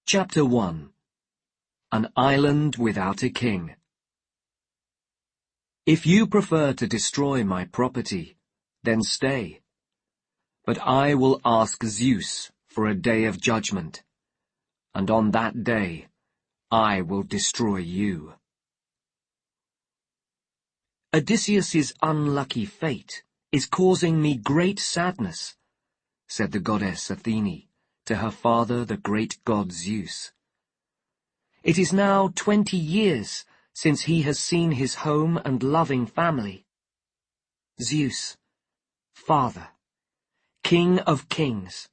Chapter 1. An Island Without a King. If you prefer to destroy my property, then stay. But I will ask Zeus for a day of judgment, and on that day I will destroy you. Odysseus's unlucky fate is causing me great sadness, said the goddess Athene to her father, the great god Zeus. It is now 20 years since he has seen his home and loving family. Zeus, Father, King of Kings,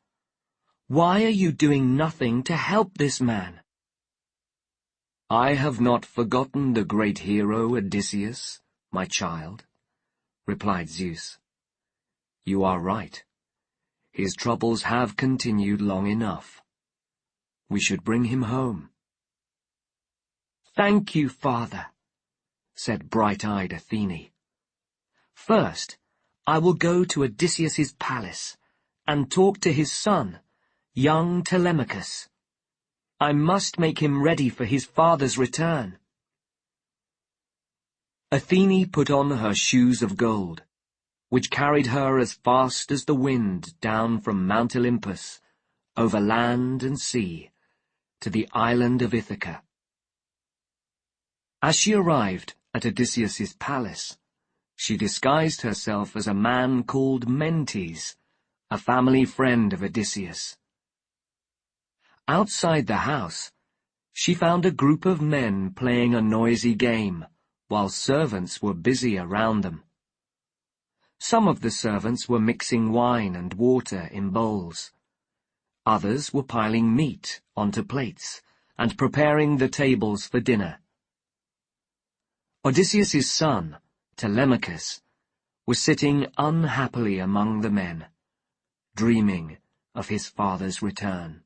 why are you doing nothing to help this man? I have not forgotten the great hero Odysseus, my child, replied Zeus. You are right. His troubles have continued long enough. We should bring him home. Thank you, Father, said bright-eyed Athene. First, I will go to Odysseus's palace and talk to his son, young Telemachus. I must make him ready for his father's return. Athene put on her shoes of gold, which carried her as fast as the wind down from Mount Olympus, over land and sea, to the island of Ithaca. As she arrived at Odysseus's palace, she disguised herself as a man called Mentes, a family friend of Odysseus. Outside the house, she found a group of men playing a noisy game, while servants were busy around them. Some of the servants were mixing wine and water in bowls. Others were piling meat onto plates and preparing the tables for dinner. Odysseus's son, Telemachus, was sitting unhappily among the men, dreaming of his father's return.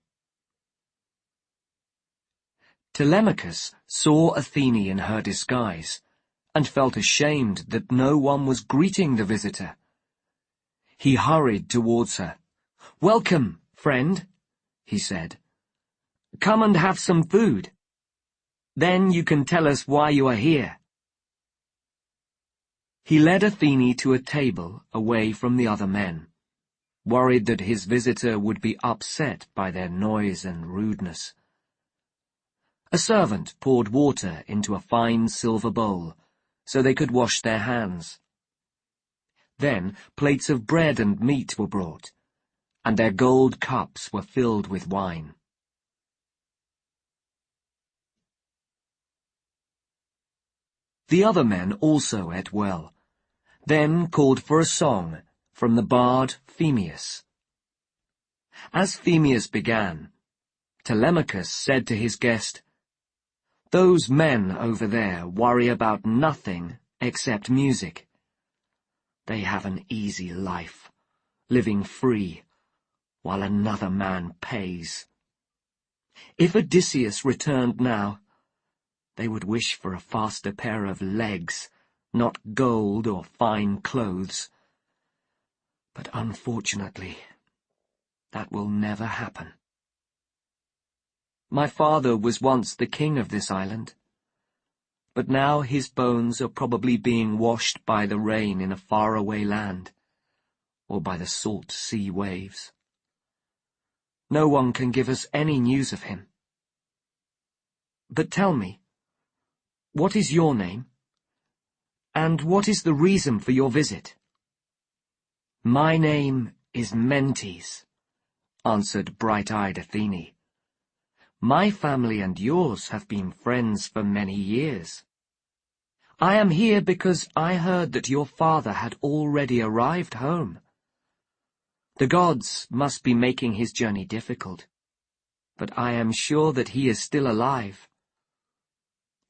Telemachus saw Athene in her disguise, and felt ashamed that no one was greeting the visitor. He hurried towards her. "Welcome, friend," he said. "Come and have some food. Then you can tell us why you are here." He led Athene to a table away from the other men, worried that his visitor would be upset by their noise and rudeness. A servant poured water into a fine silver bowl, so they could wash their hands. Then plates of bread and meat were brought, and their gold cups were filled with wine. The other men also ate well, then called for a song from the bard Phemius. As Phemius began, Telemachus said to his guest, "Those men over there worry about nothing except music. They have an easy life, living free, while another man pays. If Odysseus returned now, they would wish for a faster pair of legs, not gold or fine clothes. But unfortunately, that will never happen. My father was once the king of this island, but now his bones are probably being washed by the rain in a faraway land, or by the salt sea waves. No one can give us any news of him. But tell me, what is your name? And what is the reason for your visit?" "My name is Mentes," answered bright-eyed Athene. "My family and yours have been friends for many years. I am here because I heard that your father had already arrived home. The gods must be making his journey difficult, but I am sure that he is still alive.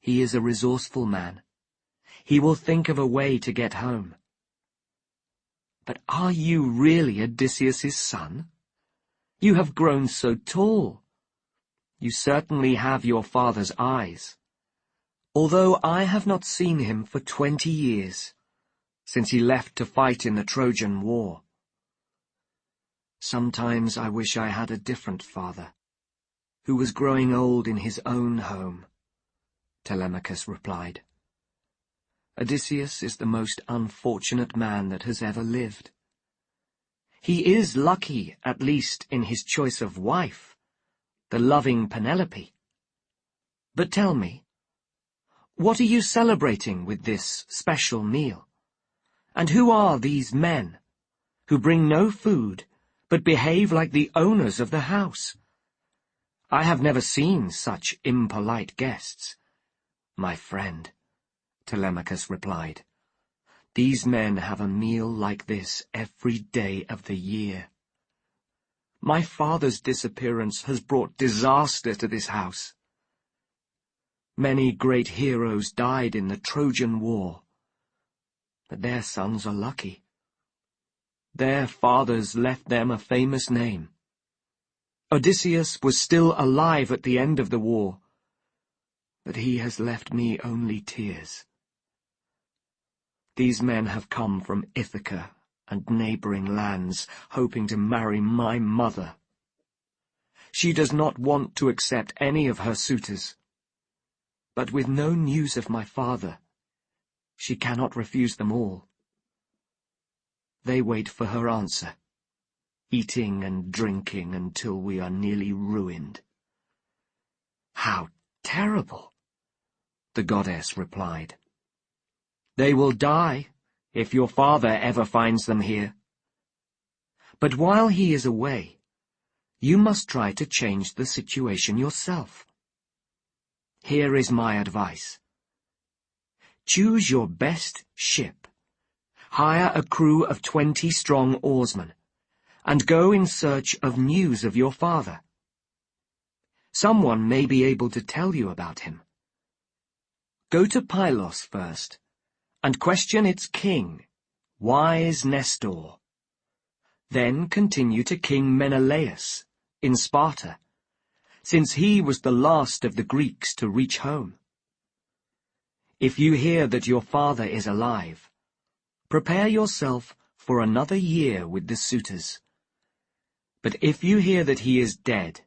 He is a resourceful man. He will think of a way to get home. But are you really Odysseus's son? You have grown so tall. You certainly have your father's eyes, although I have not seen him for 20 years, since he left to fight in the Trojan War. Sometimes I wish I had a different father, who was growing old in his own home, Telemachus replied. Odysseus is the most unfortunate man that has ever lived. He is lucky, at least, in his choice of wife, the loving Penelope. But tell me, what are you celebrating with this special meal? And who are these men, who bring no food, but behave like the owners of the house? I have never seen such impolite guests. My friend, Telemachus replied, these men have a meal like this every day of the year. My father's disappearance has brought disaster to this house. Many great heroes died in the Trojan War, but their sons are lucky. Their fathers left them a famous name. Odysseus was still alive at the end of the war, but he has left me only tears. These men have come from Ithaca and neighboring lands, hoping to marry my mother. She does not want to accept any of her suitors, but with no news of my father, she cannot refuse them all. They wait for her answer, eating and drinking until we are nearly ruined. How terrible, the goddess replied. They will die if your father ever finds them here. But while he is away, you must try to change the situation yourself. Here is my advice. Choose your best ship, hire a crew of 20 strong oarsmen, and go in search of news of your father. Someone may be able to tell you about him. Go to Pylos first, and question its king, wise Nestor. Then continue to King Menelaus in Sparta, since he was the last of the Greeks to reach home. If you hear that your father is alive, prepare yourself for another year with the suitors. But if you hear that he is dead,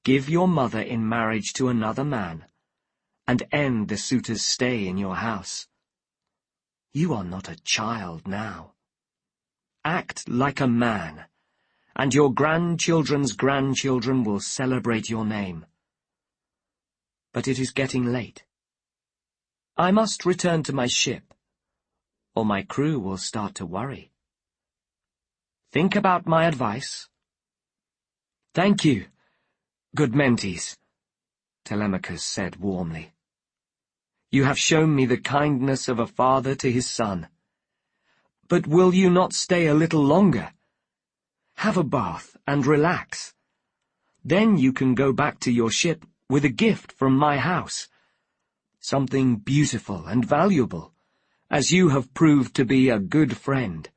give your mother in marriage to another man, and end the suitors' stay in your house. You are not a child now. Act like a man, and your grandchildren's grandchildren will celebrate your name. But it is getting late. I must return to my ship, or my crew will start to worry. Think about my advice. Thank you, good Mentes, Telemachus said warmly. You have shown me the kindness of a father to his son. But will you not stay a little longer? Have a bath and relax. Then you can go back to your ship with a gift from my house. Something beautiful and valuable, as you have proved to be a good friend.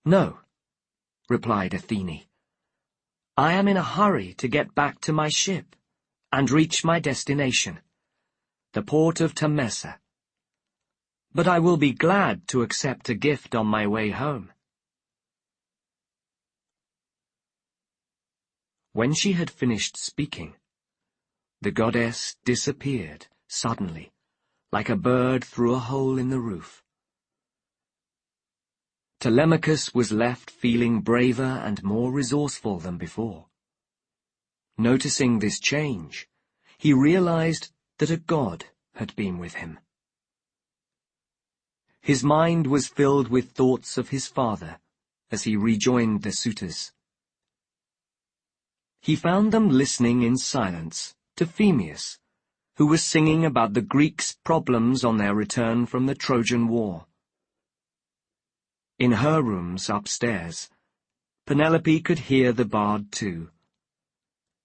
No, replied Athene. I am in a hurry to get back to my ship and reach my destination, the port of Temesa. But I will be glad to accept a gift on my way home. When she had finished speaking, the goddess disappeared suddenly, like a bird through a hole in the roof. Telemachus was left feeling braver and more resourceful than before. Noticing this change, he realized that a god had been with him. His mind was filled with thoughts of his father as he rejoined the suitors. He found them listening in silence to Phemius, who was singing about the Greeks' problems on their return from the Trojan War. In her rooms upstairs, Penelope could hear the bard too.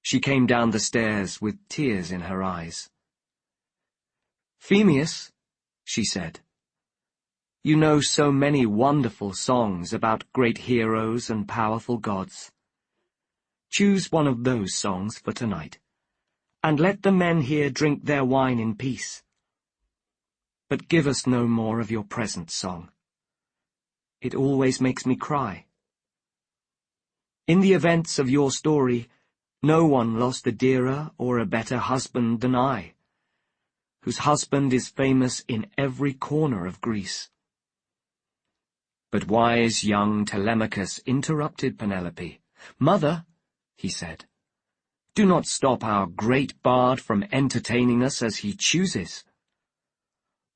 She came down the stairs with tears in her eyes. Phemius, she said, you know so many wonderful songs about great heroes and powerful gods. Choose one of those songs for tonight, and let the men here drink their wine in peace. But give us no more of your present song. It always makes me cry. In the events of your story, No one lost a dearer or a better husband than I, whose husband is famous in every corner of Greece." But wise young Telemachus interrupted Penelope. "Mother," he said, "do not stop our great bard from entertaining us as he chooses.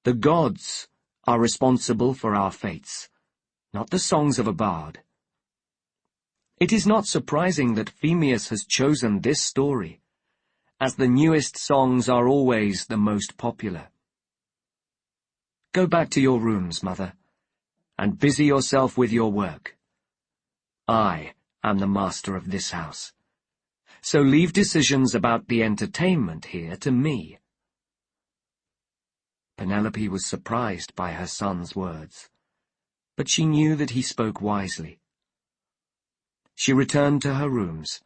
The gods are responsible for our fates, not the songs of a bard. It is not surprising that Phemius has chosen this story, as the newest songs are always the most popular. Go back to your rooms, mother, and busy yourself with your work. I am the master of this house, so leave decisions about the entertainment here to me." Penelope was surprised by her son's words, but she knew that he spoke wisely. She returned to her rooms,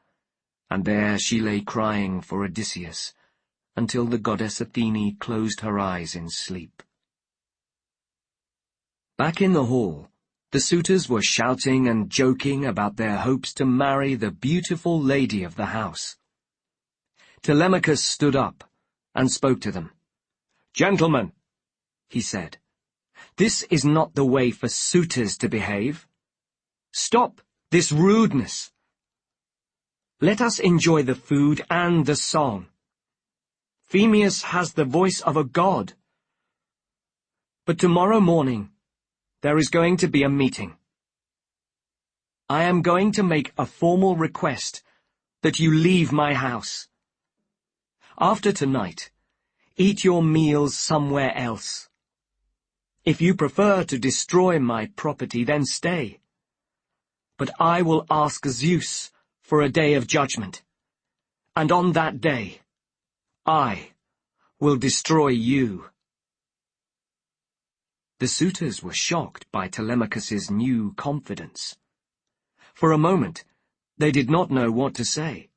and there she lay crying for Odysseus until the goddess Athene closed her eyes in sleep. Back in the hall, the suitors were shouting and joking about their hopes to marry the beautiful lady of the house. Telemachus stood up and spoke to them. "Gentlemen," he said, "this is not the way for suitors to behave. Stop this rudeness. Let us enjoy the food and the song. Phemius has the voice of a god. But tomorrow morning, there is going to be a meeting. I am going to make a formal request that you leave my house. After tonight, eat your meals somewhere else. If you prefer to destroy my property, then stay. But I will ask Zeus for a day of judgment, and on that day, I will destroy you." The suitors were shocked by Telemachus's new confidence. For a moment, they did not know what to say.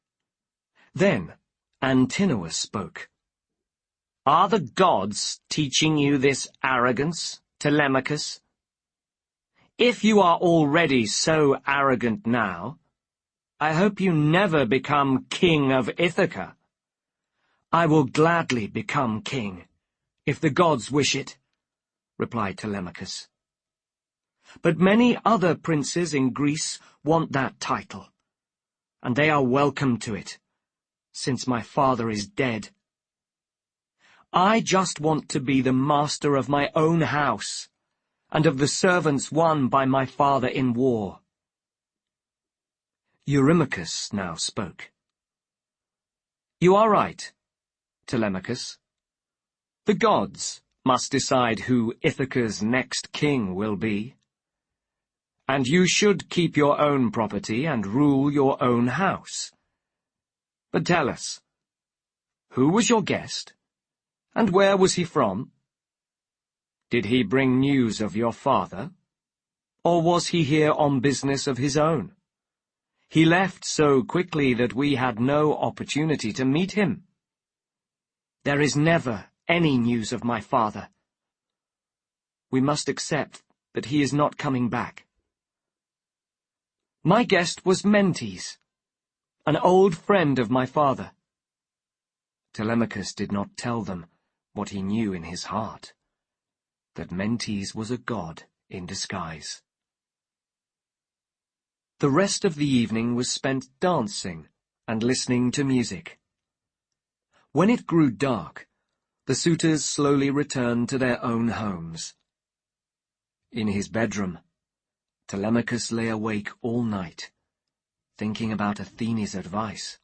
Then Alcinois spoke. "Are the gods teaching you this arrogance, Telemachus? If you are already so arrogant now, I hope you never become king of Ithaca." "I will gladly become king, if the gods wish it," replied Telemachus. "But many other princes in Greece want that title, and they are welcome to it, since my father is dead. I just want to be the master of my own house, and of the servants won by my father in war." Eurymachus now spoke. "You are right, Telemachus. The gods must decide who Ithaca's next king will be. And you should keep your own property and rule your own house. But tell us, who was your guest, and where was he from? Did he bring news of your father, or was he here on business of his own? He left so quickly that we had no opportunity to meet him." "There is never any news of my father. We must accept that he is not coming back. My guest was Mentes, an old friend of my father." Telemachus did not tell them what he knew in his heart, that Mentes was a god in disguise. The rest of the evening was spent dancing and listening to music. When it grew dark, the suitors slowly returned to their own homes. In his bedroom, Telemachus lay awake all night, thinking about Athene's advice.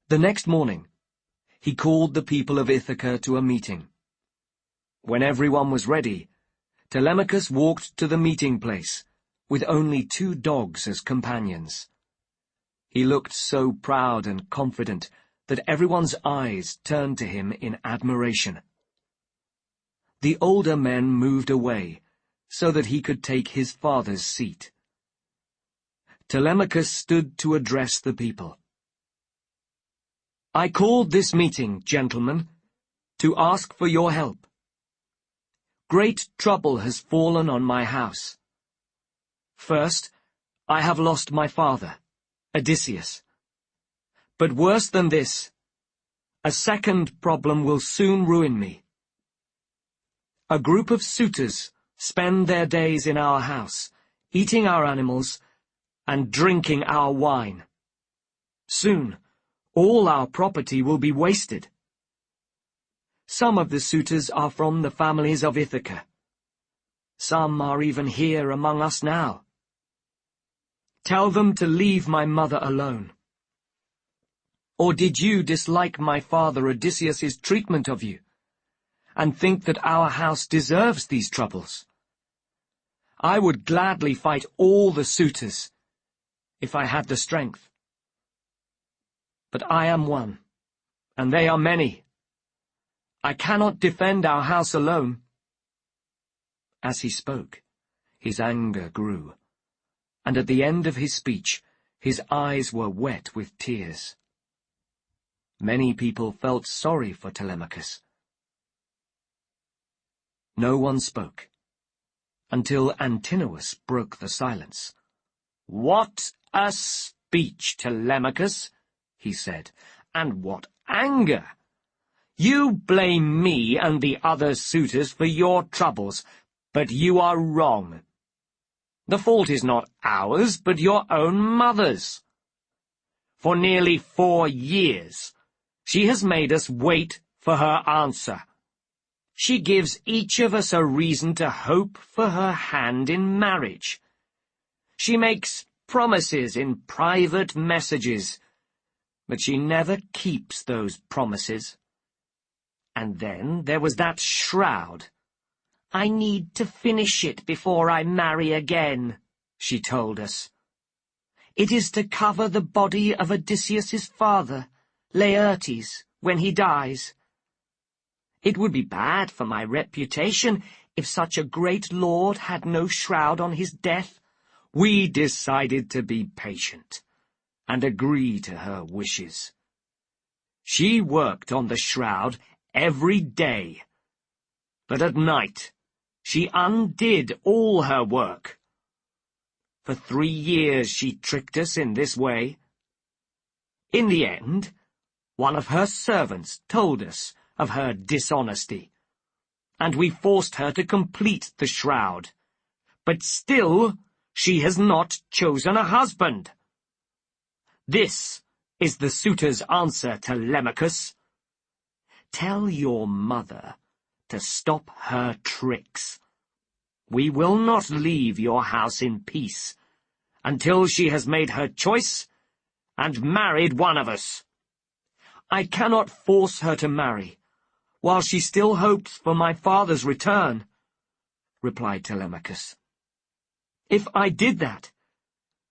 The next morning, he called the people of Ithaca to a meeting. When everyone was ready, Telemachus walked to the meeting place, with only 2 dogs as companions. He looked so proud and confident that everyone's eyes turned to him in admiration. The older men moved away, so that he could take his father's seat. Telemachus stood to address the people. "I called this meeting, gentlemen, to ask for your help. Great trouble has fallen on my house. First, I have lost my father, Odysseus. But worse than this, a second problem will soon ruin me. A group of suitors spend their days in our house, eating our animals and drinking our wine. Soon, all our property will be wasted. Some of the suitors are from the families of Ithaca. Some are even here among us now. Tell them to leave my mother alone. Or did you dislike my father Odysseus's treatment of you, and think that our house deserves these troubles? I would gladly fight all the suitors, if I had the strength. But I am one, and they are many. I cannot defend our house alone. As he spoke, his anger grew, and at the end of his speech, his eyes were wet with tears. Many people felt sorry for Telemachus. No one spoke, until Alcinois broke the silence. "What a speech, Telemachus," he said, "and what anger! You blame me and the other suitors for your troubles, but you are wrong. The fault is not ours, but your own mother's. For nearly 4 years, she has made us wait for her answer. She gives each of us a reason to hope for her hand in marriage. She makes promises in private messages, but she never keeps those promises. And then there was that shroud. I need to finish it before I marry again, she told us. It is to cover the body of Odysseus's father, Laertes, when he dies. It would be bad for my reputation if such a great lord had no shroud on his death. We decided to be patient and agree to her wishes. She worked on the shroud every day, but at night she undid all her work. For 3 years she tricked us in this way. In the end, one of her servants told us of her dishonesty, and we forced her to complete the shroud. But still, she has not chosen a husband. This is the suitor's answer, Telemachus. Tell your mother to stop her tricks. We will not leave your house in peace until she has made her choice and married one of us. I cannot force her to marry, while she still hopes for my father's return, replied Telemachus. If I did that,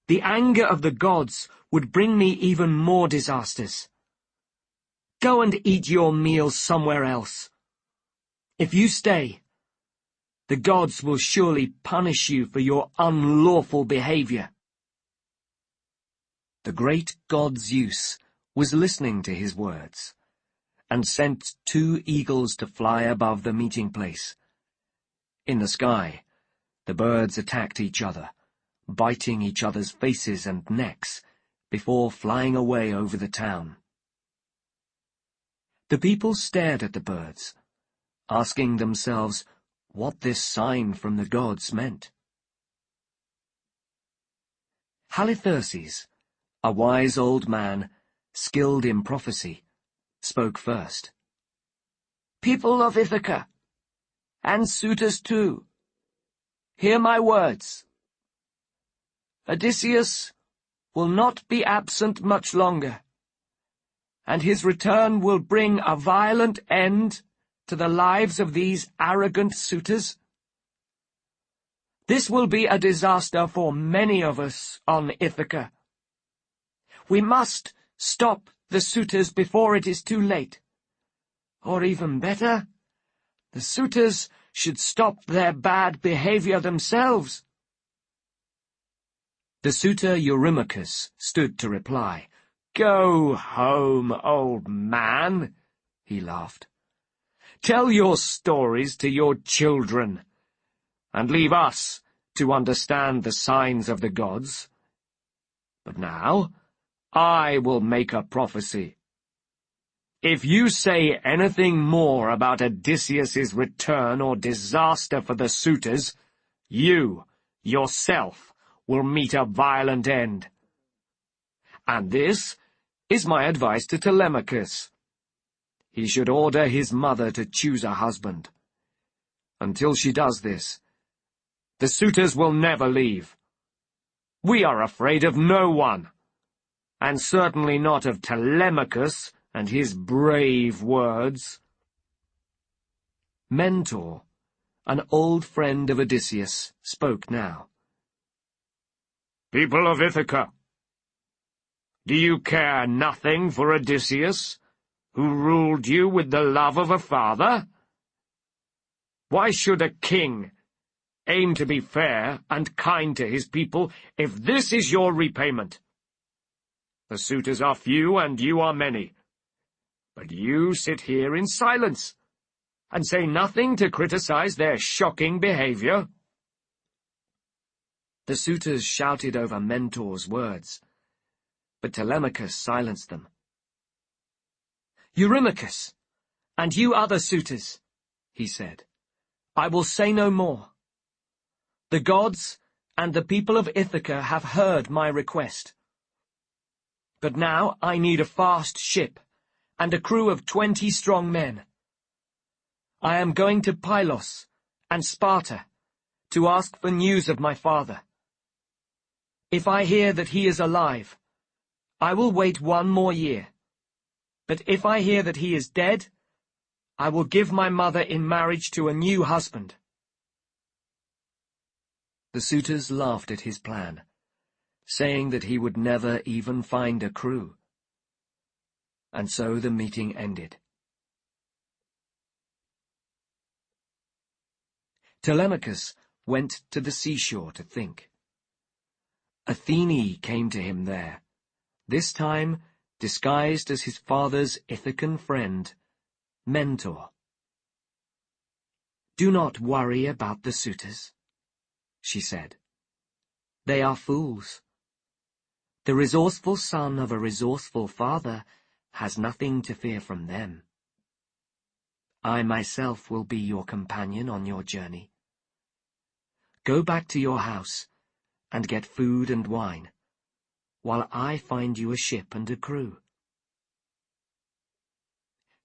the anger of the gods would bring me even more disasters. Go and eat your meals somewhere else. If you stay, the gods will surely punish you for your unlawful behavior. The great god Zeus was listening to his words, and sent 2 eagles to fly above the meeting place. In the sky, the birds attacked each other, biting each other's faces and necks, before flying away over the town. The people stared at the birds, asking themselves what this sign from the gods meant. Halitherses, a wise old man, skilled in prophecy, spoke first. People of Ithaca, and suitors too, hear my words. Odysseus will not be absent much longer, and his return will bring a violent end to the lives of these arrogant suitors. This will be a disaster for many of us on Ithaca. We must stop the suitors before it is too late. Or even better, the suitors should stop their bad behavior themselves. The suitor Eurymachus stood to reply. Go home, old man, he laughed. Tell your stories to your children, and leave us to understand the signs of the gods But now I will make a prophecy. If you say anything more about Odysseus's return or disaster for the suitors, you, yourself, will meet a violent end. And this is my advice to Telemachus. He should order his mother to choose a husband. Until she does this, the suitors will never leave. We are afraid of no one, and certainly not of Telemachus and his brave words. Mentor, an old friend of Odysseus, spoke now. People of Ithaca, do you care nothing for Odysseus, who ruled you with the love of a father? Why should a king aim to be fair and kind to his people if this is your repayment? The suitors are few and you are many, but you sit here in silence and say nothing to criticize their shocking behavior. The suitors shouted over Mentor's words, but Telemachus silenced them. Eurymachus, and you other suitors, he said, I will say no more. The gods and the people of Ithaca have heard my request. But now I need a fast ship and a crew of 20 strong men. I am going to Pylos and Sparta to ask for news of my father. If I hear that he is alive, I will wait 1 more year. But if I hear that he is dead, I will give my mother in marriage to a new husband. The suitors laughed at his plan, saying that he would never even find a crew. And so the meeting ended. Telemachus went to the seashore to think. Athene came to him there, this time disguised as his father's Ithacan friend, Mentor. Do not worry about the suitors, she said. They are fools. The resourceful son of a resourceful father has nothing to fear from them. I myself will be your companion on your journey. Go back to your house and get food and wine, while I find you a ship and a crew.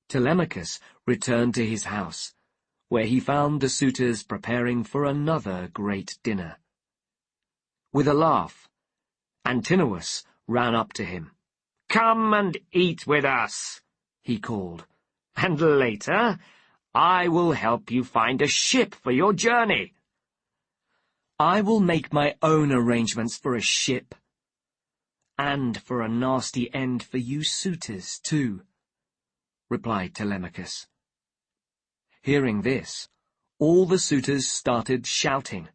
Telemachus returned to his house, where he found the suitors preparing for another great dinner. With a laugh, Alcinois ran up to him. "Come and eat with us," he called, "and later I will help you find a ship for your journey." "I will make my own arrangements for a ship, and for a nasty end for you suitors, too," replied Telemachus. Hearing this, all the suitors started shouting.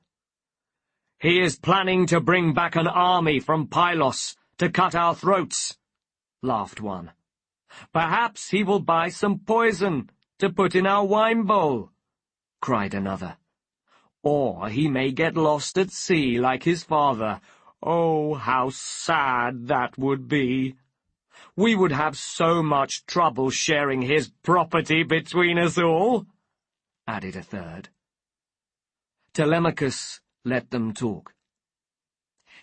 "He is planning to bring back an army from Pylos to cut our throats," laughed one. "Perhaps he will buy some poison to put in our wine bowl," cried another. "Or he may get lost at sea like his father. Oh, how sad that would be! We would have so much trouble sharing his property between us all," added a third. Telemachus let them talk.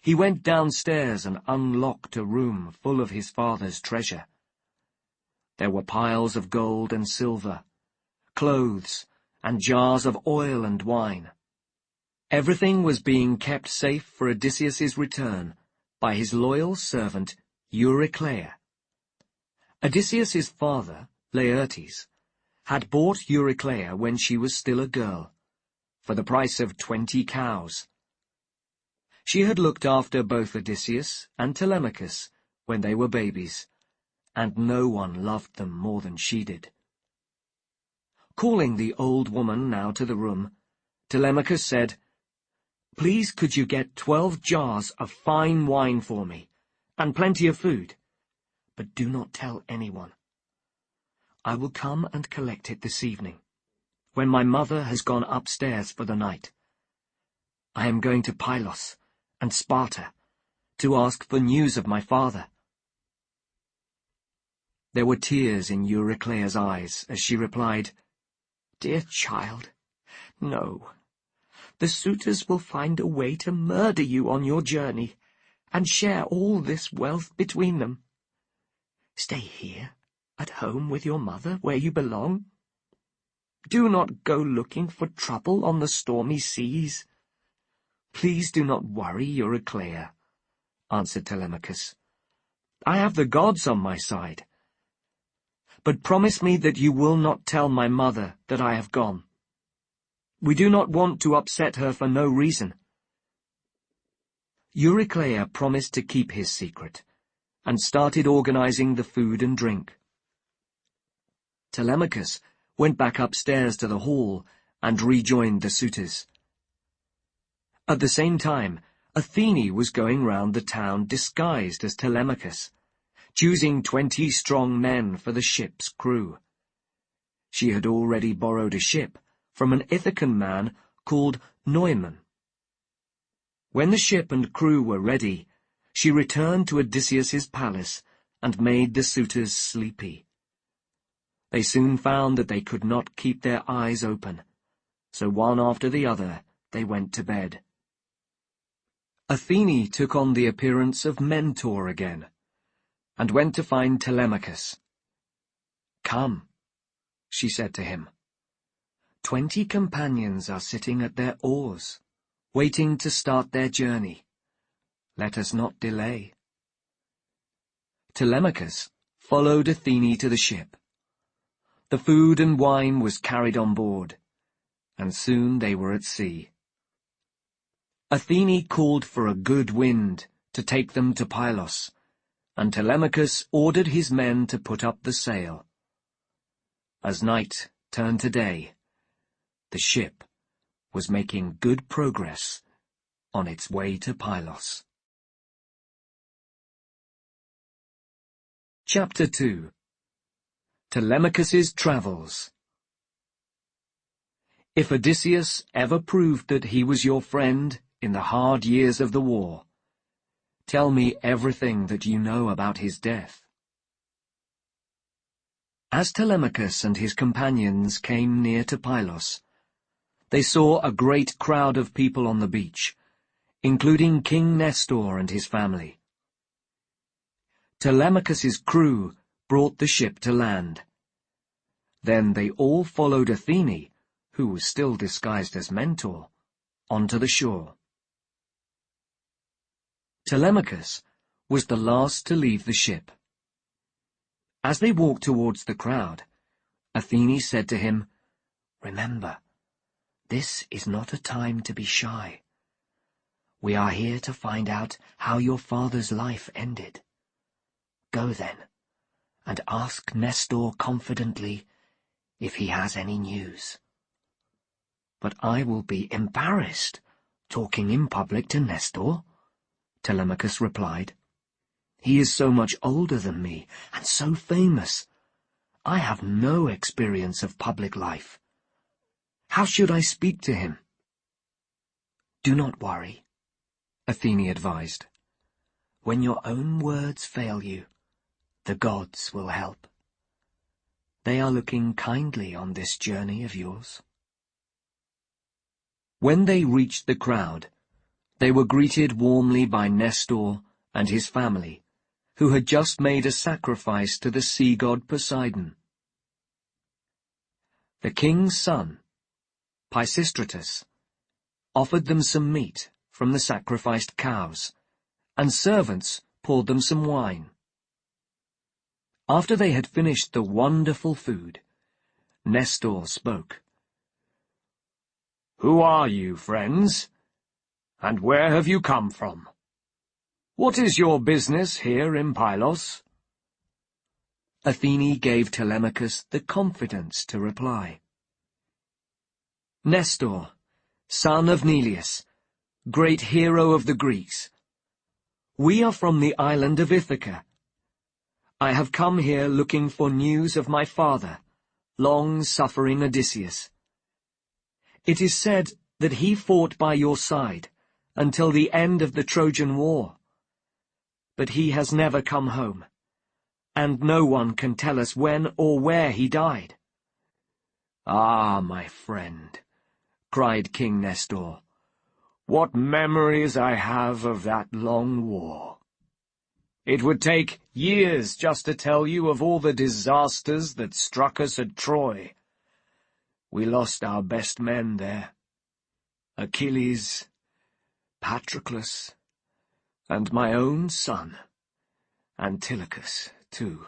He went downstairs and unlocked a room full of his father's treasure. There were piles of gold and silver, clothes, and jars of oil and wine. Everything was being kept safe for Odysseus's return by his loyal servant Eurycleia. Odysseus's father, Laertes, had bought Eurycleia when she was still a girl, for the price of 20 cows. She had looked after both Odysseus and Telemachus when they were babies, and no one loved them more than she did. Calling the old woman now to the room, Telemachus said, "Please could you get 12 jars of fine wine for me, and plenty of food, but do not tell anyone. I will come and collect it this evening, when my mother has gone upstairs for the night. I am going to Pylos and Sparta to ask for news of my father." There were tears in Euryclea's eyes as she replied, "Dear child, no. The suitors will find a way to murder you on your journey, and share all this wealth between them. Stay here, at home with your mother, where you belong. Do not go looking for trouble on the stormy seas." "Please do not worry, Euryclea," answered Telemachus. "I have the gods on my side. But promise me that you will not tell my mother that I have gone. We do not want to upset her for no reason." Euryclea promised to keep his secret, and started organizing the food and drink. Telemachus went back upstairs to the hall and rejoined the suitors. At the same time, Athene was going round the town disguised as Telemachus, choosing 20 strong men for the ship's crew. She had already borrowed a ship from an Ithacan man called Neumann. When the ship and crew were ready, she returned to Odysseus's palace and made the suitors sleepy. They soon found that they could not keep their eyes open, so one after the other they went to bed. Athene took on the appearance of Mentor again, and went to find Telemachus. "Come," she said to him. 20 companions are sitting at their oars, waiting to start their journey. Let us not delay." Telemachus followed Athene to the ship. The food and wine was carried on board, and soon they were at sea. Athene called for a good wind to take them to Pylos, and Telemachus ordered his men to put up the sail. As night turned to day, the ship was making good progress on its way to Pylos. Chapter 2. Telemachus's Travels. If Odysseus ever proved that he was your friend in the hard years of the war, tell me everything that you know about his death. As Telemachus and his companions came near to Pylos, they saw a great crowd of people on the beach, including King Nestor and his family. Telemachus's crew brought the ship to land. Then they all followed Athene, who was still disguised as Mentor, onto the shore. Telemachus was the last to leave the ship. As they walked towards the crowd, Athene said to him, "Remember, this is not a time to be shy. We are here to find out how your father's life ended. Go then, and ask Nestor confidently if he has any news." "But I will be embarrassed talking in public to Nestor," Telemachus replied. "He is so much older than me, and so famous. I have no experience of public life. How should I speak to him?" "Do not worry," Athene advised. "When your own words fail you, the gods will help. They are looking kindly on this journey of yours." When they reached the crowd, they were greeted warmly by Nestor and his family, who had just made a sacrifice to the sea god Poseidon. The king's son, Pisistratus, offered them some meat from the sacrificed cows, and servants poured them some wine. After they had finished the wonderful food, Nestor spoke. "Who are you, friends? And where have you come from? What is your business here in Pylos?" Athene gave Telemachus the confidence to reply. "Nestor, son of Neleus, great hero of the Greeks, we are from the island of Ithaca. I have come here looking for news of my father, long-suffering Odysseus. It is said that he fought by your side until the end of the Trojan War, but he has never come home, and no one can tell us when or where he died." "Ah, my friend," cried King Nestor, "what memories I have of that long war! It would take years just to tell you of all the disasters that struck us at Troy. We lost our best men there, Achilles, Patroclus, and my own son, Antilochus, too,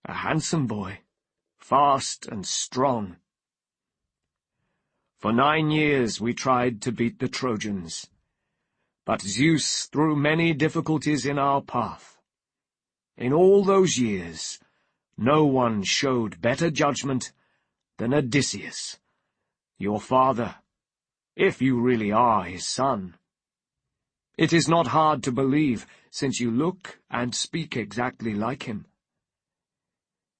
a handsome boy, fast and strong. For 9 years we tried to beat the Trojans, but Zeus threw many difficulties in our path. In all those years, no one showed better judgment than Odysseus, your father, if you really are his son. It is not hard to believe, since you look and speak exactly like him.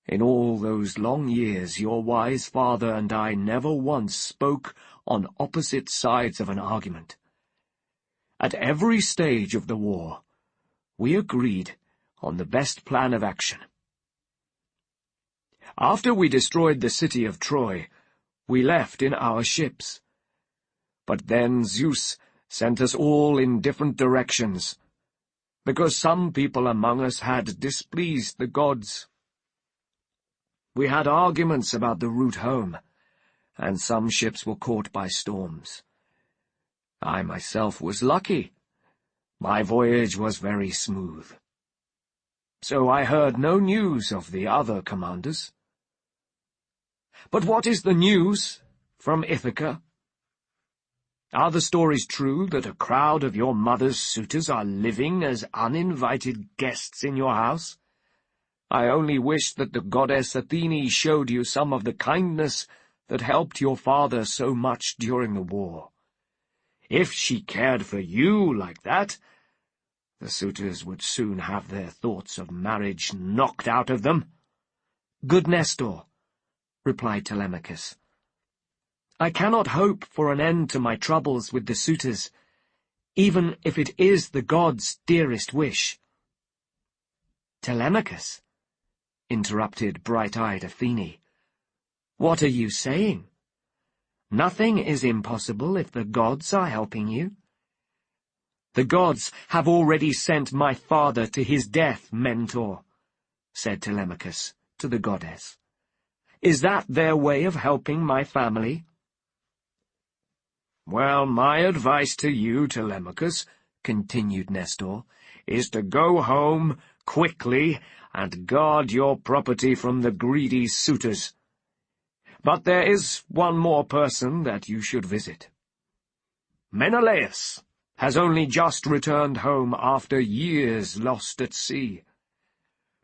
In all those long years, your wise father and I never once spoke on opposite sides of an argument. At every stage of the war, we agreed on the best plan of action. After we destroyed the city of Troy, we left in our ships. But then Zeus sent us all in different directions, because some people among us had displeased the gods. We had arguments about the route home, and some ships were caught by storms. I myself was lucky. My voyage was very smooth. So I heard no news of the other commanders. But what is the news from Ithaca? Are the stories true that a crowd of your mother's suitors are living as uninvited guests in your house? I only wish that the goddess Athene showed you some of the kindness that helped your father so much during the war. If she cared for you like that, the suitors would soon have their thoughts of marriage knocked out of them." "Good Nestor," replied Telemachus, "I cannot hope for an end to my troubles with the suitors, even if it is the gods' dearest wish." "Telemachus," interrupted bright-eyed Athene, "what are you saying? Nothing is impossible if the gods are helping you." "The gods have already sent my father to his death, Mentor," said Telemachus to the goddess. "Is that their way of helping my family?" "Well, my advice to you, Telemachus," continued Nestor, "is to go home quickly and guard your property from the greedy suitors. But there is one more person that you should visit. Menelaus has only just returned home after years lost at sea.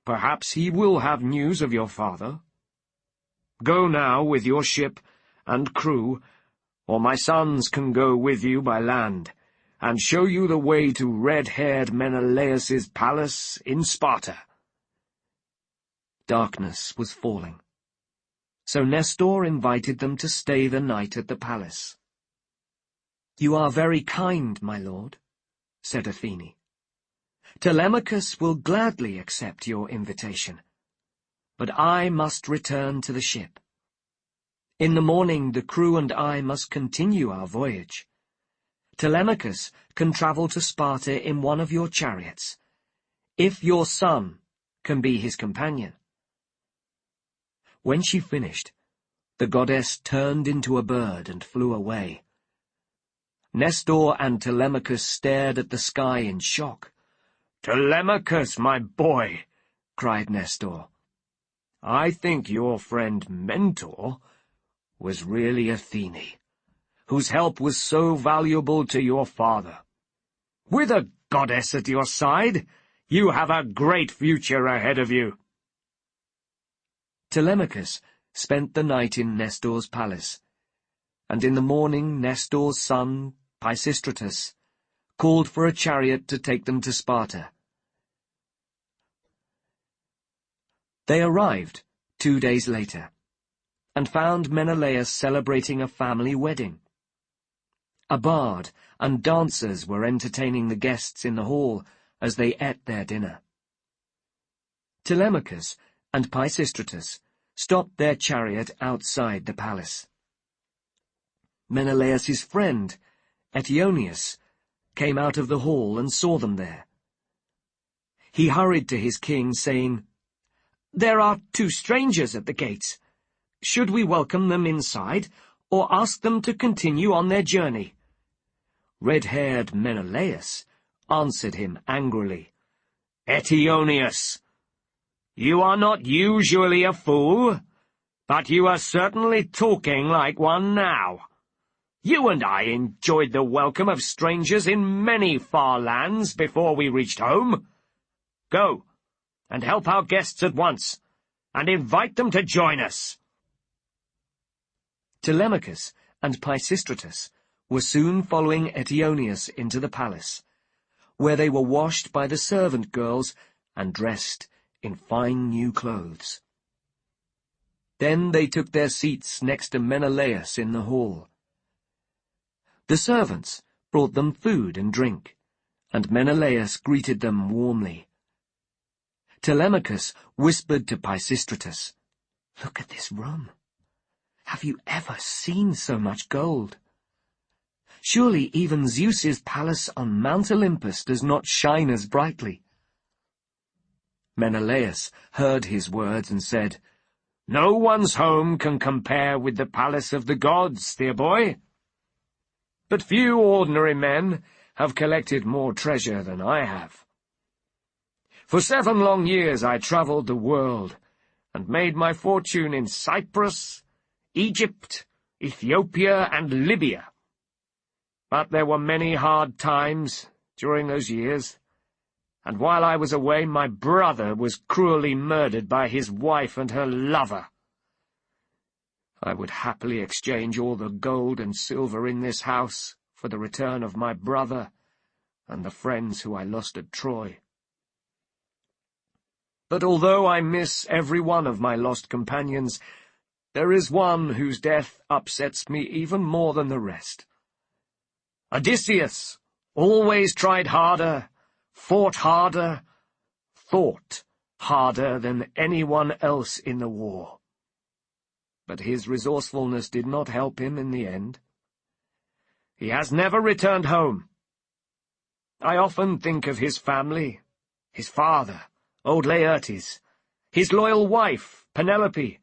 Perhaps he will have news of your father. Go now with your ship and crew, or my sons can go with you by land, and show you the way to red-haired Menelaus's palace in Sparta." Darkness was falling, so Nestor invited them to stay the night at the palace. "You are very kind, my lord," said Athene. "Telemachus will gladly accept your invitation, but I must return to the ship. In the morning the crew and I must continue our voyage. Telemachus can travel to Sparta in one of your chariots, if your son can be his companion." When she finished, the goddess turned into a bird and flew away. Nestor and Telemachus stared at the sky in shock. "Telemachus, my boy," cried Nestor, "I think your friend Mentor was really Athene, whose help was so valuable to your father. With a goddess at your side, you have a great future ahead of you." Telemachus spent the night in Nestor's palace, and in the morning Nestor's son, Pisistratus, called for a chariot to take them to Sparta. They arrived 2 days later, and found Menelaus celebrating a family wedding. A bard and dancers were entertaining the guests in the hall, as they ate their dinner. Telemachus and Pisistratus stopped their chariot outside the palace. Menelaus's friend, Eteonius, came out of the hall and saw them there. He hurried to his king, saying, "There are 2 strangers at the gates. Should we welcome them inside, or ask them to continue on their journey?" Red-haired Menelaus answered him angrily, "Eteonius, you are not usually a fool, but you are certainly talking like one now. You and I enjoyed the welcome of strangers in many far lands before we reached home. Go, and help our guests at once, and invite them to join us." Telemachus and Pisistratus were soon following Eteonius into the palace, where they were washed by the servant girls and dressed in fine new clothes. Then they took their seats next to Menelaus in the hall. The servants brought them food and drink, and Menelaus greeted them warmly. Telemachus whispered to Pisistratus, "Look at this room. Have you ever seen so much gold? Surely even Zeus's palace on Mount Olympus does not shine as brightly." Menelaus heard his words and said, "No one's home can compare with the palace of the gods, dear boy. But few ordinary men have collected more treasure than I have. For 7 long years I travelled the world and made my fortune in Cyprus, Egypt, Ethiopia, and Libya. But there were many hard times during those years, and while I was away my brother was cruelly murdered by his wife and her lover. I would happily exchange all the gold and silver in this house for the return of my brother and the friends who I lost at Troy. But although I miss every one of my lost companions, there is one whose death upsets me even more than the rest. Odysseus always tried harder, fought harder, thought harder than anyone else in the war. But his resourcefulness did not help him in the end. He has never returned home. I often think of his family, his father, old Laertes, his loyal wife, Penelope,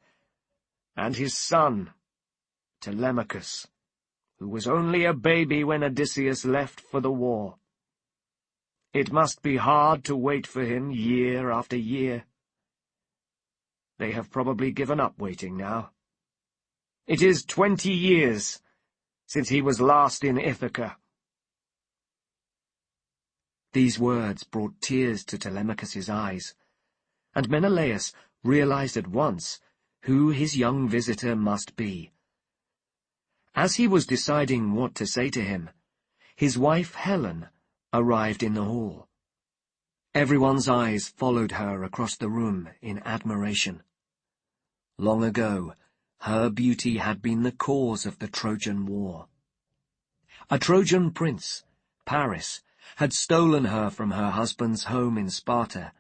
and his son, Telemachus, who was only a baby when Odysseus left for the war. It must be hard to wait for him year after year. They have probably given up waiting now. It is 20 years since he was last in Ithaca." These words brought tears to Telemachus's eyes, and Menelaus realized at once who his young visitor must be. As he was deciding what to say to him, his wife Helen arrived in the hall. Everyone's eyes followed her across the room in admiration. Long ago, her beauty had been the cause of the Trojan War. A Trojan prince, Paris, had stolen her from her husband's home in Sparta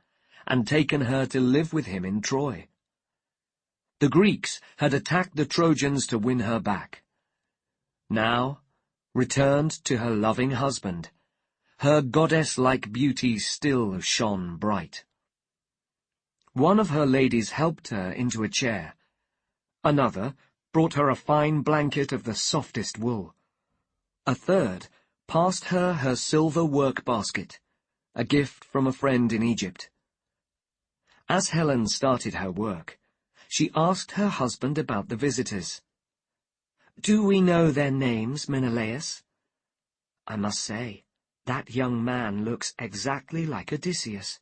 and taken her to live with him in Troy. The Greeks had attacked the Trojans to win her back. Now, returned to her loving husband, her goddess-like beauty still shone bright. One of her ladies helped her into a chair. Another brought her a fine blanket of the softest wool. A third passed her silver work-basket, a gift from a friend in Egypt. As Helen started her work, she asked her husband about the visitors. "Do we know their names, Menelaus? I must say, that young man looks exactly like Odysseus.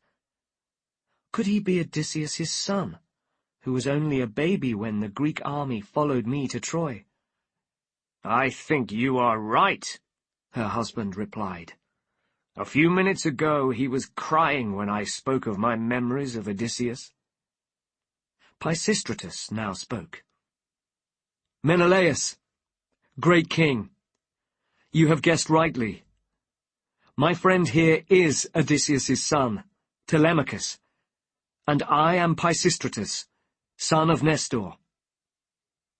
Could he be Odysseus's son, who was only a baby when the Greek army followed me to Troy?" "I think you are right," her husband replied. "A few minutes ago he was crying when I spoke of my memories of Odysseus." Pisistratus now spoke. "Menelaus, great king, you have guessed rightly. My friend here is Odysseus' son, Telemachus, and I am Pisistratus, son of Nestor.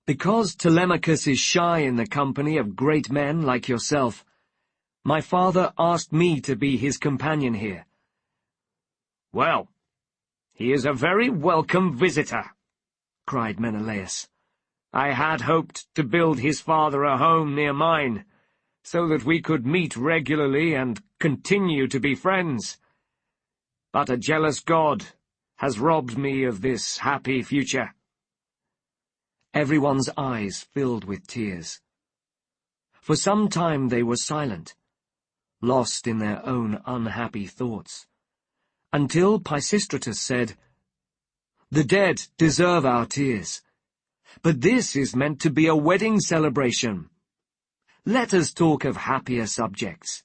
Because Telemachus is shy in the company of great men like yourself, my father asked me to be his companion here. Well, he is a very welcome visitor, cried Menelaus. I had hoped to build his father a home near mine, so that we could meet regularly and continue to be friends. But a jealous god has robbed me of this happy future. Everyone's eyes filled with tears. For some time they were silent, lost in their own unhappy thoughts, until Pisistratus said, "The dead deserve our tears, but this is meant to be a wedding celebration. Let us talk of happier subjects."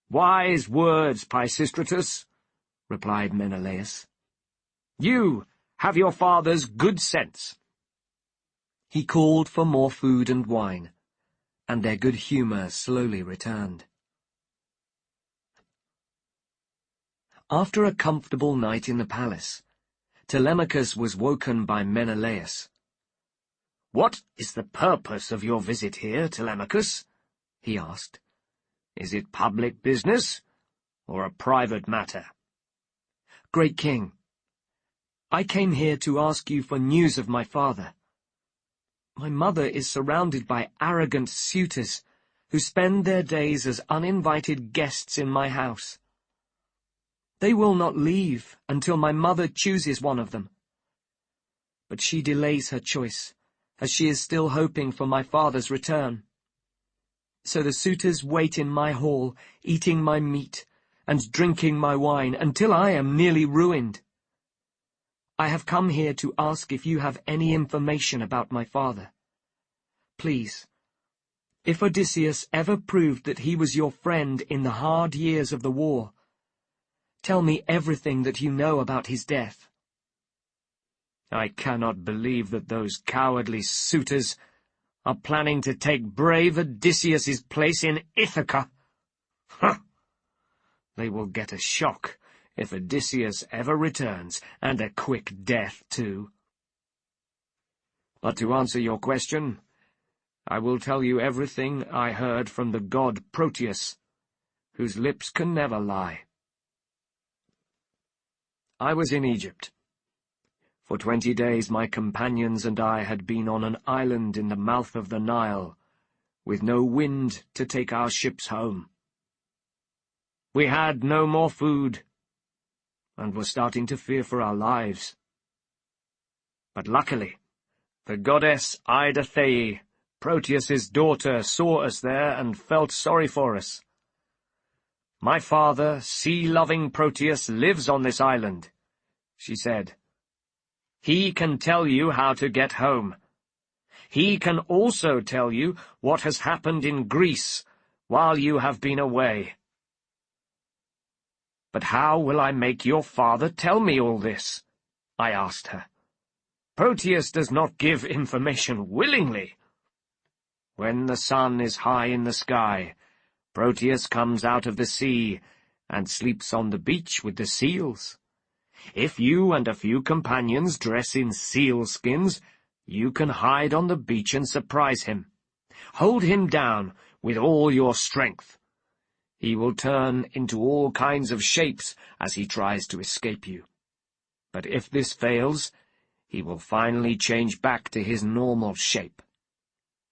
"Wise words, Pisistratus," replied Menelaus. "You have your father's good sense." He called for more food and wine, and their good humour slowly returned. After a comfortable night in the palace, Telemachus was woken by Menelaus. "What is the purpose of your visit here, Telemachus?" he asked. "Is it public business, or a private matter?" "Great King, I came here to ask you for news of my father. My mother is surrounded by arrogant suitors who spend their days as uninvited guests in my house. They will not leave until my mother chooses one of them. But she delays her choice, as she is still hoping for my father's return. So the suitors wait in my hall, eating my meat and drinking my wine, until I am nearly ruined. I have come here to ask if you have any information about my father. Please, if Odysseus ever proved that he was your friend in the hard years of the war, tell me everything that you know about his death." "I cannot believe that those cowardly suitors are planning to take brave Odysseus' place in Ithaca. Huh! They will get a shock if Odysseus ever returns, and a quick death, too. But to answer your question, I will tell you everything I heard from the god Proteus, whose lips can never lie. I was in Egypt. For 20 days my companions and I had been on an island in the mouth of the Nile, with no wind to take our ships home. We had no more food, and were starting to fear for our lives. But luckily, the goddess Idathea, Proteus's daughter, saw us there and felt sorry for us. My father, sea-loving Proteus, lives on this island, she said. He can tell you how to get home. He can also tell you what has happened in Greece while you have been away. But how will I make your father tell me all this? I asked her. Proteus does not give information willingly. When the sun is high in the sky, Proteus comes out of the sea and sleeps on the beach with the seals. If you and a few companions dress in seal skins, you can hide on the beach and surprise him. Hold him down with all your strength. He will turn into all kinds of shapes as he tries to escape you. But if this fails, he will finally change back to his normal shape.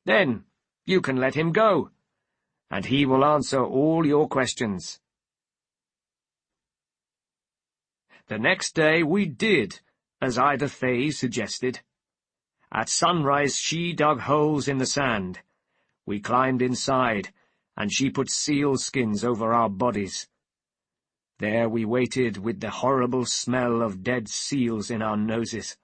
Then you can let him go, and he will answer all your questions. The next day we did as Idathea suggested. At sunrise she dug holes in the sand. We climbed inside, and she put seal skins over our bodies. There we waited with the horrible smell of dead seals in our noses.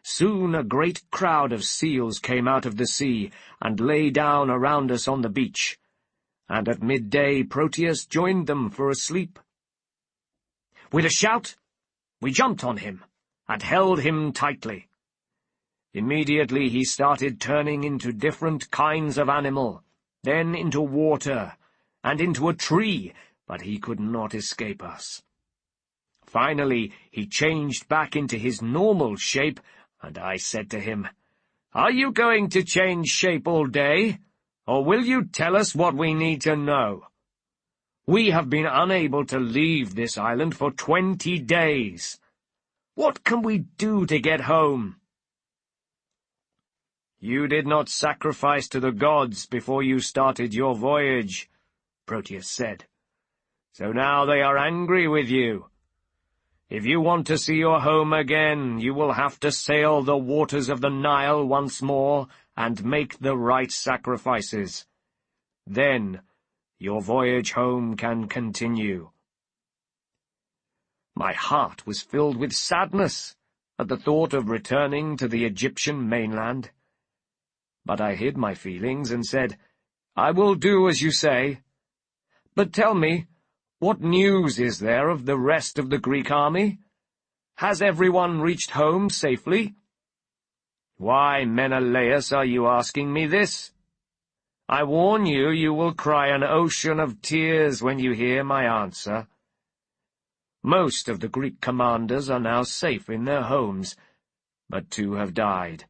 Soon a great crowd of seals came out of the sea and lay down around us on the beach, and at midday Proteus joined them for a sleep. With a shout, we jumped on him and held him tightly. Immediately he started turning into different kinds of animal, then into water, and into a tree, but he could not escape us. Finally, he changed back into his normal shape, and I said to him, "Are you going to change shape all day, or will you tell us what we need to know? We have been unable to leave this island for 20 days. What can we do to get home?" "You did not sacrifice to the gods before you started your voyage," Proteus said. "So now they are angry with you. If you want to see your home again, you will have to sail the waters of the Nile once more and make the right sacrifices. Then your voyage home can continue." My heart was filled with sadness at the thought of returning to the Egyptian mainland. But I hid my feelings and said, "I will do as you say. But tell me, what news is there of the rest of the Greek army? Has everyone reached home safely?" "Why, Menelaus, are you asking me this? I warn you, you will cry an ocean of tears when you hear my answer. Most of the Greek commanders are now safe in their homes, but 2 have died.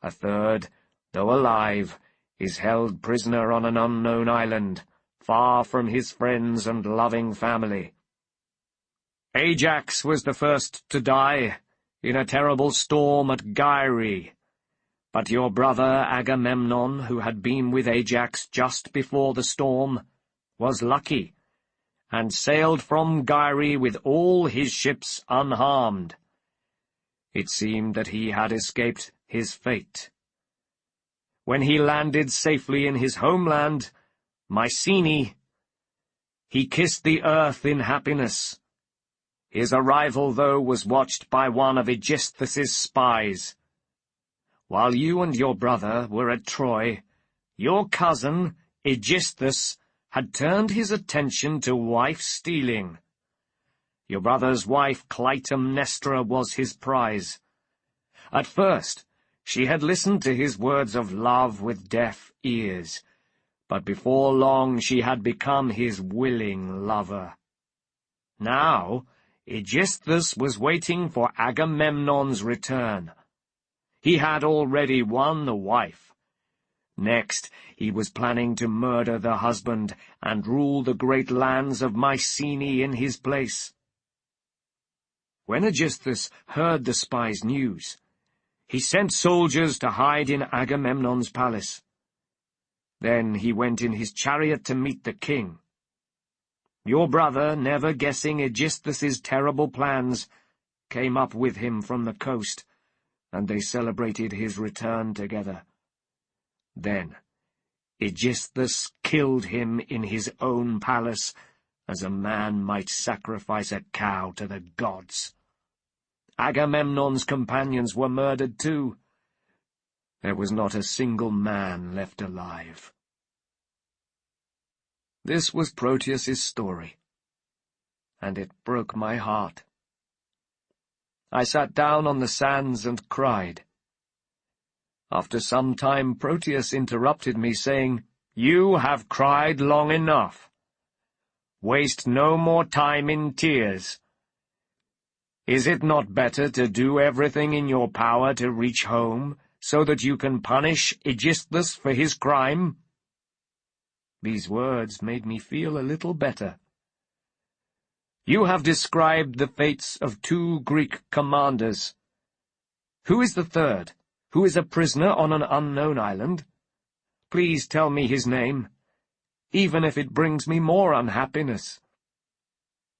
A third, though alive, is held prisoner on an unknown island, far from his friends and loving family. Ajax was the first to die, in a terrible storm at Gyre. But your brother Agamemnon, who had been with Ajax just before the storm, was lucky, and sailed from Gyre with all his ships unharmed. It seemed that he had escaped his fate. When he landed safely in his homeland, Mycenae, he kissed the earth in happiness. His arrival, though, was watched by one of Aegisthus's spies. While you and your brother were at Troy, your cousin, Aegisthus, had turned his attention to wife-stealing. Your brother's wife, Clytemnestra, was his prize. At first, she had listened to his words of love with deaf ears, but before long she had become his willing lover. Now, Aegisthus was waiting for Agamemnon's return. He had already won the wife. Next, he was planning to murder the husband and rule the great lands of Mycenae in his place. When Aegisthus heard the spy's news, he sent soldiers to hide in Agamemnon's palace. Then he went in his chariot to meet the king. Your brother, never guessing Aegisthus's terrible plans, came up with him from the coast, and they celebrated his return together. Then Aegisthus killed him in his own palace, as a man might sacrifice a cow to the gods. Agamemnon's companions were murdered too. There was not a single man left alive. This was Proteus's story, and it broke my heart. I sat down on the sands and cried. After some time Proteus interrupted me, saying, "You have cried long enough. Waste no more time in tears. Is it not better to do everything in your power to reach home, so that you can punish Aegisthus for his crime?" These words made me feel a little better. "You have described the fates of 2 Greek commanders. Who is the third, who is a prisoner on an unknown island? Please tell me his name, even if it brings me more unhappiness."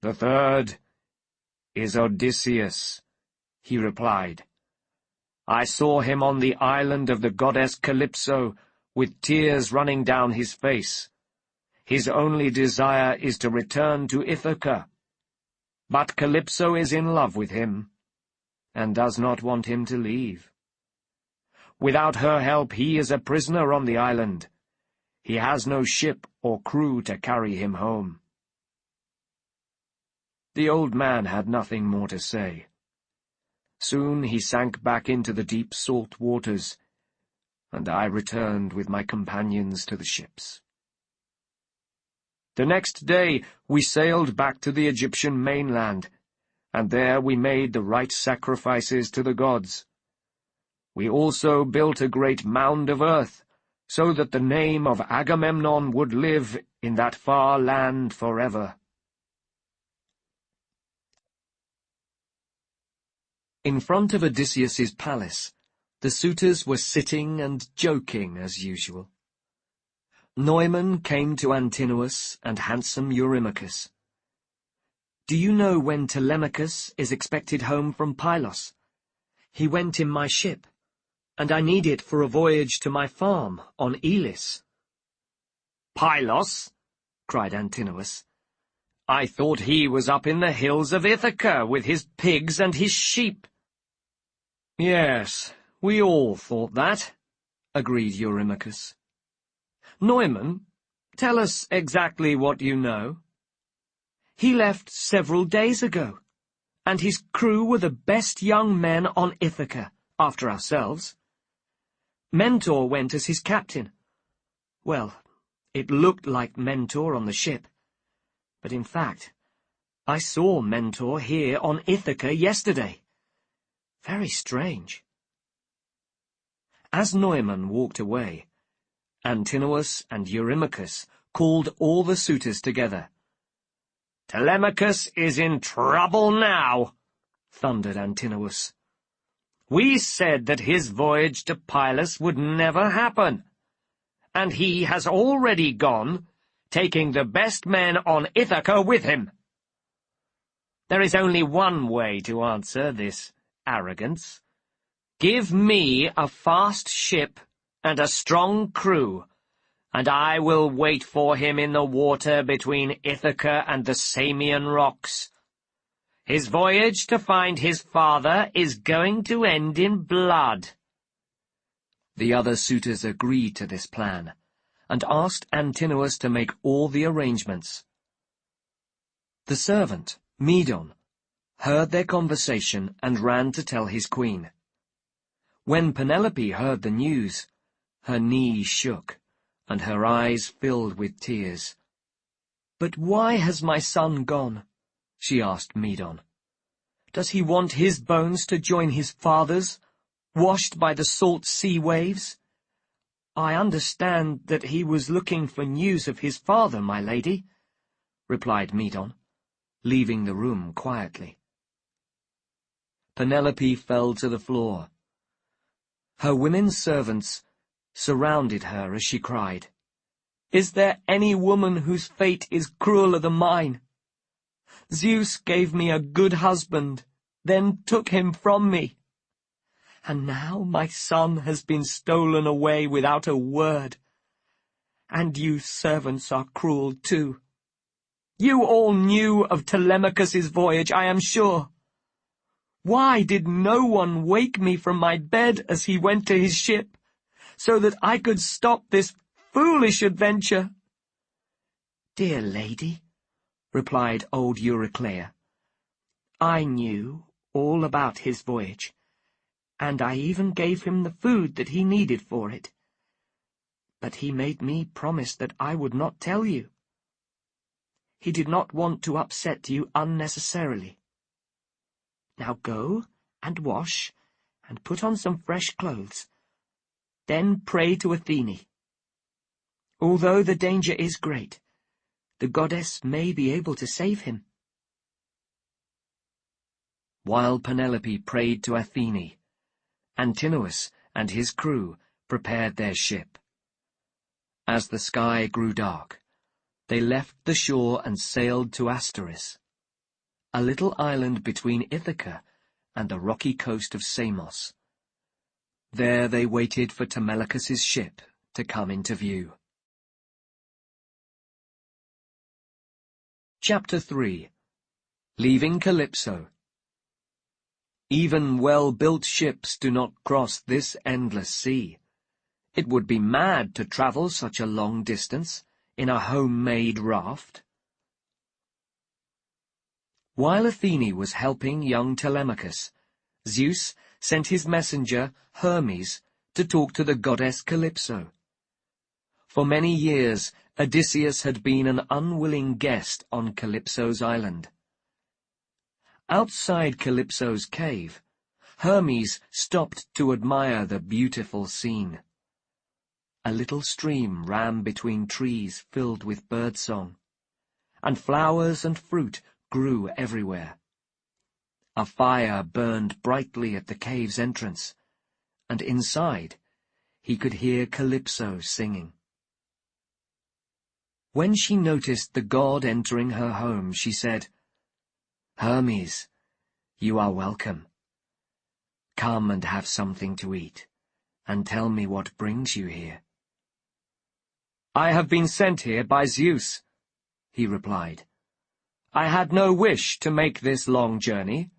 "The third is Odysseus," he replied. "I saw him on the island of the goddess Calypso, with tears running down his face. His only desire is to return to Ithaca. But Calypso is in love with him, and does not want him to leave. Without her help he is a prisoner on the island. He has no ship or crew to carry him home." The old man had nothing more to say. Soon he sank back into the deep salt waters, and I returned with my companions to the ships. The next day we sailed back to the Egyptian mainland, and there we made the right sacrifices to the gods. We also built a great mound of earth, so that the name of Agamemnon would live in that far land forever. In front of Odysseus's palace, the suitors were sitting and joking as usual. Neumann came to Alcinois and handsome Eurymachus. "Do you know when Telemachus is expected home from Pylos? He went in my ship, and I need it for a voyage to my farm on Elis." "Pylos?" cried Alcinois. "I thought he was up in the hills of Ithaca with his pigs and his sheep." "Yes, we all thought that," agreed Eurymachus. "Neumann, tell us exactly what you know." "He left several days ago, and his crew were the best young men on Ithaca, after ourselves. Mentor went as his captain. Well, it looked like Mentor on the ship, but in fact, I saw Mentor here on Ithaca yesterday. Very strange." As Neumann walked away, Alcinois and Eurymachus called all the suitors together. "Telemachus is in trouble now," thundered Alcinois. "We said that his voyage to Pylos would never happen, and he has already gone, taking the best men on Ithaca with him. There is only one way to answer this arrogance. Give me a fast ship and a strong crew, and I will wait for him in the water between Ithaca and the Samian rocks. His voyage to find his father is going to end in blood." The other suitors agreed to this plan, and asked Alcinois to make all the arrangements. The servant, Medon, heard their conversation and ran to tell his queen. When Penelope heard the news, her knees shook, and her eyes filled with tears. "But why has my son gone?" she asked Medon. "Does he want his bones to join his father's, washed by the salt sea waves? I understand that he was looking for news of his father, my lady," replied Medon, leaving the room quietly. Penelope fell to the floor. Her women servants surrounded her as she cried, "Is there any woman whose fate is crueler than mine? Zeus gave me a good husband, then took him from me. And now my son has been stolen away without a word. And you servants are cruel too. You all knew of Telemachus's voyage, I am sure. Why did no one wake me from my bed as he went to his ship, so that I could stop this foolish adventure?" "Dear lady," replied old Euryclea, "I knew all about his voyage, and I even gave him the food that he needed for it. But he made me promise that I would not tell you. He did not want to upset you unnecessarily. Now go and wash, and put on some fresh clothes. Then pray to Athene. Although the danger is great, the goddess may be able to save him." While Penelope prayed to Athene, Alcinois and his crew prepared their ship. As the sky grew dark, they left the shore and sailed to Asteris, a little island between Ithaca and the rocky coast of Samos. There they waited for Telemachus's ship to come into view. Chapter 3. Leaving Calypso. Even well-built ships do not cross this endless sea. It would be mad to travel such a long distance in a home-made raft. While Athene was helping young Telemachus, Zeus sent his messenger, Hermes, to talk to the goddess Calypso. For many years, Odysseus had been an unwilling guest on Calypso's island. Outside Calypso's cave, Hermes stopped to admire the beautiful scene. A little stream ran between trees filled with birdsong, and flowers and fruit grew everywhere. A fire burned brightly at the cave's entrance, and inside he could hear Calypso singing. When she noticed the god entering her home, she said, "Hermes, you are welcome. Come and have something to eat, and tell me what brings you here." "I have been sent here by Zeus," he replied. "I had no wish to make this long journey,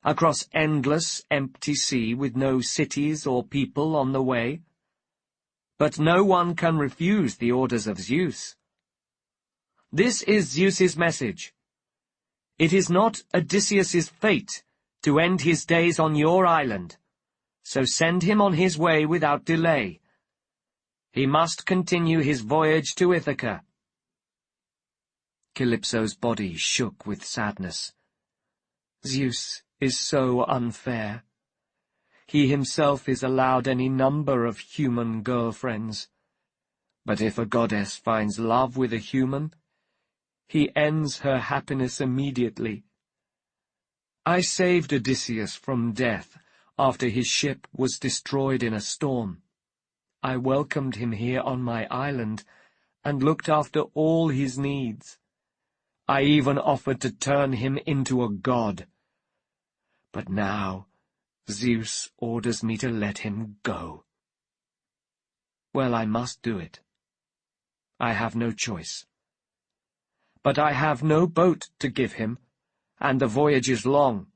across endless, empty sea with no cities or people on the way. But no one can refuse the orders of Zeus. This is Zeus's message. It is not Odysseus's fate to end his days on your island, so send him on his way without delay. He must continue his voyage to Ithaca." Calypso's body shook with sadness. Zeus is so unfair. He himself is allowed any number of human girlfriends. But if a goddess finds love with a human, he ends her happiness immediately. I saved Odysseus from death after his ship was destroyed in a storm. I welcomed him here on my island and looked after all his needs. I even offered to turn him into a god. But now Zeus orders me to let him go. Well, I must do it. I have no choice. But I have no boat to give him, and the voyage is long.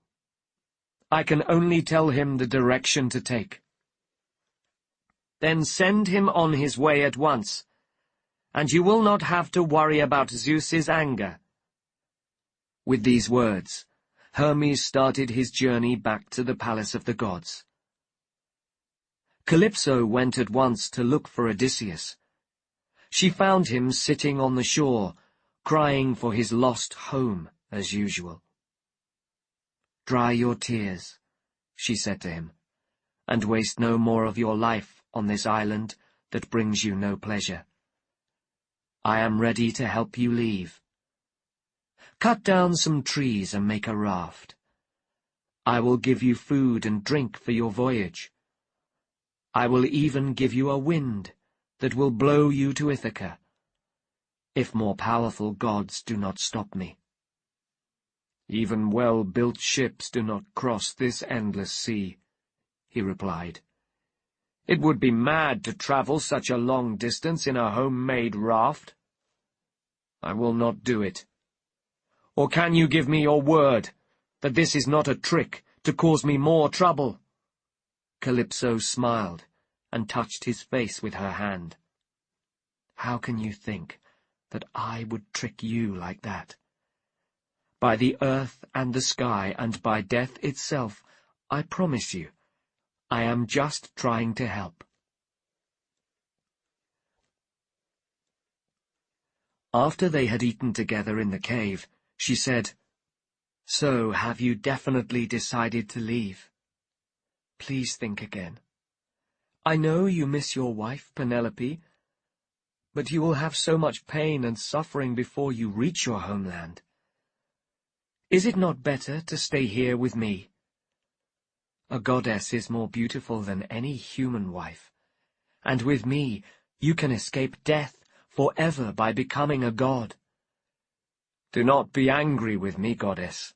I can only tell him the direction to take. "Then send him on his way at once, and you will not have to worry about Zeus's anger." With these words, Hermes started his journey back to the palace of the gods. Calypso went at once to look for Odysseus. She found him sitting on the shore, crying for his lost home, as usual. "Dry your tears," she said to him, "and waste no more of your life on this island that brings you no pleasure. I am ready to help you leave. Cut down some trees and make a raft. I will give you food and drink for your voyage. I will even give you a wind that will blow you to Ithaca, if more powerful gods do not stop me." "Even well-built ships do not cross this endless sea," he replied. "It would be mad to travel such a long distance in a home-made raft. I will not do it. Or can you give me your word that this is not a trick to cause me more trouble?" Calypso smiled and touched his face with her hand. "How can you think that I would trick you like that? By the earth and the sky and by death itself, I promise you, I am just trying to help." After they had eaten together in the cave, she said, "So, have you definitely decided to leave? Please think again. I know you miss your wife, Penelope, but you will have so much pain and suffering before you reach your homeland. Is it not better to stay here with me? A goddess is more beautiful than any human wife, and with me you can escape death forever by becoming a god." "Do not be angry with me, goddess,"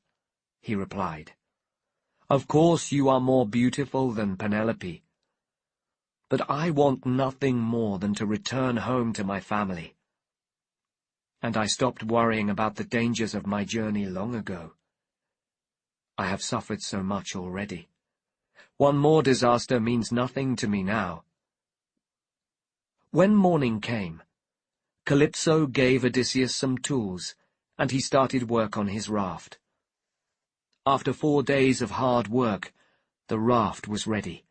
he replied. "Of course you are more beautiful than Penelope, but I want nothing more than to return home to my family. And I stopped worrying about the dangers of my journey long ago. I have suffered so much already. One more disaster means nothing to me now." When morning came, Calypso gave Odysseus some tools, and he started work on his raft. After 4 days of hard work, the raft was ready.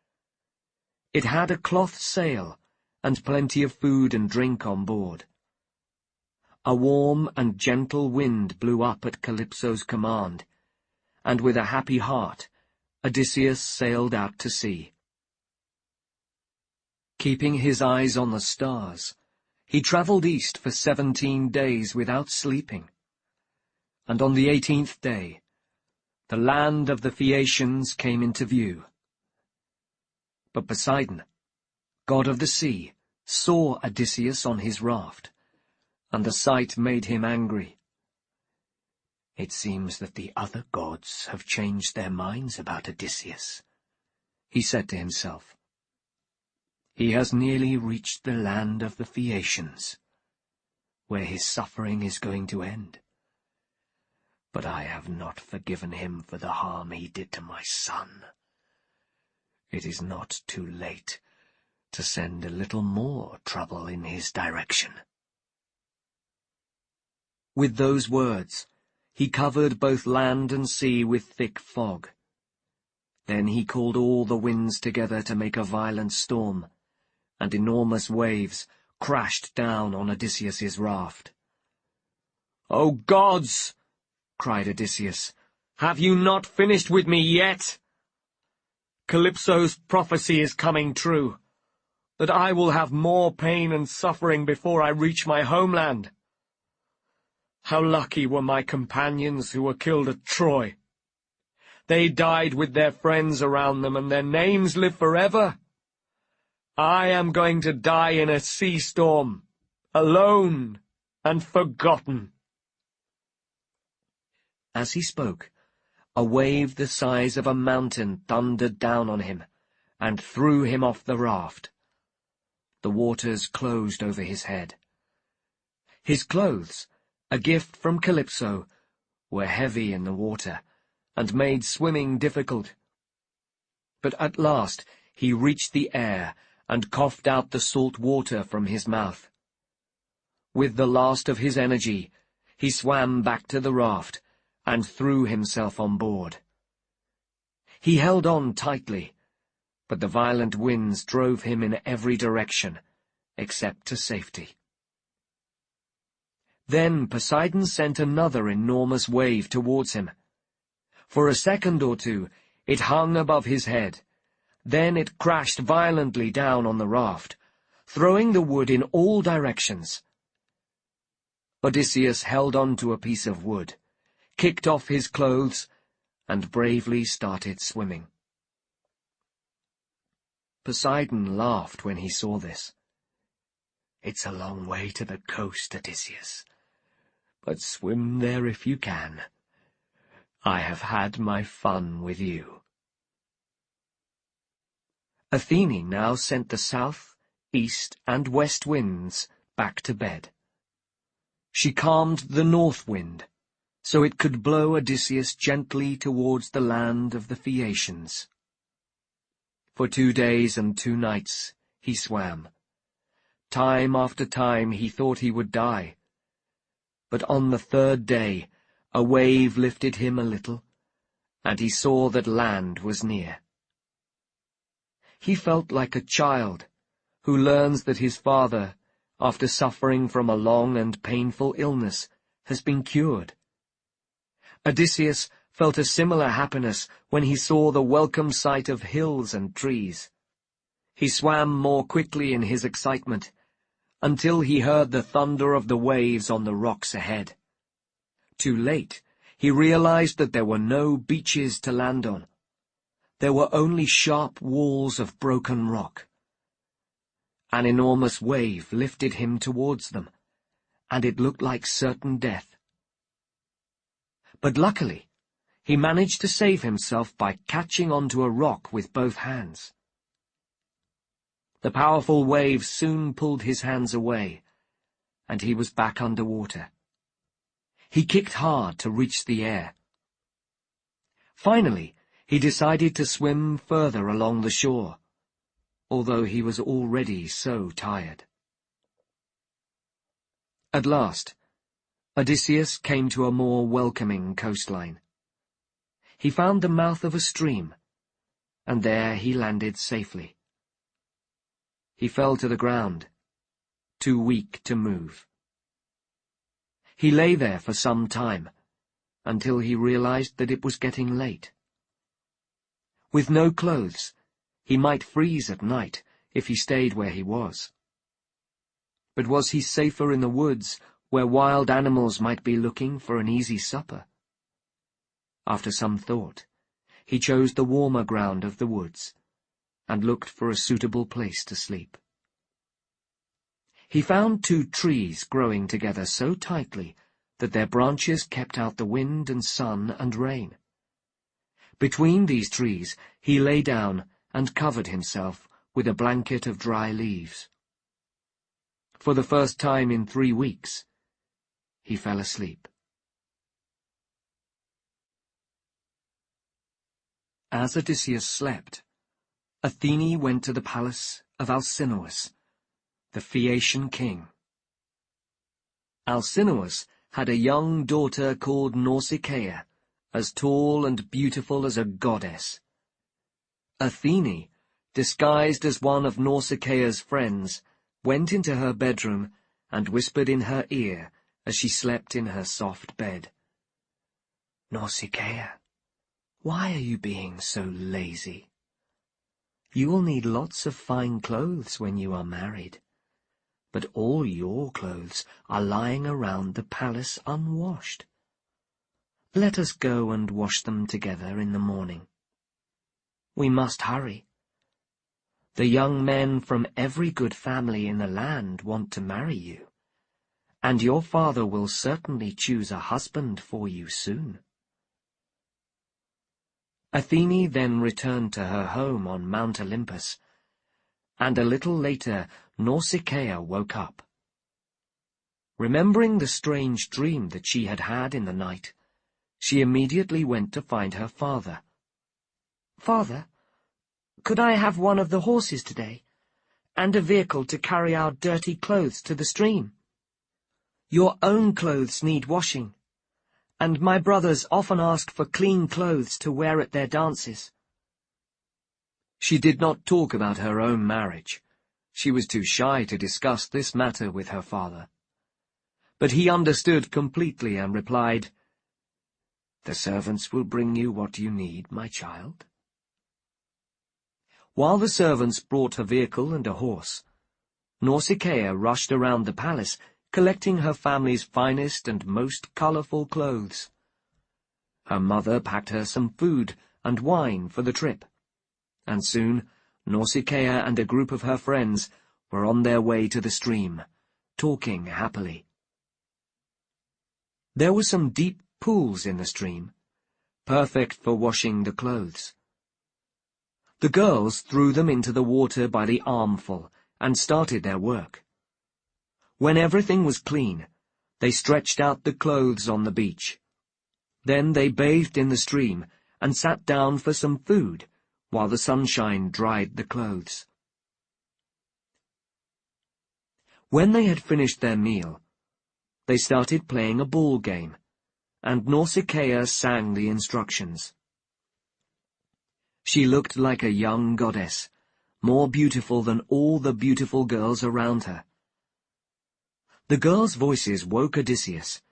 It had a cloth sail and plenty of food and drink on board. a warm and gentle wind blew up at Calypso's command, and with a happy heart, Odysseus sailed out to sea. Keeping his eyes on the stars, he travelled east for 17 days without sleeping, and on the 18th day, the land of the Phaeacians came into view. But Poseidon, god of the sea, saw Odysseus on his raft, and the sight made him angry. "It seems that the other gods have changed their minds about Odysseus," he said to himself. "He has nearly reached the land of the Phaeacians, where his suffering is going to end. But I have not forgiven him for the harm he did to my son. It is not too late to send a little more trouble in his direction." With those words, he covered both land and sea with thick fog. Then he called all the winds together to make a violent storm, and enormous waves crashed down on Odysseus's raft. "O gods!" cried Odysseus, "have you not finished with me yet? Calypso's prophecy is coming true, that I will have more pain and suffering before I reach my homeland. How lucky were my companions who were killed at Troy. They died with their friends around them, and their names live forever. I am going to die in a sea storm, alone and forgotten." As he spoke, a wave the size of a mountain thundered down on him, and threw him off the raft. The waters closed over his head. His clothes, a gift from Calypso, were heavy in the water, and made swimming difficult. But at last he reached the air, and coughed out the salt water from his mouth. With the last of his energy, he swam back to the raft, and threw himself on board. He held on tightly, but the violent winds drove him in every direction, except to safety. Then Poseidon sent another enormous wave towards him. For a second or two it hung above his head. Then it crashed violently down on the raft, throwing the wood in all directions. Odysseus held on to a piece of wood, kicked off his clothes, and bravely started swimming. Poseidon laughed when he saw this. "It's a long way to the coast, Odysseus, but swim there if you can. I have had my fun with you." Athene now sent the south, east, and west winds back to bed. She calmed the north wind, so it could blow Odysseus gently towards the land of the Phaeacians. For 2 days and 2 nights he swam. Time after time he thought he would die. But on the 3rd day a wave lifted him a little, and he saw that land was near. He felt like a child who learns that his father, after suffering from a long and painful illness, has been cured. Odysseus felt a similar happiness when he saw the welcome sight of hills and trees. He swam more quickly in his excitement, until he heard the thunder of the waves on the rocks ahead. Too late, he realized that there were no beaches to land on. There were only sharp walls of broken rock. An enormous wave lifted him towards them, and it looked like certain death. But luckily, he managed to save himself by catching onto a rock with both hands. The powerful wave soon pulled his hands away, and he was back underwater. He kicked hard to reach the air. Finally, he decided to swim further along the shore, although he was already so tired. At last, Odysseus came to a more welcoming coastline. He found the mouth of a stream, and there he landed safely. He fell to the ground, too weak to move. He lay there for some time, until he realized that it was getting late. With no clothes, he might freeze at night if he stayed where he was. But was he safer in the woods, where wild animals might be looking for an easy supper? After some thought, he chose the warmer ground of the woods, and looked for a suitable place to sleep. He found 2 trees growing together so tightly that their branches kept out the wind and sun and rain. Between these trees he lay down and covered himself with a blanket of dry leaves. For the first time in 3 weeks, he fell asleep. As Odysseus slept, Athene went to the palace of Alcinois, the Phaeacian king. Alcinois had a young daughter called Nausicaa, as tall and beautiful as a goddess. Athene, disguised as one of Nausicaa's friends, went into her bedroom and whispered in her ear as she slept in her soft bed. "Nausicaa, why are you being so lazy? You will need lots of fine clothes when you are married, but all your clothes are lying around the palace unwashed. Let us go and wash them together in the morning. We must hurry. The young men from every good family in the land want to marry you, and your father will certainly choose a husband for you soon." Athene then returned to her home on Mount Olympus, and a little later Nausicaa woke up. Remembering the strange dream that she had had in the night, she immediately went to find her father. "Father, could I have one of the horses today, and a vehicle to carry our dirty clothes to the stream? Your own clothes need washing, and my brothers often ask for clean clothes to wear at their dances." She did not talk about her own marriage. She was too shy to discuss this matter with her father. But he understood completely and replied, "The servants will bring you what you need, my child." While the servants brought a vehicle and a horse, Nausicaa rushed around the palace, collecting her family's finest and most colorful clothes. Her mother packed her some food and wine for the trip, and soon Nausicaa and a group of her friends were on their way to the stream, talking happily. There were some deep pools in the stream, perfect for washing the clothes. The girls threw them into the water by the armful and started their work. When everything was clean, they stretched out the clothes on the beach. Then they bathed in the stream and sat down for some food, while the sunshine dried the clothes. When they had finished their meal, they started playing a ball game, and Nausicaa sang the instructions. She looked like a young goddess, more beautiful than all the beautiful girls around her. The girls' voices woke Odysseus,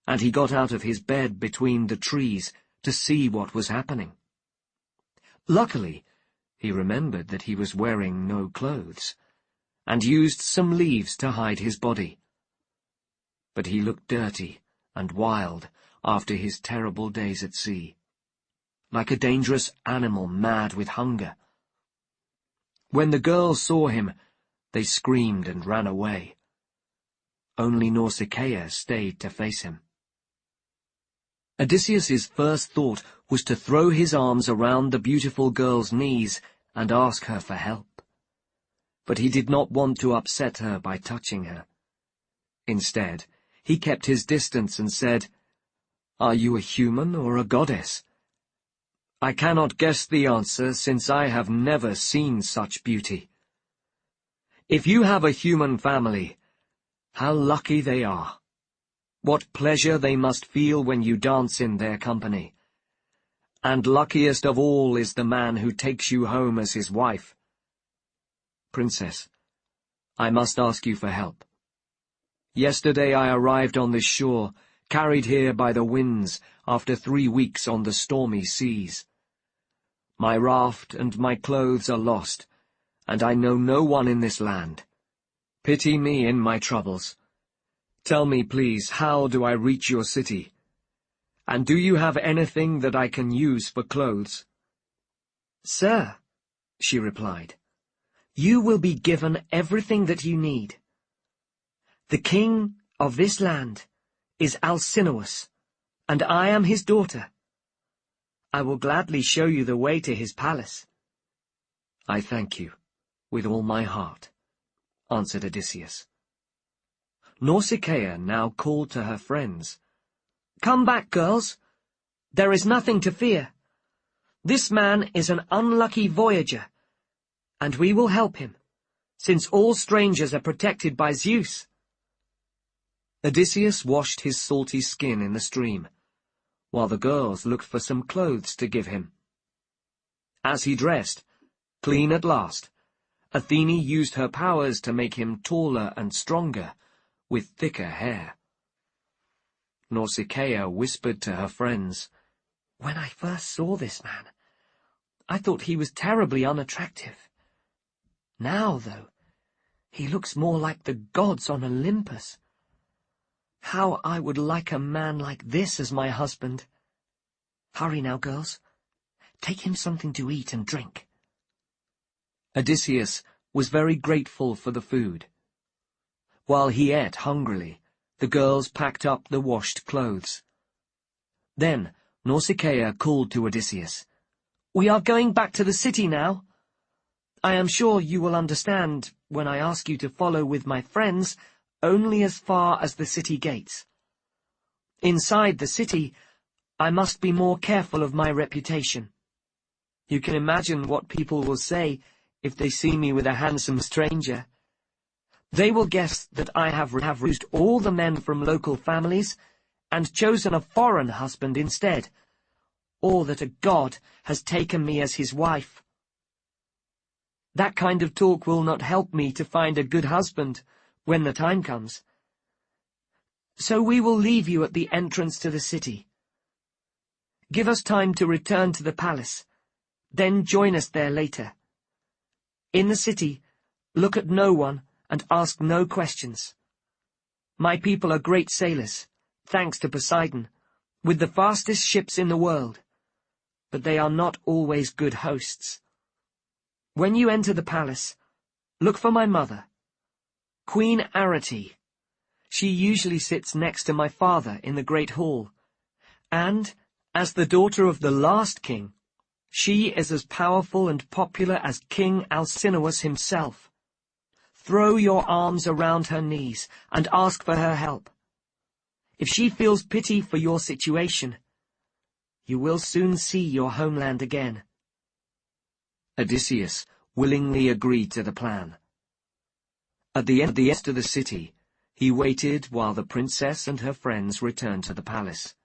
and he got out of his bed between the trees to see what was happening. Luckily, he remembered that he was wearing no clothes, and used some leaves to hide his body. But he looked dirty and wild after his terrible days at sea, like a dangerous animal mad with hunger. When the girls saw him, they screamed and ran away. Only Nausicaa stayed to face him. Odysseus's first thought was to throw his arms around the beautiful girl's knees and ask her for help. But he did not want to upset her by touching her. Instead, he kept his distance and said, "Are you a human or a goddess? I cannot guess the answer, since I have never seen such beauty. If you have a human family, how lucky they are. What pleasure they must feel when you dance in their company. And luckiest of all is the man who takes you home as his wife. Princess, I must ask you for help. Yesterday I arrived on this shore, carried here by the winds after 3 weeks on the stormy seas. My raft and my clothes are lost, and I know no one in this land. Pity me in my troubles. Tell me, please, how do I reach your city? And do you have anything that I can use for clothes?" "Sir," she replied, "you will be given everything that you need. The king of this land is Alcinois, and I am his daughter. I will gladly show you the way to his palace." "I thank you, with all my heart," answered Odysseus. Nausicaa now called to her friends. "Come back, girls. There is nothing to fear. This man is an unlucky voyager, and we will help him, since all strangers are protected by Zeus." Odysseus washed his salty skin in the stream, while the girls looked for some clothes to give him. As he dressed, clean at last, Athene used her powers to make him taller and stronger, with thicker hair. Nausicaa whispered to her friends, "When I first saw this man, I thought he was terribly unattractive. Now, though, he looks more like the gods on Olympus. How I would like a man like this as my husband. Hurry now, girls. Take him something to eat and drink." Odysseus was very grateful for the food. While he ate hungrily, the girls packed up the washed clothes. Then Nausicaa called to Odysseus, "We are going back to the city now. I am sure you will understand when I ask you to follow with my friends only as far as the city gates. Inside the city, I must be more careful of my reputation. You can imagine what people will say if they see me with a handsome stranger. They will guess that I have refused all the men from local families and chosen a foreign husband instead, or that a god has taken me as his wife. That kind of talk will not help me to find a good husband when the time comes. So we will leave you at the entrance to the city. Give us time to return to the palace, then join us there later. In the city, look at no one and ask no questions. My people are great sailors, thanks to Poseidon, with the fastest ships in the world, but they are not always good hosts. When you enter the palace, look for my mother, Queen Arete. She usually sits next to my father in the great hall, and, as the daughter of the last king, she is as powerful and popular as King Alcinois himself. Throw your arms around her knees and ask for her help. If she feels pity for your situation, you will soon see your homeland again." Odysseus willingly agreed to the plan. At the end of the city, he waited while the princess and her friends returned to the palace.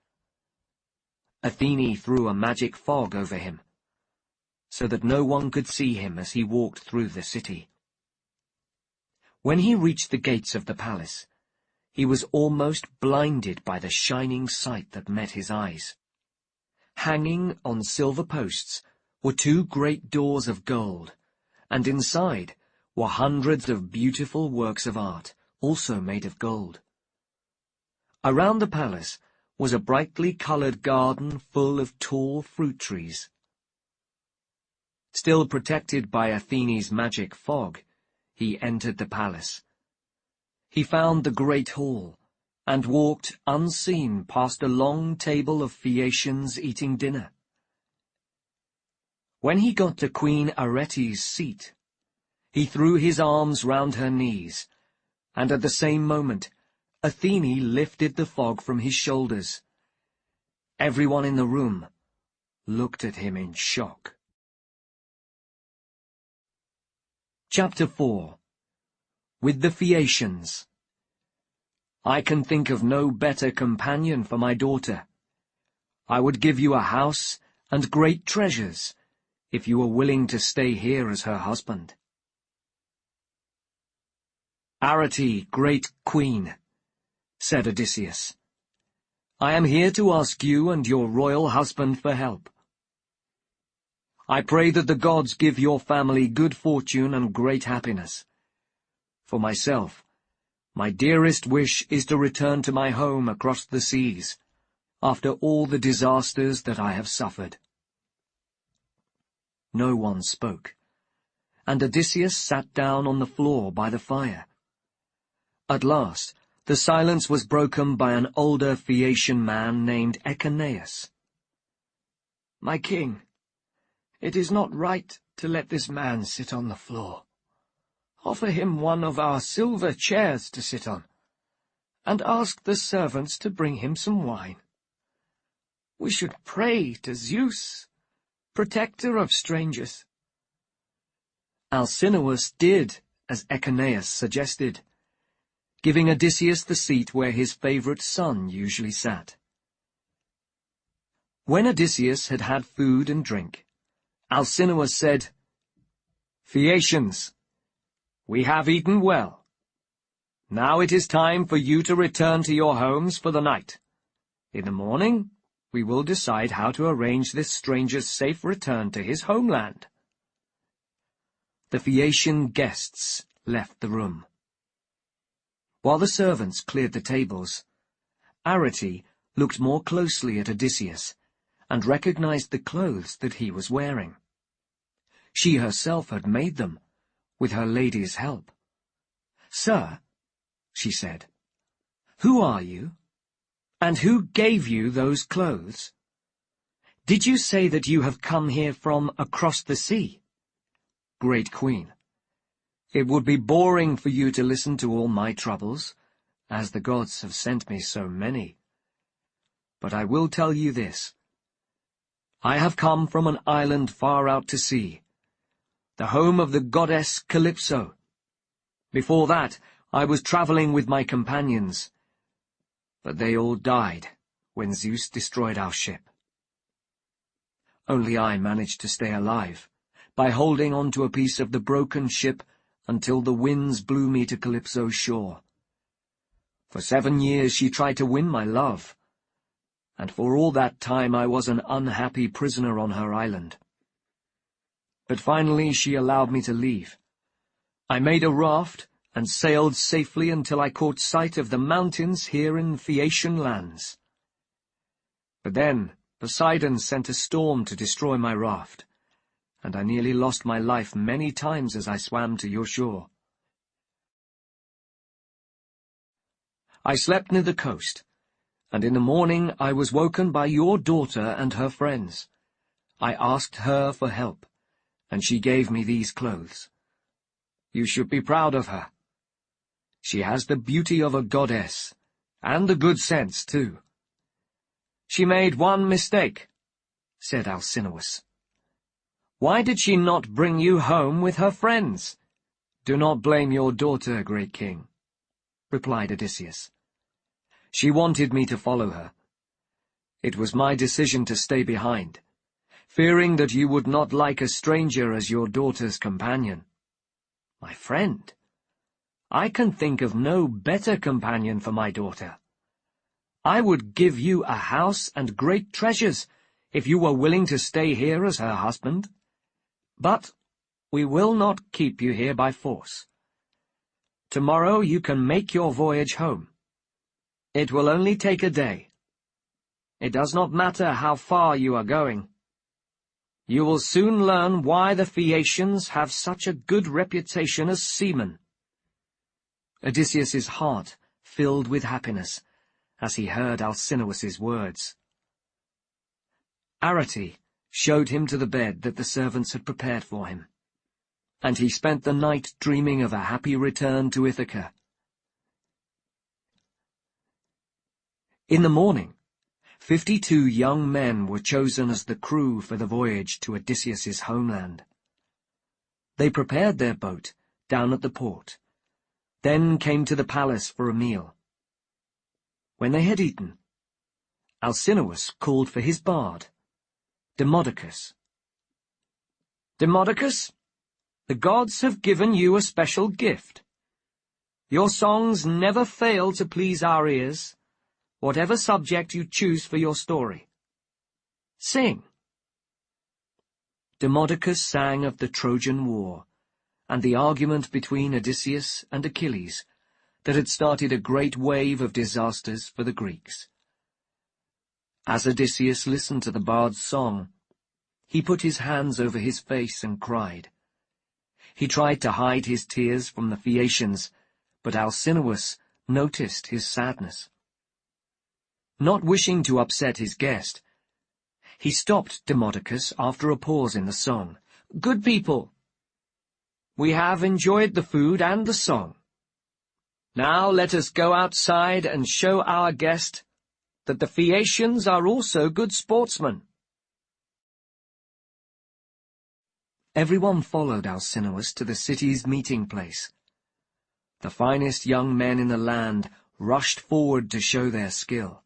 Athene threw a magic fog over him, so that no one could see him as he walked through the city. When he reached the gates of the palace, he was almost blinded by the shining sight that met his eyes. Hanging on silver posts were 2 great doors of gold, and inside were hundreds of beautiful works of art, also made of gold. Around the palace was a brightly colored garden full of tall fruit trees. Still protected by Athene's magic fog, he entered the palace. He found the great hall, and walked unseen past a long table of Phaeacians eating dinner. When he got to Queen Arete's seat, he threw his arms round her knees, and at the same moment Athene lifted the fog from his shoulders. Everyone in the room looked at him in shock. Chapter 4. With the Phaeacians. I can think of no better companion for my daughter. I would give you a house and great treasures, if you were willing to stay here as her husband. Arete, great queen, said Odysseus. "I am here to ask you and your royal husband for help. I pray that the gods give your family good fortune and great happiness. For myself, my dearest wish is to return to my home across the seas, after all the disasters that I have suffered." No one spoke, and Odysseus sat down on the floor by the fire. At last, the silence was broken by an older Phaeacian man named Alcinois. "My king, it is not right to let this man sit on the floor. Offer him one of our silver chairs to sit on, and ask the servants to bring him some wine. We should pray to Zeus, protector of strangers." Alcinois did as Alcinois suggested, giving Odysseus the seat where his favourite son usually sat. When Odysseus had had food and drink, Alcinois said, "Phaeacians, we have eaten well. Now it is time for you to return to your homes for the night. In the morning, we will decide how to arrange this stranger's safe return to his homeland." The Phaeacian guests left the room. While the servants cleared the tables, Arete looked more closely at Odysseus and recognized the clothes that he was wearing. She herself had made them, with her lady's help. "Sir," she said, "who are you? And who gave you those clothes? Did you say that you have come here from across the sea? Great Queen, it would be boring for you to listen to all my troubles, as the gods have sent me so many. But I will tell you this. I have come from an island far out to sea, the home of the goddess Calypso. Before that, I was travelling with my companions, but they all died when Zeus destroyed our ship. Only I managed to stay alive, by holding on to a piece of the broken ship until the winds blew me to Calypso's shore. For 7 years she tried to win my love, and for all that time I was an unhappy prisoner on her island. But finally she allowed me to leave. I made a raft and sailed safely until I caught sight of the mountains here in Phaeacian lands. But then Poseidon sent a storm to destroy my raft, and I nearly lost my life many times as I swam to your shore. I slept near the coast, and in the morning I was woken by your daughter and her friends. I asked her for help, and she gave me these clothes. You should be proud of her. She has the beauty of a goddess, and the good sense, too." "She made one mistake," said Alcinois. "Why did she not bring you home with her friends?" "Do not blame your daughter, great king," replied Odysseus. "She wanted me to follow her. It was my decision to stay behind, fearing that you would not like a stranger as your daughter's companion. My friend? I can think of no better companion for my daughter. I would give you a house and great treasures if you were willing to stay here as her husband. But we will not keep you here by force. Tomorrow you can make your voyage home. It will only take a day. It does not matter how far you are going. You will soon learn why the Phaeacians have such a good reputation as seamen." Odysseus's heart filled with happiness as he heard Alcinous's words. Arete showed him to the bed that the servants had prepared for him, and he spent the night dreaming of a happy return to Ithaca. In the morning, 52 young men were chosen as the crew for the voyage to Odysseus's homeland. They prepared their boat down at the port, then came to the palace for a meal. When they had eaten, Alcinois called for his bard, Demodocus. "Demodocus, the gods have given you a special gift. Your songs never fail to please our ears, whatever subject you choose for your story. Sing." Demodocus sang of the Trojan War, and the argument between Odysseus and Achilles that had started a great wave of disasters for the Greeks. As Odysseus listened to the bard's song, he put his hands over his face and cried. He tried to hide his tears from the Phaeacians, but Alcinois noticed his sadness. Not wishing to upset his guest, he stopped Demodocus after a pause in the song. "Good people, we have enjoyed the food and the song. Now let us go outside and show our guest that the Phaeacians are also good sportsmen." Everyone followed Alcinois to the city's meeting place. The finest young men in the land rushed forward to show their skill.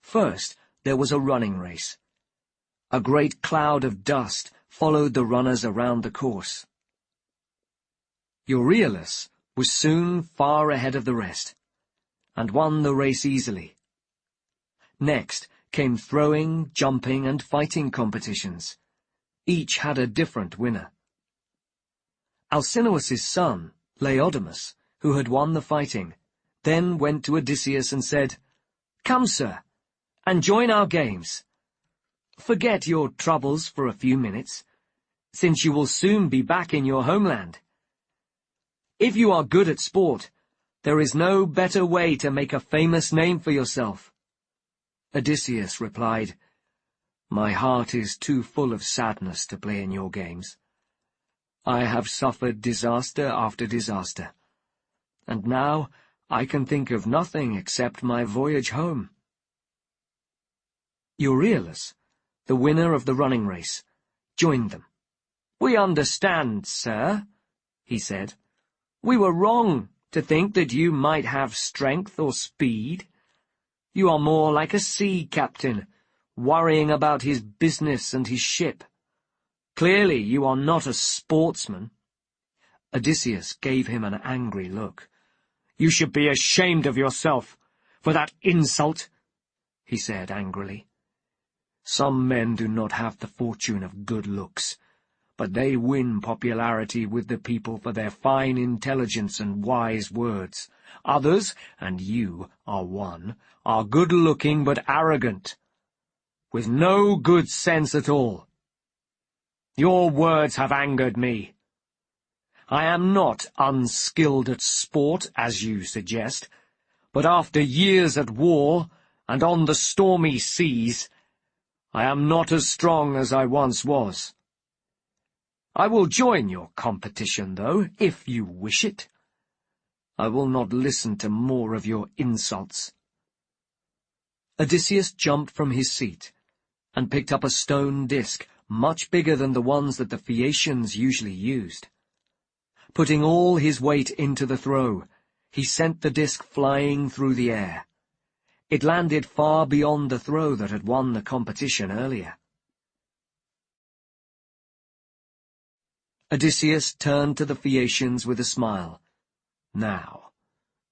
First, there was a running race. A great cloud of dust followed the runners around the course. Euryalus was soon far ahead of the rest, and won the race easily. Next came throwing, jumping, and fighting competitions. Each had a different winner. Alcinous's son, Laodamas, who had won the fighting, then went to Odysseus and said, "Come, sir, and join our games. Forget your troubles for a few minutes, since you will soon be back in your homeland. If you are good at sport, there is no better way to make a famous name for yourself." Odysseus replied, "My heart is too full of sadness to play in your games. I have suffered disaster after disaster, and now I can think of nothing except my voyage home." Euryalus, the winner of the running race, joined them. "We understand, sir," he said. "We were wrong to think that you might have strength or speed. You are more like a sea captain, worrying about his business and his ship. Clearly you are not a sportsman." Odysseus gave him an angry look. "You should be ashamed of yourself for that insult," he said angrily. "Some men do not have the fortune of good looks, but they win popularity with the people for their fine intelligence and wise words. Others, and you are one, are good-looking but arrogant, with no good sense at all. Your words have angered me. I am not unskilled at sport, as you suggest, but after years at war and on the stormy seas, I am not as strong as I once was. I will join your competition, though, if you wish it. I will not listen to more of your insults." Odysseus jumped from his seat and picked up a stone disc much bigger than the ones that the Phaeacians usually used. Putting all his weight into the throw, he sent the disc flying through the air. It landed far beyond the throw that had won the competition earlier. Odysseus turned to the Phaeacians with a smile. "Now,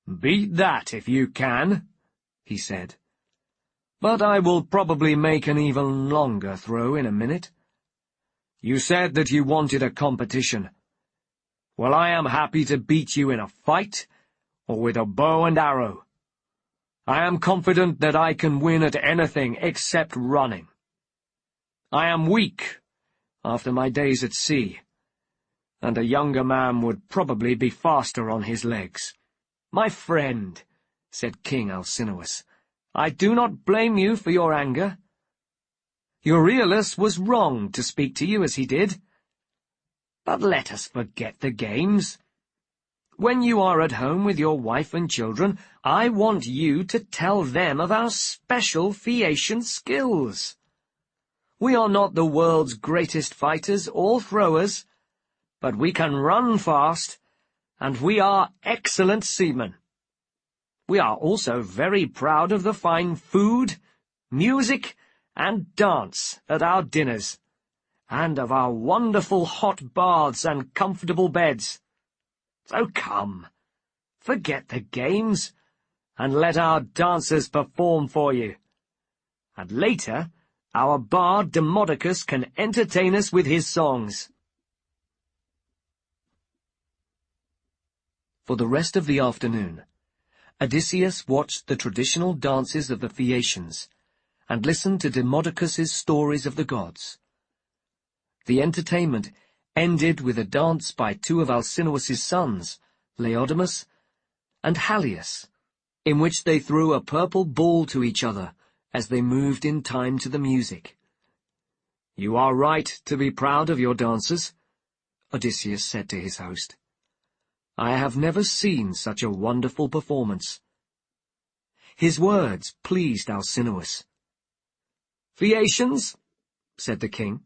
beat that if you can," he said. "But I will probably make an even longer throw in a minute. You said that you wanted a competition. Well, I am happy to beat you in a fight, or with a bow and arrow. I am confident that I can win at anything except running. I am weak after my days at sea, and a younger man would probably be faster on his legs." "My friend," said King Alcinois, "I do not blame you for your anger. Euryalus was wrong to speak to you as he did. But let us forget the games. When you are at home with your wife and children, I want you to tell them of our special Phaeacian skills. We are not the world's greatest fighters or throwers, but we can run fast, and we are excellent seamen. We are also very proud of the fine food, music, and dance at our dinners, and of our wonderful hot baths and comfortable beds. So come, Forget the games, and let our dancers perform for you. And later, our bard Demodocus can entertain us with his songs." For the rest of the afternoon, Odysseus watched the traditional dances of the Phaeacians, and listened to Demodocus's stories of the gods. The entertainment ended with a dance by two of Alcinois's sons, Laodamas and Halius, in which they threw a purple ball to each other as they moved in time to the music. "You are right to be proud of your dancers," Odysseus said to his host. "I have never seen such a wonderful performance." His words pleased Alcinois. "Phaeacians," said the king,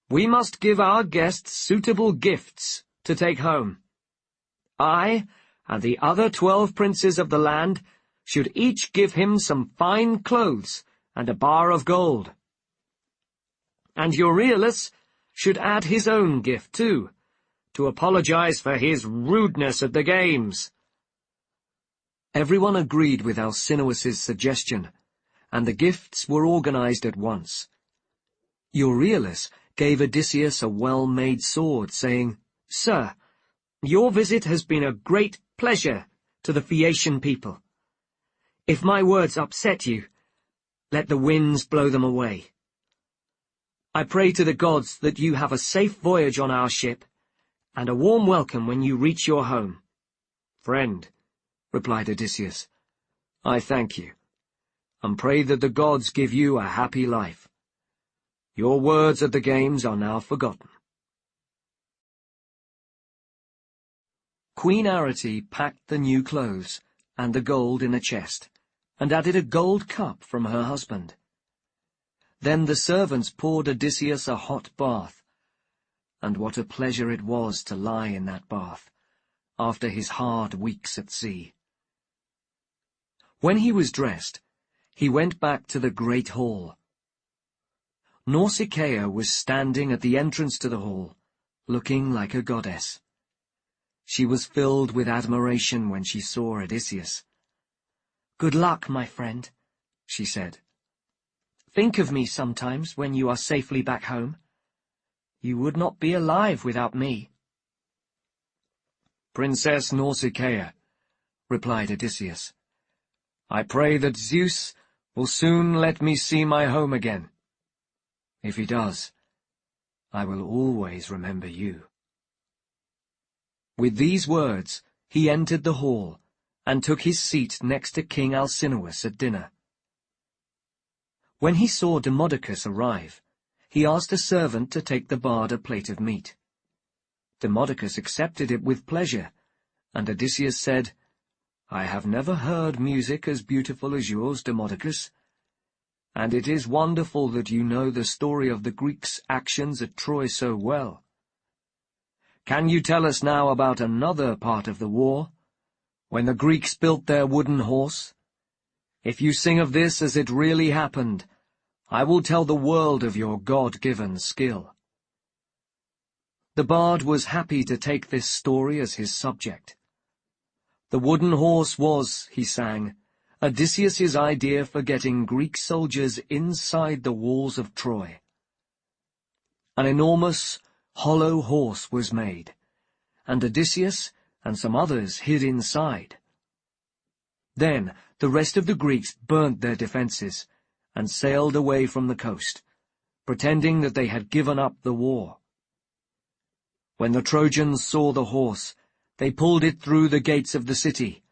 "we must give our guests suitable gifts to take home. I and the other 12 princes of the land should each give him some fine clothes and a bar of gold. And Euryalus should add his own gift, too, to apologize for his rudeness at the games." Everyone agreed with Alcinois's suggestion, and the gifts were organized at once. Euryalus gave Odysseus a well-made sword, saying, "Sir, your visit has been a great pleasure to the Phaeacian people. If my words upset you, let the winds blow them away. I pray to the gods that you have a safe voyage on our ship, and a warm welcome when you reach your home." "Friend," replied Odysseus, "I thank you, and pray that the gods give you a happy life. Your words at the games are now forgotten." Queen Arete packed the new clothes and the gold in a chest, and added a gold cup from her husband. Then the servants poured Odysseus a hot bath, and what a pleasure it was to lie in that bath, after his hard weeks at sea. When he was dressed, he went back to the great hall. Nausicaa was standing at the entrance to the hall, looking like a goddess. She was filled with admiration when she saw Odysseus. "Good luck, my friend," she said. "Think of me sometimes when you are safely back home. You would not be alive without me." "Princess Nausicaa," replied Odysseus, "I pray that Zeus will soon let me see my home again. If he does, I will always remember you." With these words, he entered the hall, and took his seat next to King Alcinois at dinner. When he saw Demodocus arrive, he asked a servant to take the bard a plate of meat. Demodocus accepted it with pleasure, and Odysseus said, "I have never heard music as beautiful as yours, Demodocus, and it is wonderful that you know the story of the Greeks' actions at Troy so well. Can you tell us now about another part of the war, when the Greeks built their wooden horse? If you sing of this as it really happened, I will tell the world of your God-given skill." The bard was happy to take this story as his subject. The wooden horse was, he sang, Odysseus's idea for getting Greek soldiers inside the walls of Troy. An enormous, hollow horse was made, and Odysseus and some others hid inside. Then the rest of the Greeks burnt their defences and sailed away from the coast, pretending that they had given up the war. When the Trojans saw the horse, they pulled it through the gates of the city,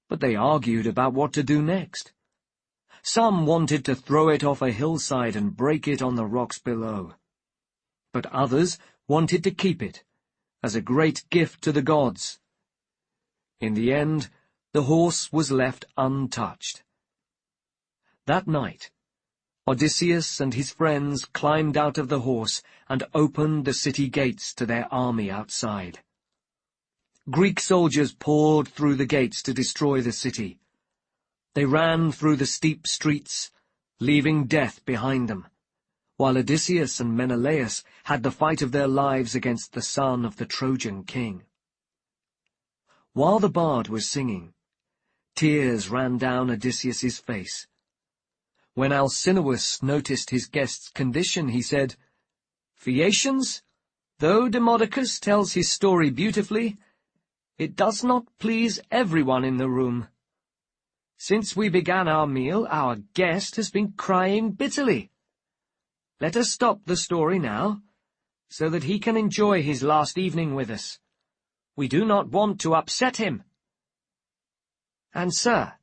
but they argued about what to do next. Some wanted to throw it off a hillside and break it on the rocks below, but others wanted to keep it as a great gift to the gods. In the end, the horse was left untouched. That night, Odysseus and his friends climbed out of the horse and opened the city gates to their army outside. Greek soldiers poured through the gates to destroy the city. They ran through the steep streets, leaving death behind them, while Odysseus and Menelaus had the fight of their lives against the son of the Trojan king. While the bard was singing, tears ran down Odysseus's face. When Alcinois noticed his guest's condition, he said, "Phaeacians, though Demodocus tells his story beautifully, it does not please everyone in the room. Since we began our meal, our guest has been crying bitterly. Let us stop the story now, so that he can enjoy his last evening with us. We do not want to upset him. And, sir,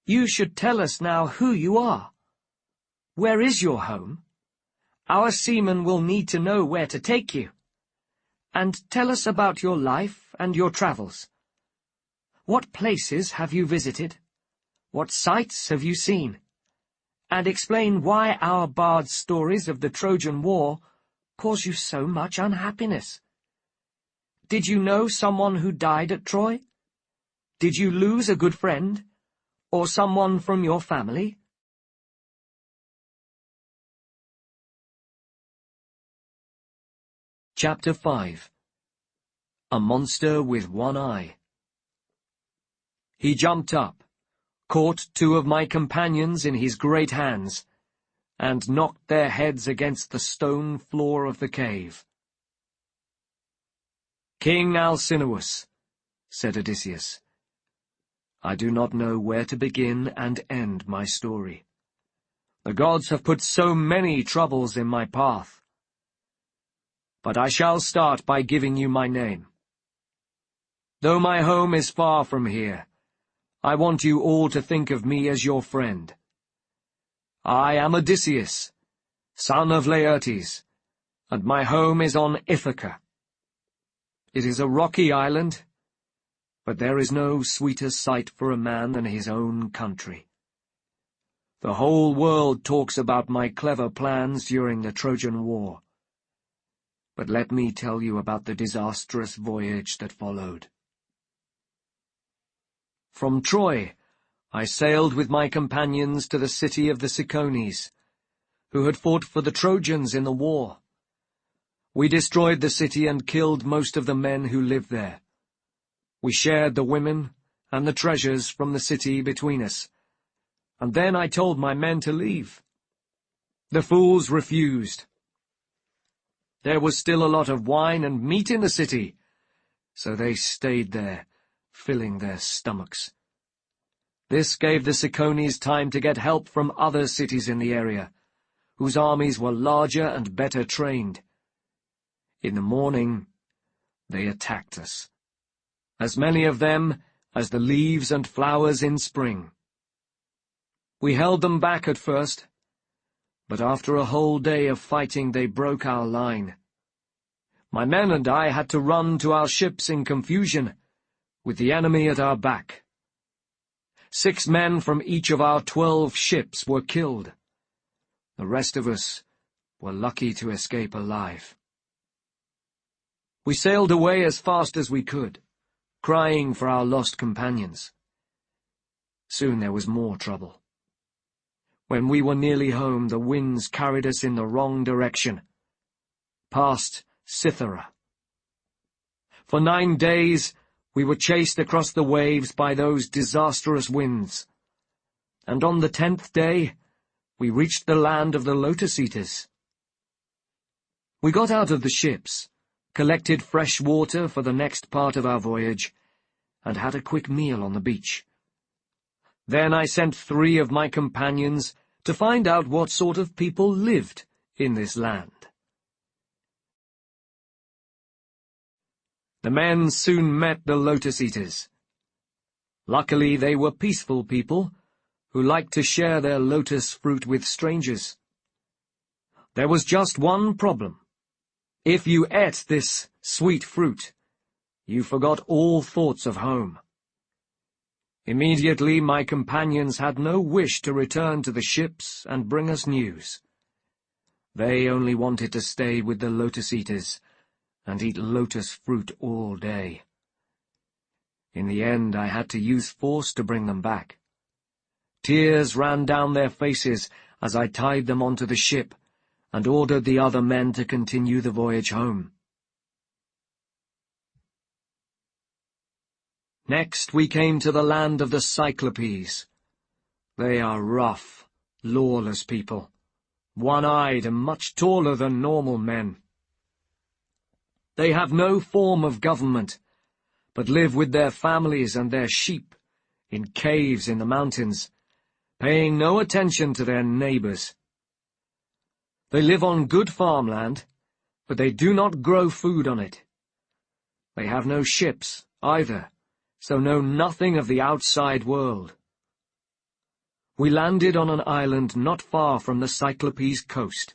you should tell us now who you are. Where is your home? Our seamen will need to know where to take you. And tell us about your life and your travels. What places have you visited? What sights have you seen? And explain why our bard's stories of the Trojan War cause you so much unhappiness. Did you know someone who died at Troy? Did you lose a good friend? Or someone from your family?" Chapter 5. A Monster with One Eye. He jumped up, caught 2 of my companions in his great hands, and knocked their heads against the stone floor of the cave. "King Alcinois," said Odysseus, "I do not know where to begin and end my story. The gods have put so many troubles in my path. But I shall start by giving you my name. Though my home is far from here, I want you all to think of me as your friend. I am Odysseus, son of Laertes, and my home is on Ithaca. It is a rocky island, but there is no sweeter sight for a man than his own country. The whole world talks about my clever plans during the Trojan War. But let me tell you about the disastrous voyage that followed. From Troy, I sailed with my companions to the city of the Cicones, who had fought for the Trojans in the war. We destroyed the city and killed most of the men who lived there. We shared the women and the treasures from the city between us, and then I told my men to leave. The fools refused. There was still a lot of wine and meat in the city, so they stayed there, filling their stomachs. This gave the Cicones time to get help from other cities in the area, whose armies were larger and better trained. In the morning, they attacked us, as many of them as the leaves and flowers in spring. We held them back at first, but after a whole day of fighting they broke our line. My men and I had to run to our ships in confusion, with the enemy at our back. 6 men from each of our 12 ships were killed. The rest of us were lucky to escape alive. We sailed away as fast as we could, crying for our lost companions. Soon there was more trouble. When we were nearly home, the winds carried us in the wrong direction, past Cythera. For 9 days we were chased across the waves by those disastrous winds, and on the 10th day we reached the land of the Lotus Eaters. We got out of the ships, collected fresh water for the next part of our voyage, and had a quick meal on the beach. Then I sent 3 of my companions to find out what sort of people lived in this land. The men soon met the Lotus Eaters. Luckily, they were peaceful people who liked to share their lotus fruit with strangers. There was just one problem. If you ate this sweet fruit, you forgot all thoughts of home. Immediately my companions had no wish to return to the ships and bring us news. They only wanted to stay with the Lotus Eaters and eat lotus fruit all day. In the end, I had to use force to bring them back. Tears ran down their faces as I tied them onto the ship and ordered the other men to continue the voyage home. Next we came to the land of the Cyclopes. They are rough, lawless people, one-eyed and much taller than normal men. They have no form of government, but live with their families and their sheep in caves in the mountains, paying no attention to their neighbors. They live on good farmland, but they do not grow food on it. They have no ships, either, so know nothing of the outside world. We landed on an island not far from the Cyclopes coast,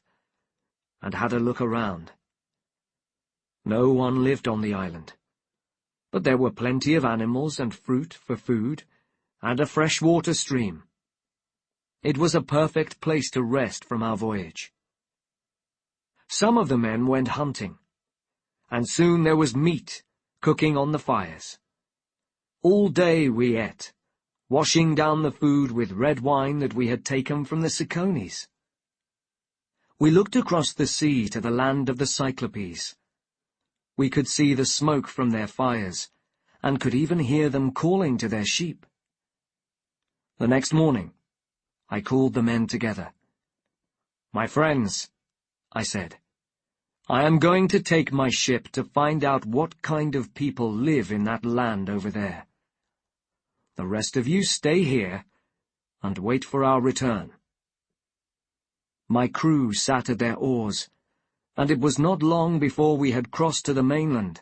and had a look around. No one lived on the island, but there were plenty of animals and fruit for food, and a fresh-water stream. It was a perfect place to rest from our voyage. Some of the men went hunting, and soon there was meat cooking on the fires. All day we ate, washing down the food with red wine that we had taken from the Cicones. We looked across the sea to the land of the Cyclopes. We could see the smoke from their fires, and could even hear them calling to their sheep. The next morning, I called the men together. "My friends," I said, "I am going to take my ship to find out what kind of people live in that land over there. The rest of you stay here and wait for our return." My crew sat at their oars, and it was not long before we had crossed to the mainland.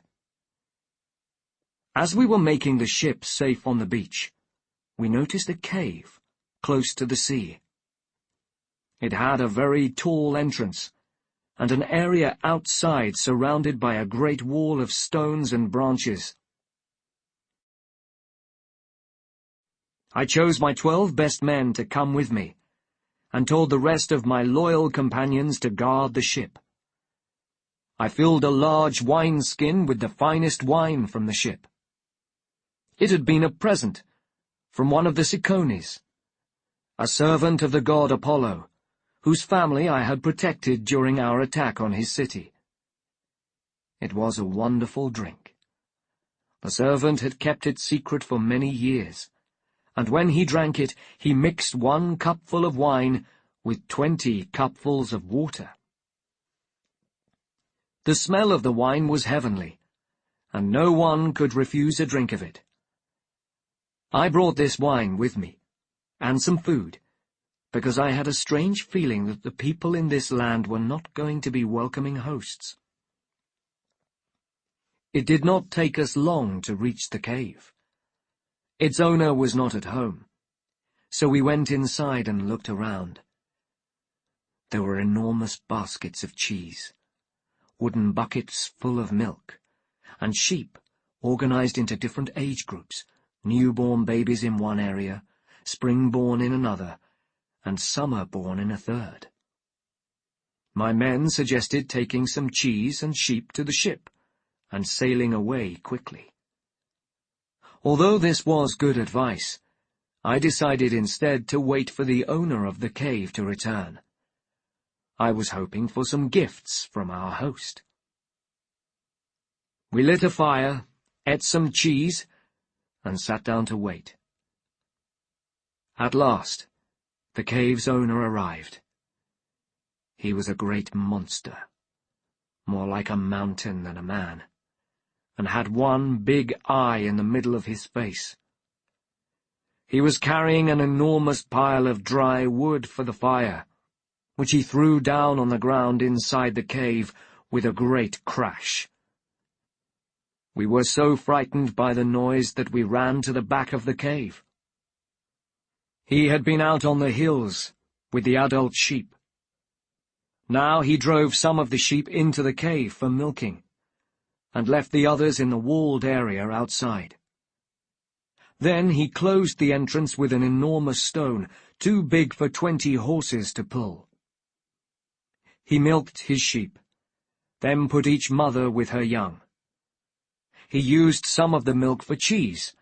As we were making the ship safe on the beach, we noticed a cave close to the sea. It had a very tall entrance, and an area outside surrounded by a great wall of stones and branches. I chose my 12 best men to come with me, and told the rest of my loyal companions to guard the ship. I filled a large wineskin with the finest wine from the ship. It had been a present from one of the Cicones, a servant of the god Apollo, whose family I had protected during our attack on his city. It was a wonderful drink. The servant had kept it secret for many years, and when he drank it, he mixed 1 cupful of wine with 20 cupfuls of water. The smell of the wine was heavenly, and no one could refuse a drink of it. I brought this wine with me, and some food, because I had a strange feeling that the people in this land were not going to be welcoming hosts. It did not take us long to reach the cave. Its owner was not at home, so we went inside and looked around. There were enormous baskets of cheese, wooden buckets full of milk, and sheep organized into different age groups, newborn babies in one area, spring-born in another, and summer-born in a third. My men suggested taking some cheese and sheep to the ship, and sailing away quickly. Although this was good advice, I decided instead to wait for the owner of the cave to return. I was hoping for some gifts from our host. We lit a fire, ate some cheese, and sat down to wait. At last, the cave's owner arrived. He was a great monster, more like a mountain than a man, and had 1 big eye in the middle of his face. He was carrying an enormous pile of dry wood for the fire, which he threw down on the ground inside the cave with a great crash. We were so frightened by the noise that we ran to the back of the cave. He had been out on the hills with the adult sheep. Now he drove some of the sheep into the cave for milking, and left the others in the walled area outside. Then he closed the entrance with an enormous stone, too big for 20 horses to pull. He milked his sheep, then put each mother with her young. He used some of the milk for cheese,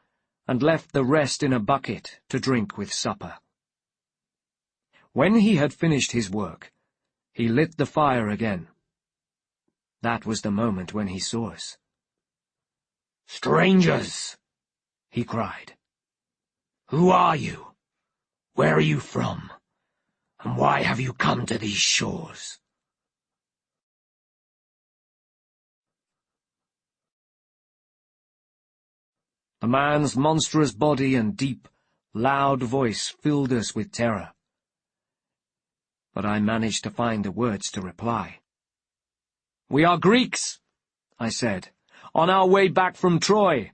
and left the rest in a bucket to drink with supper. When he had finished his work, he lit the fire again. That was the moment when he saw us. "Strangers," he cried. "Who are you? Where are you from? And why have you come to these shores?" The man's monstrous body and deep, loud voice filled us with terror. But I managed to find the words to reply. "We are Greeks," I said, "on our way back from Troy.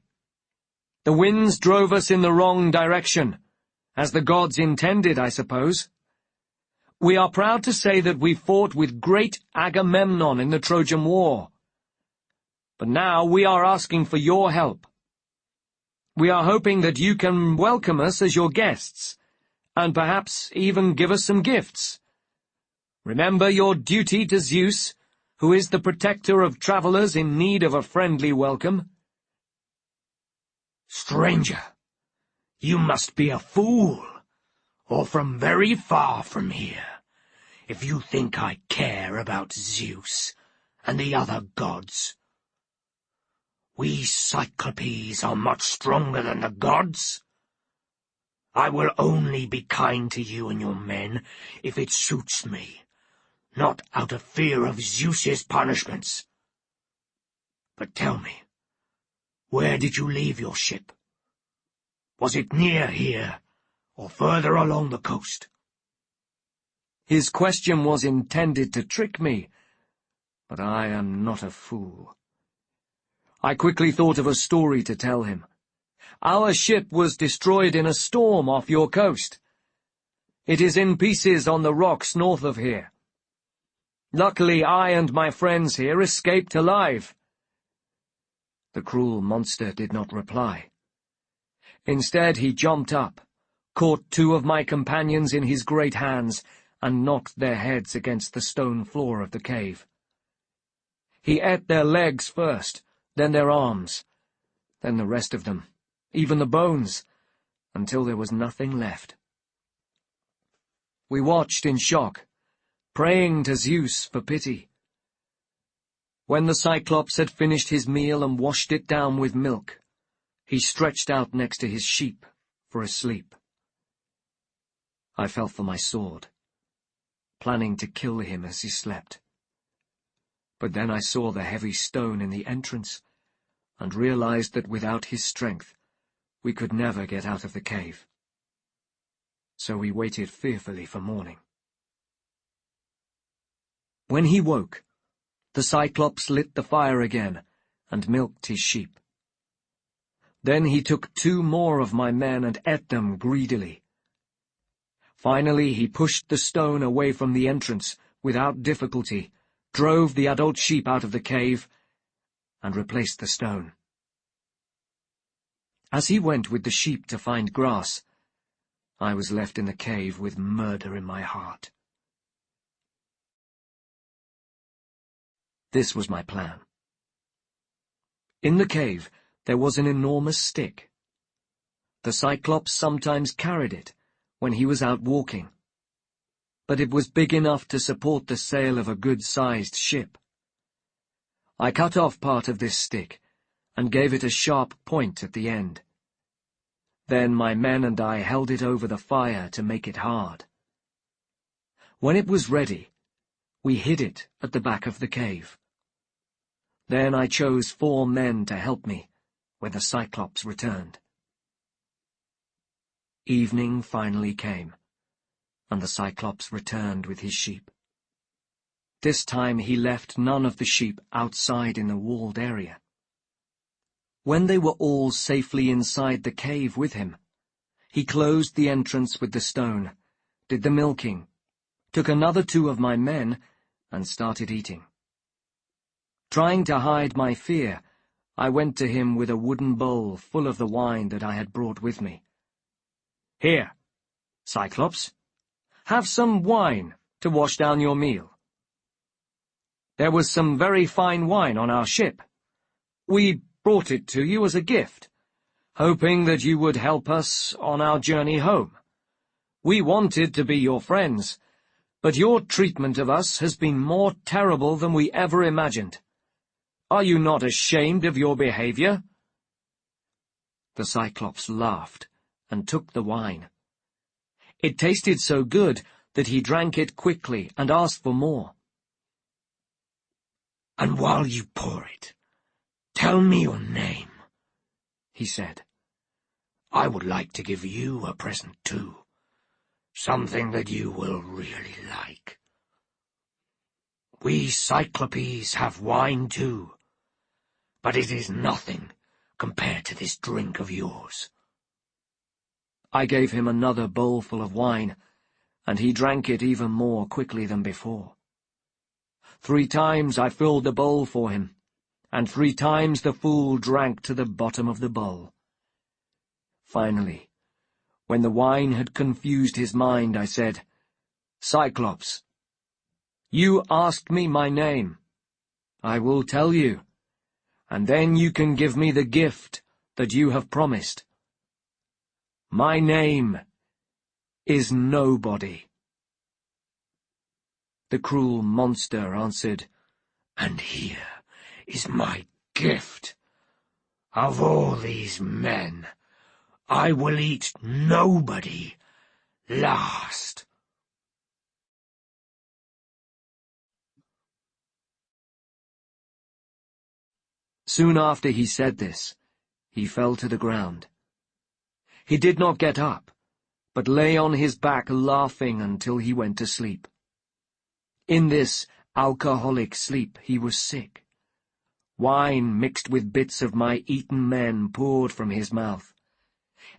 The winds drove us in the wrong direction, as the gods intended, I suppose. We are proud to say that we fought with great Agamemnon in the Trojan War. But now we are asking for your help. We are hoping that you can welcome us as your guests, and perhaps even give us some gifts. Remember your duty to Zeus, who is the protector of travelers in need of a friendly welcome." "Stranger, you must be a fool, or from very far from here, if you think I care about Zeus and the other gods. We Cyclopes are much stronger than the gods. I will only be kind to you and your men if it suits me, not out of fear of Zeus's punishments. But tell me, where did you leave your ship? Was it near here, or further along the coast?" His question was intended to trick me, but I am not a fool. I quickly thought of a story to tell him. "Our ship was destroyed in a storm off your coast. It is in pieces on the rocks north of here. Luckily, I and my friends here escaped alive." The cruel monster did not reply. Instead, he jumped up, caught 2 of my companions in his great hands, and knocked their heads against the stone floor of the cave. He ate their legs first, then their arms, then the rest of them, even the bones, until there was nothing left. We watched in shock, praying to Zeus for pity. When the Cyclops had finished his meal and washed it down with milk, he stretched out next to his sheep for a sleep. I felt for my sword, planning to kill him as he slept. But then I saw the heavy stone in the entrance, and realized that without his strength, we could never get out of the cave. So we waited fearfully for morning. When he woke, the Cyclops lit the fire again and milked his sheep. Then he took 2 more of my men and ate them greedily. Finally, he pushed the stone away from the entrance without difficulty, drove the adult sheep out of the cave, and replaced the stone. As he went with the sheep to find grass, I was left in the cave with murder in my heart. This was my plan. In the cave, there was an enormous stick. The Cyclops sometimes carried it when he was out walking, but it was big enough to support the sail of a good-sized ship. I cut off part of this stick and gave it a sharp point at the end. Then my men and I held it over the fire to make it hard. When it was ready, we hid it at the back of the cave. Then I chose 4 men to help me when the Cyclops returned. Evening finally came, and the Cyclops returned with his sheep. This time he left none of the sheep outside in the walled area. When they were all safely inside the cave with him, he closed the entrance with the stone, did the milking, took another 2 of my men, and started eating. Trying to hide my fear, I went to him with a wooden bowl full of the wine that I had brought with me. "Here, Cyclops, have some wine to wash down your meal. There was some very fine wine on our ship. We brought it to you as a gift, hoping that you would help us on our journey home. We wanted to be your friends, but your treatment of us has been more terrible than we ever imagined. Are you not ashamed of your behavior?" The Cyclops laughed and took the wine. It tasted so good that he drank it quickly and asked for more. "And while you pour it, tell me your name," he said. "I would like to give you a present too, something that you will really like. We Cyclopes have wine too, but it is nothing compared to this drink of yours." I gave him another bowlful of wine, and he drank it even more quickly than before. 3 times I filled the bowl for him, and 3 times the fool drank to the bottom of the bowl. Finally, when the wine had confused his mind, I said, "Cyclops, you asked me my name. I will tell you, and then you can give me the gift that you have promised. My name is Nobody." The cruel monster answered, "And here is my gift. Of all these men, I will eat Nobody last." Soon after he said this, he fell to the ground. He did not get up, but lay on his back laughing until he went to sleep. In this alcoholic sleep he was sick. Wine mixed with bits of my eaten men poured from his mouth.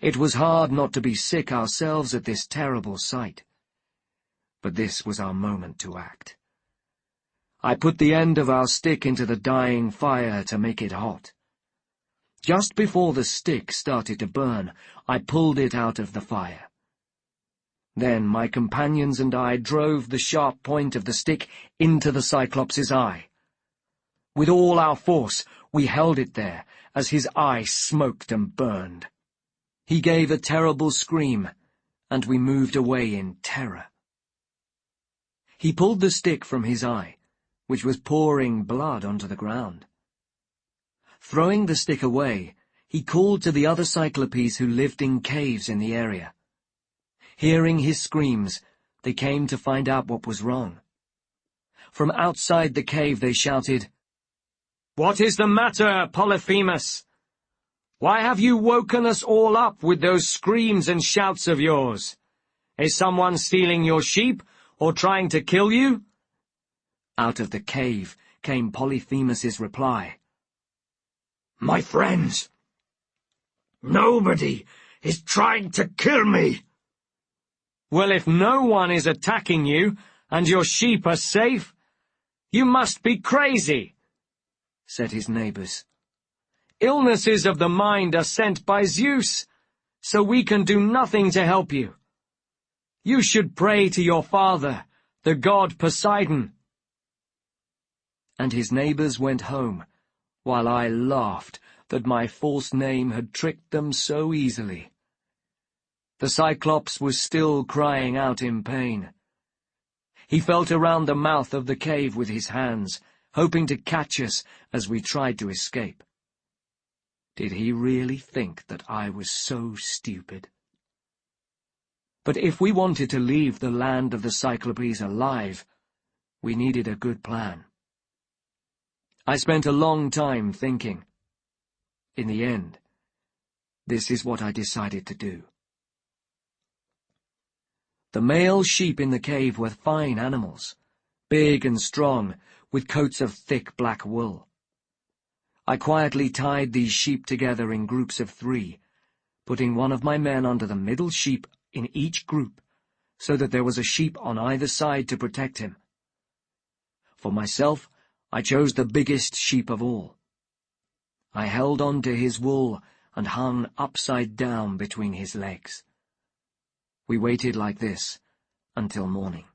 It was hard not to be sick ourselves at this terrible sight. But this was our moment to act. I put the end of our stick into the dying fire to make it hot. Just before the stick started to burn, I pulled it out of the fire. Then my companions and I drove the sharp point of the stick into the Cyclops' eye. With all our force, we held it there as his eye smoked and burned. He gave a terrible scream, and we moved away in terror. He pulled the stick from his eye, which was pouring blood onto the ground. Throwing the stick away, he called to the other Cyclopes who lived in caves in the area. Hearing his screams, they came to find out what was wrong. From outside the cave they shouted, "What is the matter, Polyphemus? Why have you woken us all up with those screams and shouts of yours? Is someone stealing your sheep or trying to kill you?" Out of the cave came Polyphemus's reply. "My friends, Nobody is trying to kill me." "Well, if no one is attacking you and your sheep are safe, you must be crazy," said his neighbors. "Illnesses of the mind are sent by Zeus, so we can do nothing to help you. You should pray to your father, the god Poseidon." And his neighbors went home, while I laughed that my false name had tricked them so easily. The Cyclops was still crying out in pain. He felt around the mouth of the cave with his hands, hoping to catch us as we tried to escape. Did he really think that I was so stupid? But if we wanted to leave the land of the Cyclopes alive, we needed a good plan. I spent a long time thinking. In the end, this is what I decided to do. The male sheep in the cave were fine animals, big and strong, with coats of thick black wool. I quietly tied these sheep together in groups of 3, putting one of my men under the middle sheep in each group, so that there was a sheep on either side to protect him. For myself, I chose the biggest sheep of all. I held on to his wool and hung upside down between his legs. We waited like this until morning.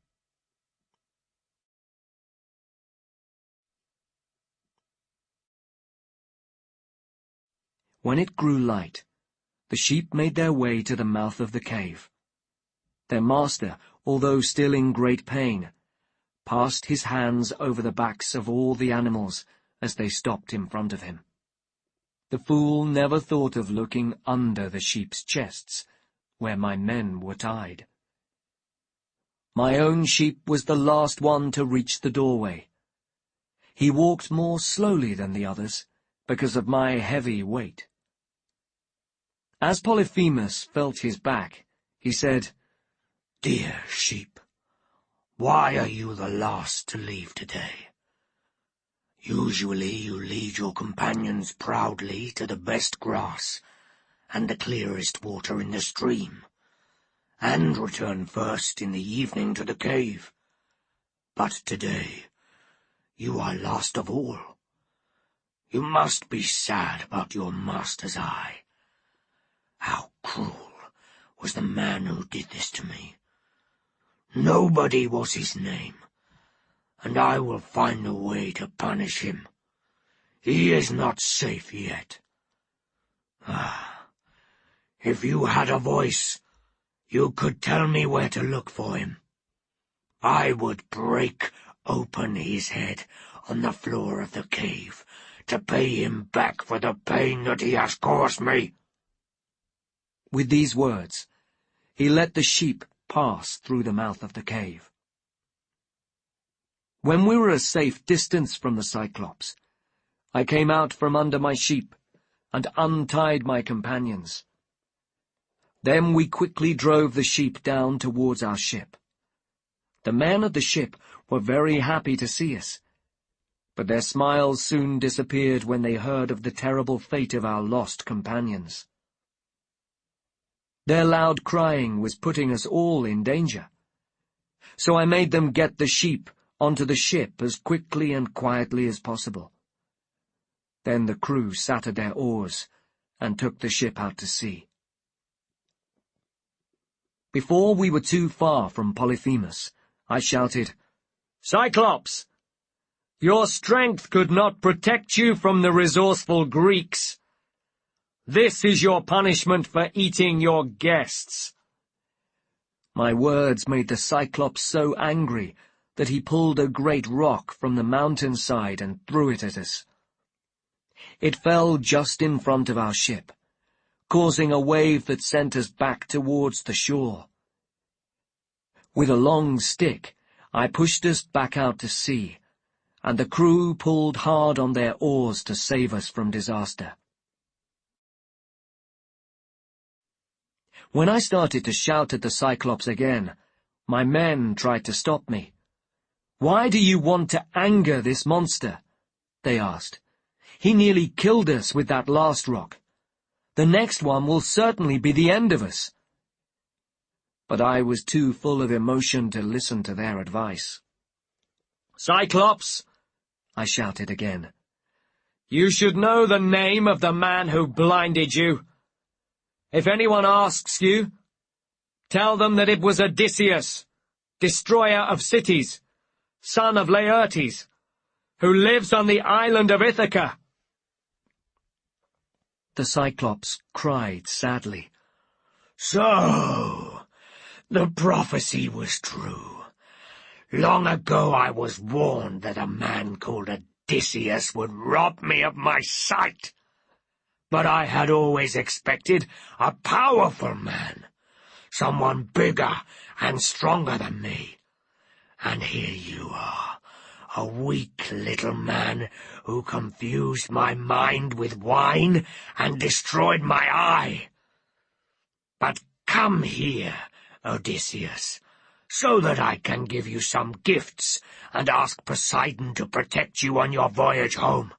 When it grew light, the sheep made their way to the mouth of the cave. Their master, although still in great pain, passed his hands over the backs of all the animals as they stopped in front of him. The fool never thought of looking under the sheep's chests, where my men were tied. My own sheep was the last one to reach the doorway. He walked more slowly than the others, because of my heavy weight. As Polyphemus felt his back, he said, "Dear sheep, why are you the last to leave today? Usually you lead your companions proudly to the best grass and the clearest water in the stream, and return first in the evening to the cave. But today you are last of all. You must be sad about your master's eye. How cruel was the man who did this to me. Nobody was his name, and I will find a way to punish him. He is not safe yet. Ah, if you had a voice, you could tell me where to look for him. I would break open his head on the floor of the cave to pay him back for the pain that he has caused me." With these words, he let the sheep pass through the mouth of the cave. When we were a safe distance from the Cyclops, I came out from under my sheep and untied my companions. Then we quickly drove the sheep down towards our ship. The men of the ship were very happy to see us, but their smiles soon disappeared when they heard of the terrible fate of our lost companions. Their loud crying was putting us all in danger, so I made them get the sheep onto the ship as quickly and quietly as possible. Then the crew sat at their oars and took the ship out to sea. Before we were too far from Polyphemus, I shouted, "Cyclops! Your strength could not protect you from the resourceful Greeks. This is your punishment for eating your guests." My words made the Cyclops so angry that he pulled a great rock from the mountainside and threw it at us. It fell just in front of our ship, causing a wave that sent us back towards the shore. With a long stick, I pushed us back out to sea, and the crew pulled hard on their oars to save us from disaster. When I started to shout at the Cyclops again, my men tried to stop me. "Why do you want to anger this monster?" they asked. "He nearly killed us with that last rock. The next one will certainly be the end of us." But I was too full of emotion to listen to their advice. "Cyclops," I shouted again, "you should know the name of the man who blinded you. If anyone asks you, tell them that it was Odysseus, destroyer of cities, son of Laertes, who lives on the island of Ithaca." The Cyclops cried sadly, "So, the prophecy was true. Long ago I was warned that a man called Odysseus would rob me of my sight. But I had always expected a powerful man, someone bigger and stronger than me. And here you are, a weak little man who confused my mind with wine and destroyed my eye. But come here, Odysseus, so that I can give you some gifts and ask Poseidon to protect you on your voyage home.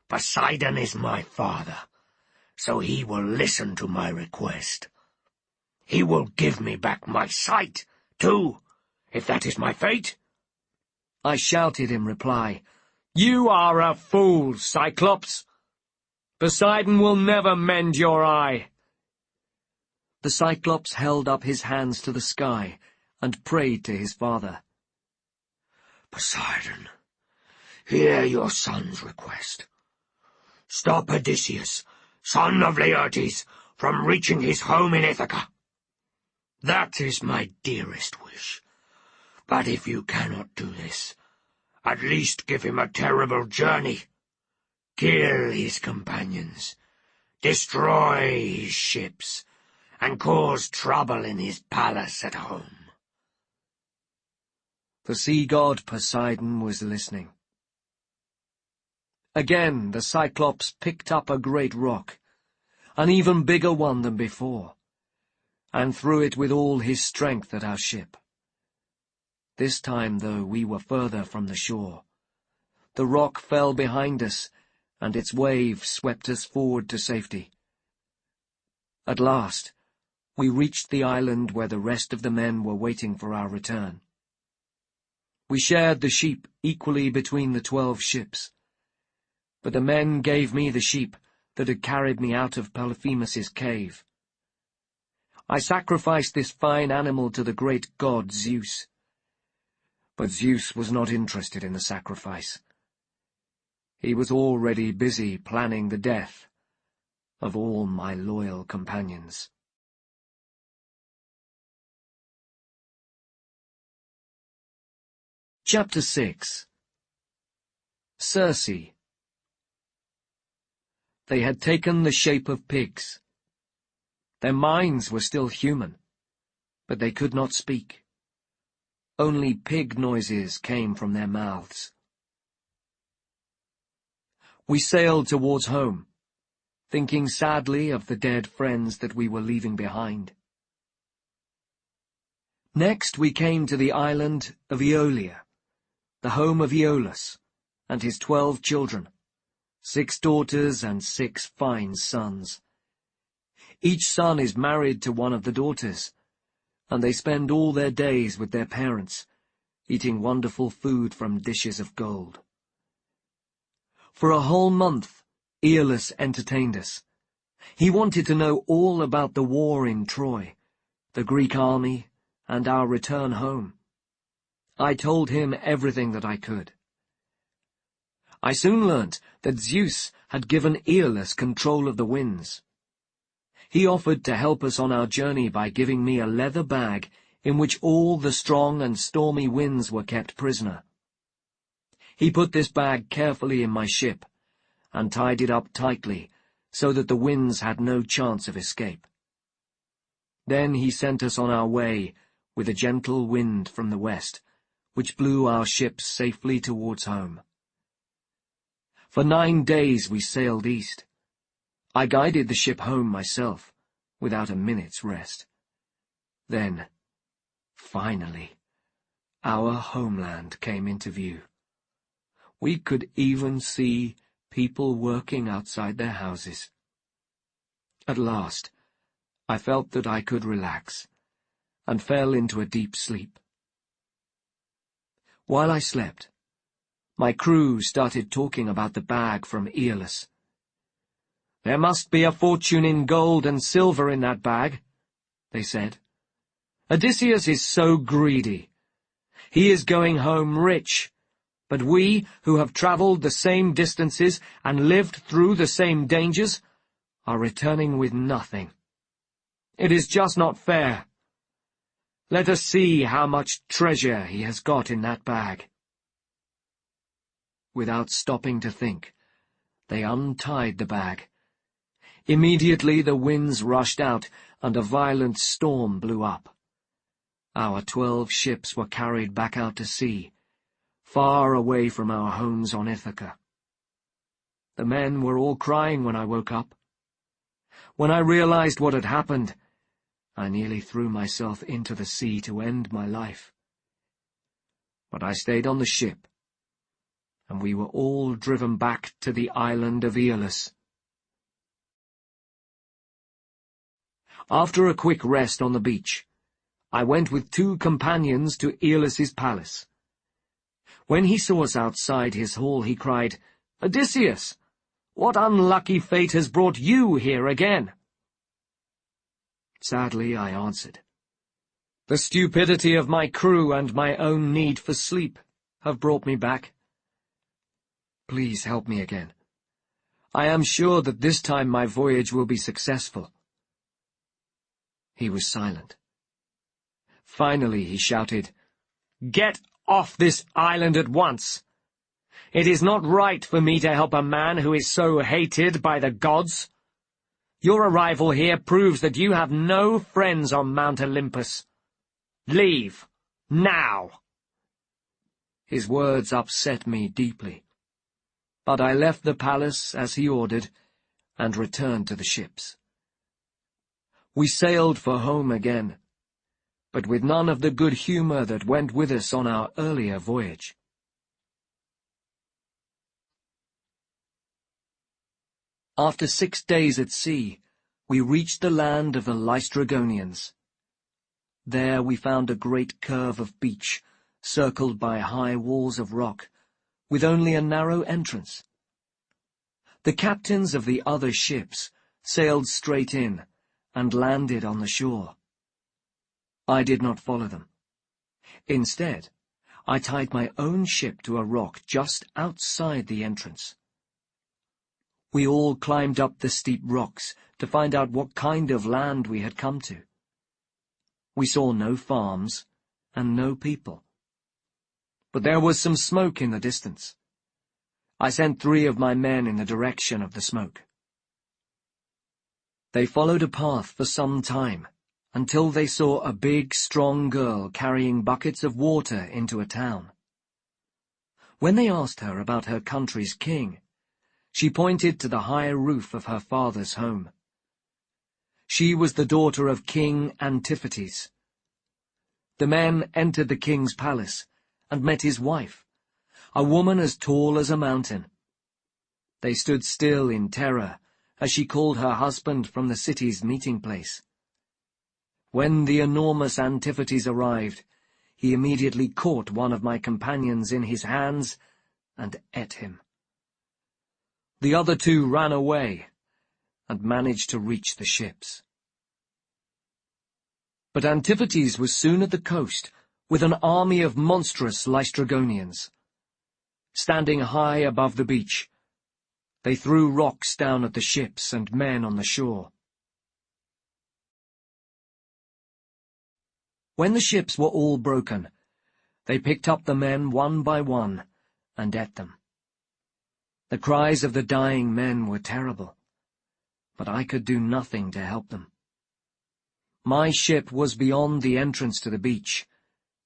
Poseidon is my father, so he will listen to my request. He will give me back my sight, too, if that is my fate." I shouted in reply, "You are a fool, Cyclops. Poseidon will never mend your eye." The Cyclops held up his hands to the sky and prayed to his father. "Poseidon, hear your son's request. Stop Odysseus, son of Laertes, from reaching his home in Ithaca. That is my dearest wish. But if you cannot do this, at least give him a terrible journey. Kill his companions, destroy his ships, and cause trouble in his palace at home." The sea god Poseidon was listening. Again the Cyclops picked up a great rock, an even bigger one than before, and threw it with all his strength at our ship. This time, though, we were further from the shore. The rock fell behind us, and its wave swept us forward to safety. At last, we reached the island where the rest of the men were waiting for our return. We shared the sheep equally between the 12 ships, but the men gave me the sheep that had carried me out of Polyphemus's cave. I sacrificed this fine animal to the great god Zeus. But Zeus was not interested in the sacrifice. He was already busy planning the death of all my loyal companions. Chapter 6. Cersei. They had taken the shape of pigs. Their minds were still human, but they could not speak. Only pig noises came from their mouths. We sailed towards home, thinking sadly of the dead friends that we were leaving behind. Next we came to the island of Aeolia, the home of Aeolus and his 12 children, 6 daughters and 6 fine sons. Each son is married to one of the daughters, and they spend all their days with their parents, eating wonderful food from dishes of gold. For a whole month, Aeolus entertained us. He wanted to know all about the war in Troy, the Greek army, and our return home. I told him everything that I could. I soon learnt that Zeus had given Aeolus control of the winds. He offered to help us on our journey by giving me a leather bag in which all the strong and stormy winds were kept prisoner. He put this bag carefully in my ship, and tied it up tightly, so that the winds had no chance of escape. Then he sent us on our way with a gentle wind from the west, which blew our ship safely towards home. For 9 days we sailed east. I guided the ship home myself, without a minute's rest. Then, finally, our homeland came into view. We could even see people working outside their houses. At last, I felt that I could relax, and fell into a deep sleep. While I slept, my crew started talking about the bag from Aeolus. "There must be a fortune in gold and silver in that bag," they said. "Odysseus is so greedy. He is going home rich, but we, who have travelled the same distances and lived through the same dangers, are returning with nothing. It is just not fair. Let us see how much treasure he has got in that bag." Without stopping to think, they untied the bag. Immediately the winds rushed out, and a violent storm blew up. Our 12 ships were carried back out to sea, far away from our homes on Ithaca. The men were all crying when I woke up. When I realized what had happened, I nearly threw myself into the sea to end my life. But I stayed on the ship, and we were all driven back to the island of Aeolus. After a quick rest on the beach, I went with 2 companions to Aeolus's palace. When he saw us outside his hall, he cried, "Odysseus, what unlucky fate has brought you here again?" Sadly, I answered, "The stupidity of my crew and my own need for sleep have brought me back. Please help me again. I am sure that this time my voyage will be successful." He was silent. Finally he shouted, "Get off this island at once! It is not right for me to help a man who is so hated by the gods. Your arrival here proves that you have no friends on Mount Olympus. Leave, now!" His words upset me deeply, but I left the palace as he ordered and returned to the ships. We sailed for home again, but with none of the good humor that went with us on our earlier voyage. After 6 days at sea, we reached the land of the Lystragonians. There we found a great curve of beach, circled by high walls of rock, with only a narrow entrance. The captains of the other ships sailed straight in and landed on the shore. I did not follow them. Instead, I tied my own ship to a rock just outside the entrance. We all climbed up the steep rocks to find out what kind of land we had come to. We saw no farms and no people. But there was some smoke in the distance. I sent 3 of my men in the direction of the smoke. They followed a path for some time, until they saw a big, strong girl carrying buckets of water into a town. When they asked her about her country's king, she pointed to the high roof of her father's home. She was the daughter of King Antiphates. The men entered the king's palace and met his wife, a woman as tall as a mountain. They stood still in terror as she called her husband from the city's meeting place. When the enormous Antiphates arrived, he immediately caught one of my companions in his hands and ate him. The other 2 ran away and managed to reach the ships. But Antiphates was soon at the coast with an army of monstrous Lystragonians. Standing high above the beach, they threw rocks down at the ships and men on the shore. When the ships were all broken, they picked up the men one by one and ate them. The cries of the dying men were terrible, but I could do nothing to help them. My ship was beyond the entrance to the beach,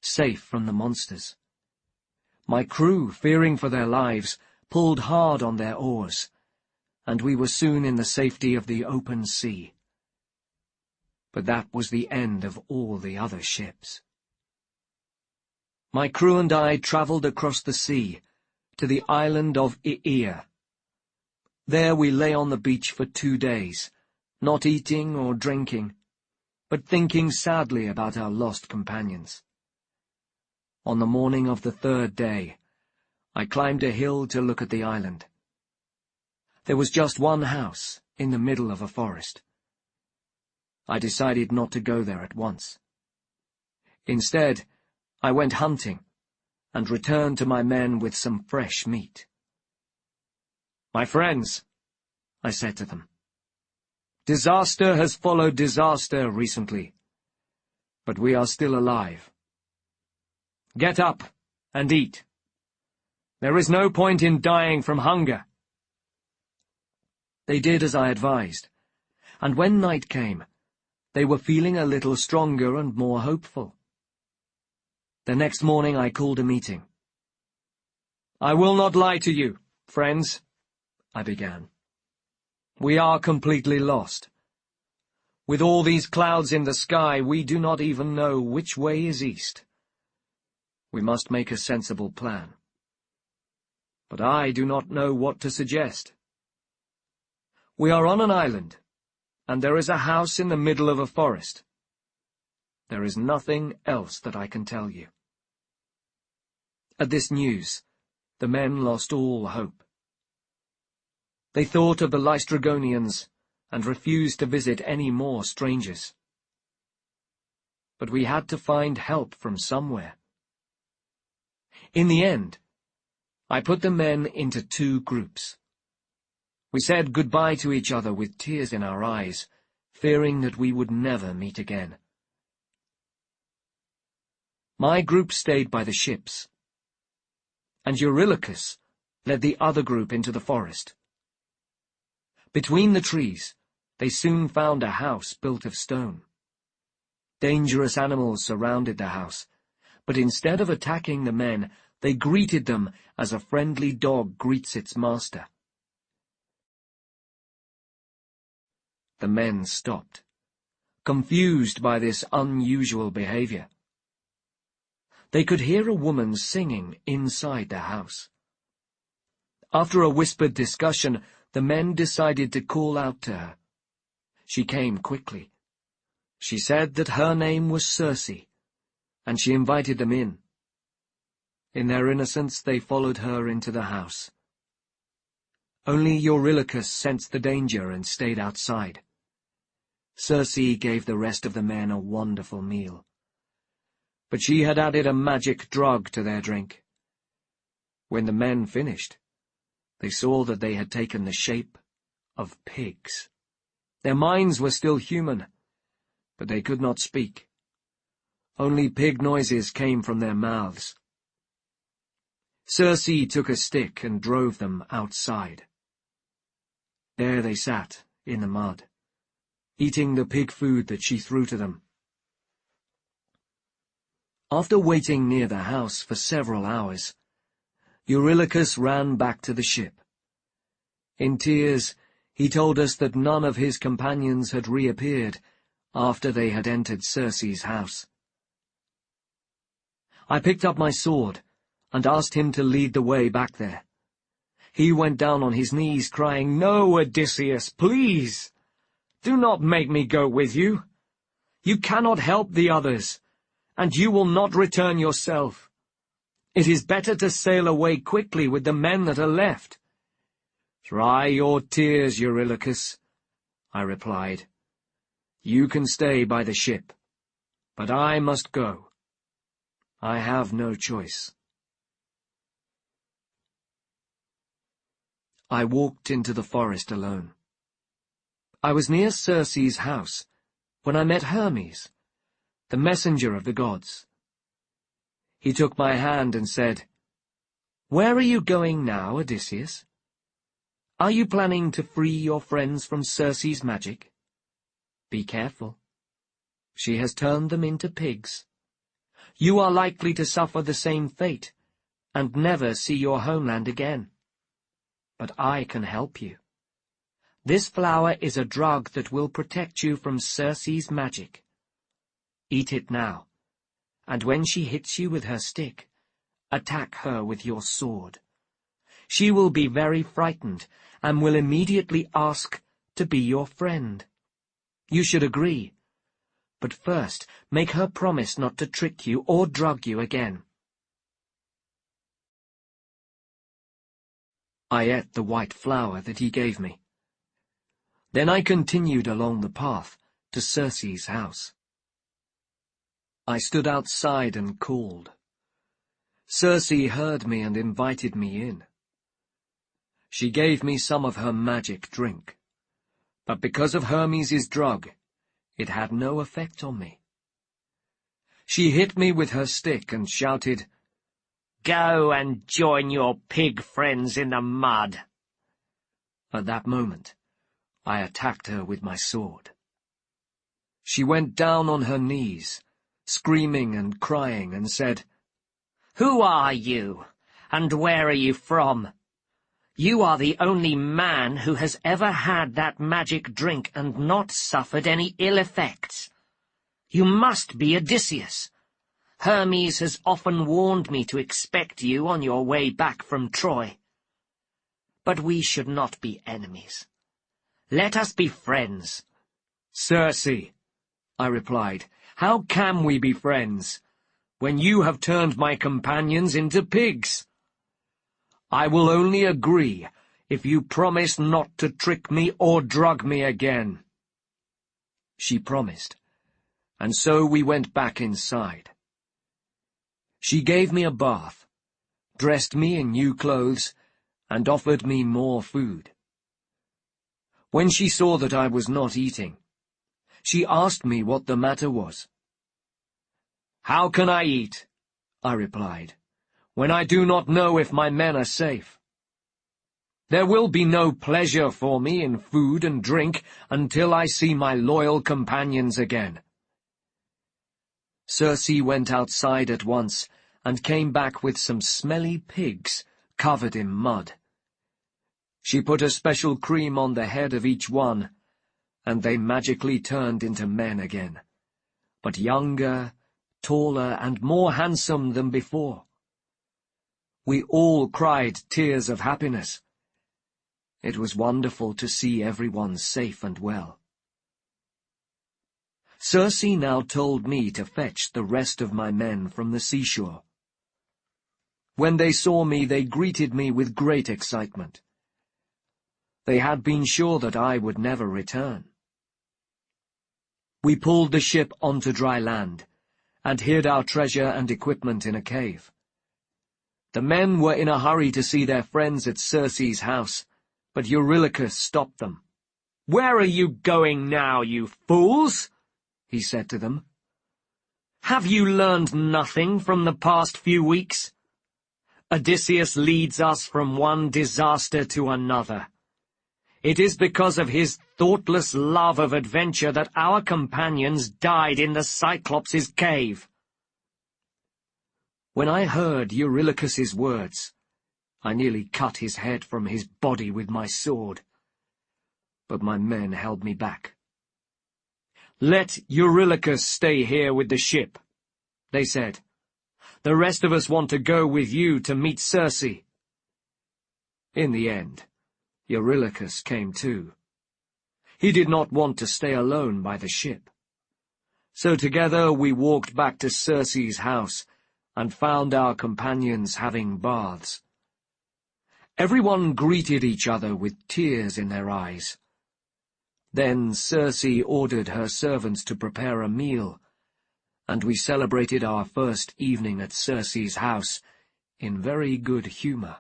safe from the monsters. My crew, fearing for their lives, pulled hard on their oars, and we were soon in the safety of the open sea. But that was the end of all the other ships. My crew and I travelled across the sea to the island of Aea. There we lay on the beach for 2 days, not eating or drinking, but thinking sadly about our lost companions. On the morning of the 3rd day, I climbed a hill to look at the island. There was just one house in the middle of a forest. I decided not to go there at once. Instead, I went hunting and returned to my men with some fresh meat. "My friends," I said to them, "disaster has followed disaster recently, but we are still alive. Get up and eat. There is no point in dying from hunger." They did as I advised, and when night came, they were feeling a little stronger and more hopeful. The next morning I called a meeting. "I will not lie to you, friends," I began. "We are completely lost. With all these clouds in the sky, we do not even know which way is east. We must make a sensible plan. But I do not know what to suggest. We are on an island, and there is a house in the middle of a forest. There is nothing else that I can tell you." At this news, the men lost all hope. They thought of the Lystragonians and refused to visit any more strangers. But we had to find help from somewhere. In the end, I put the men into 2 groups. We said goodbye to each other with tears in our eyes, fearing that we would never meet again. My group stayed by the ships, and Eurylochus, led the other group into the forest. Between the trees, they soon found a house built of stone. Dangerous animals surrounded the house, but instead of attacking the men, they greeted them as a friendly dog greets its master. The men stopped, confused by this unusual behavior. They could hear a woman singing inside the house. After a whispered discussion, the men decided to call out to her. She came quickly. She said that her name was Cersei, and she invited them in. In their innocence, they followed her into the house. Only Eurylochus sensed the danger and stayed outside. Cersei gave the rest of the men a wonderful meal. But she had added a magic drug to their drink. When the men finished, they saw that they had taken the shape of pigs. Their minds were still human, but they could not speak. Only pig noises came from their mouths. Cersei took a stick and drove them outside. There they sat, in the mud, eating the pig food that she threw to them. After waiting near the house for several hours, Eurylochus ran back to the ship. In tears, he told us that none of his companions had reappeared after they had entered Cersei's house. I picked up my sword and asked him to lead the way back there. He went down on his knees, crying, "No, Odysseus, please! Do not make me go with you. You cannot help the others, and you will not return yourself. It is better to sail away quickly with the men that are left." "Dry your tears, Eurylochus," I replied. "You can stay by the ship, but I must go. I have no choice." I walked into the forest alone. I was near Cersei's house when I met Hermes, the messenger of the gods. He took my hand and said, "Where are you going now, Odysseus? Are you planning to free your friends from Cersei's magic? Be careful. She has turned them into pigs. You are likely to suffer the same fate and never see your homeland again. But I can help you. This flower is a drug that will protect you from Cersei's magic. Eat it now, and when she hits you with her stick, attack her with your sword. She will be very frightened and will immediately ask to be your friend. You should agree, but first make her promise not to trick you or drug you again." I ate the white flower that he gave me. Then I continued along the path to Cersei's house. I stood outside and called. Cersei heard me and invited me in. She gave me some of her magic drink, but because of Hermes' drug, it had no effect on me. She hit me with her stick and shouted, "Go and join your pig friends in the mud." At that moment, I attacked her with my sword. She went down on her knees, screaming and crying, and said, "Who are you, and where are you from? You are the only man who has ever had that magic drink and not suffered any ill effects. You must be Odysseus. Hermes has often warned me to expect you on your way back from Troy. But we should not be enemies. Let us be friends." "Cersei," I replied, "how can we be friends when you have turned my companions into pigs? I will only agree if you promise not to trick me or drug me again." She promised, and so we went back inside. She gave me a bath, dressed me in new clothes, and offered me more food. When she saw that I was not eating, she asked me what the matter was. "How can I eat," I replied, "when I do not know if my men are safe? There will be no pleasure for me in food and drink until I see my loyal companions again." Cersei went outside at once and came back with some smelly pigs covered in mud. She put a special cream on the head of each one, and they magically turned into men again, but younger, taller, and more handsome than before. We all cried tears of happiness. It was wonderful to see everyone safe and well. Cersei now told me to fetch the rest of my men from the seashore. When they saw me, they greeted me with great excitement. They had been sure that I would never return. We pulled the ship onto dry land, and hid our treasure and equipment in a cave. The men were in a hurry to see their friends at Cersei's house, but Eurylochus stopped them. "Where are you going now, you fools?" he said to them. "Have you learned nothing from the past few weeks? Odysseus leads us from one disaster to another. It is because of his thoughtless love of adventure that our companions died in the Cyclops' cave." When I heard Eurylochus's words, I nearly cut his head from his body with my sword, but my men held me back. "Let Eurylochus stay here with the ship," they said. "The rest of us want to go with you to meet Cersei." In the end, Eurylochus came too. He did not want to stay alone by the ship. So together we walked back to Cersei's house and found our companions having baths. Everyone greeted each other with tears in their eyes. Then Cersei ordered her servants to prepare a meal, and we celebrated our first evening at Cersei's house in very good humor.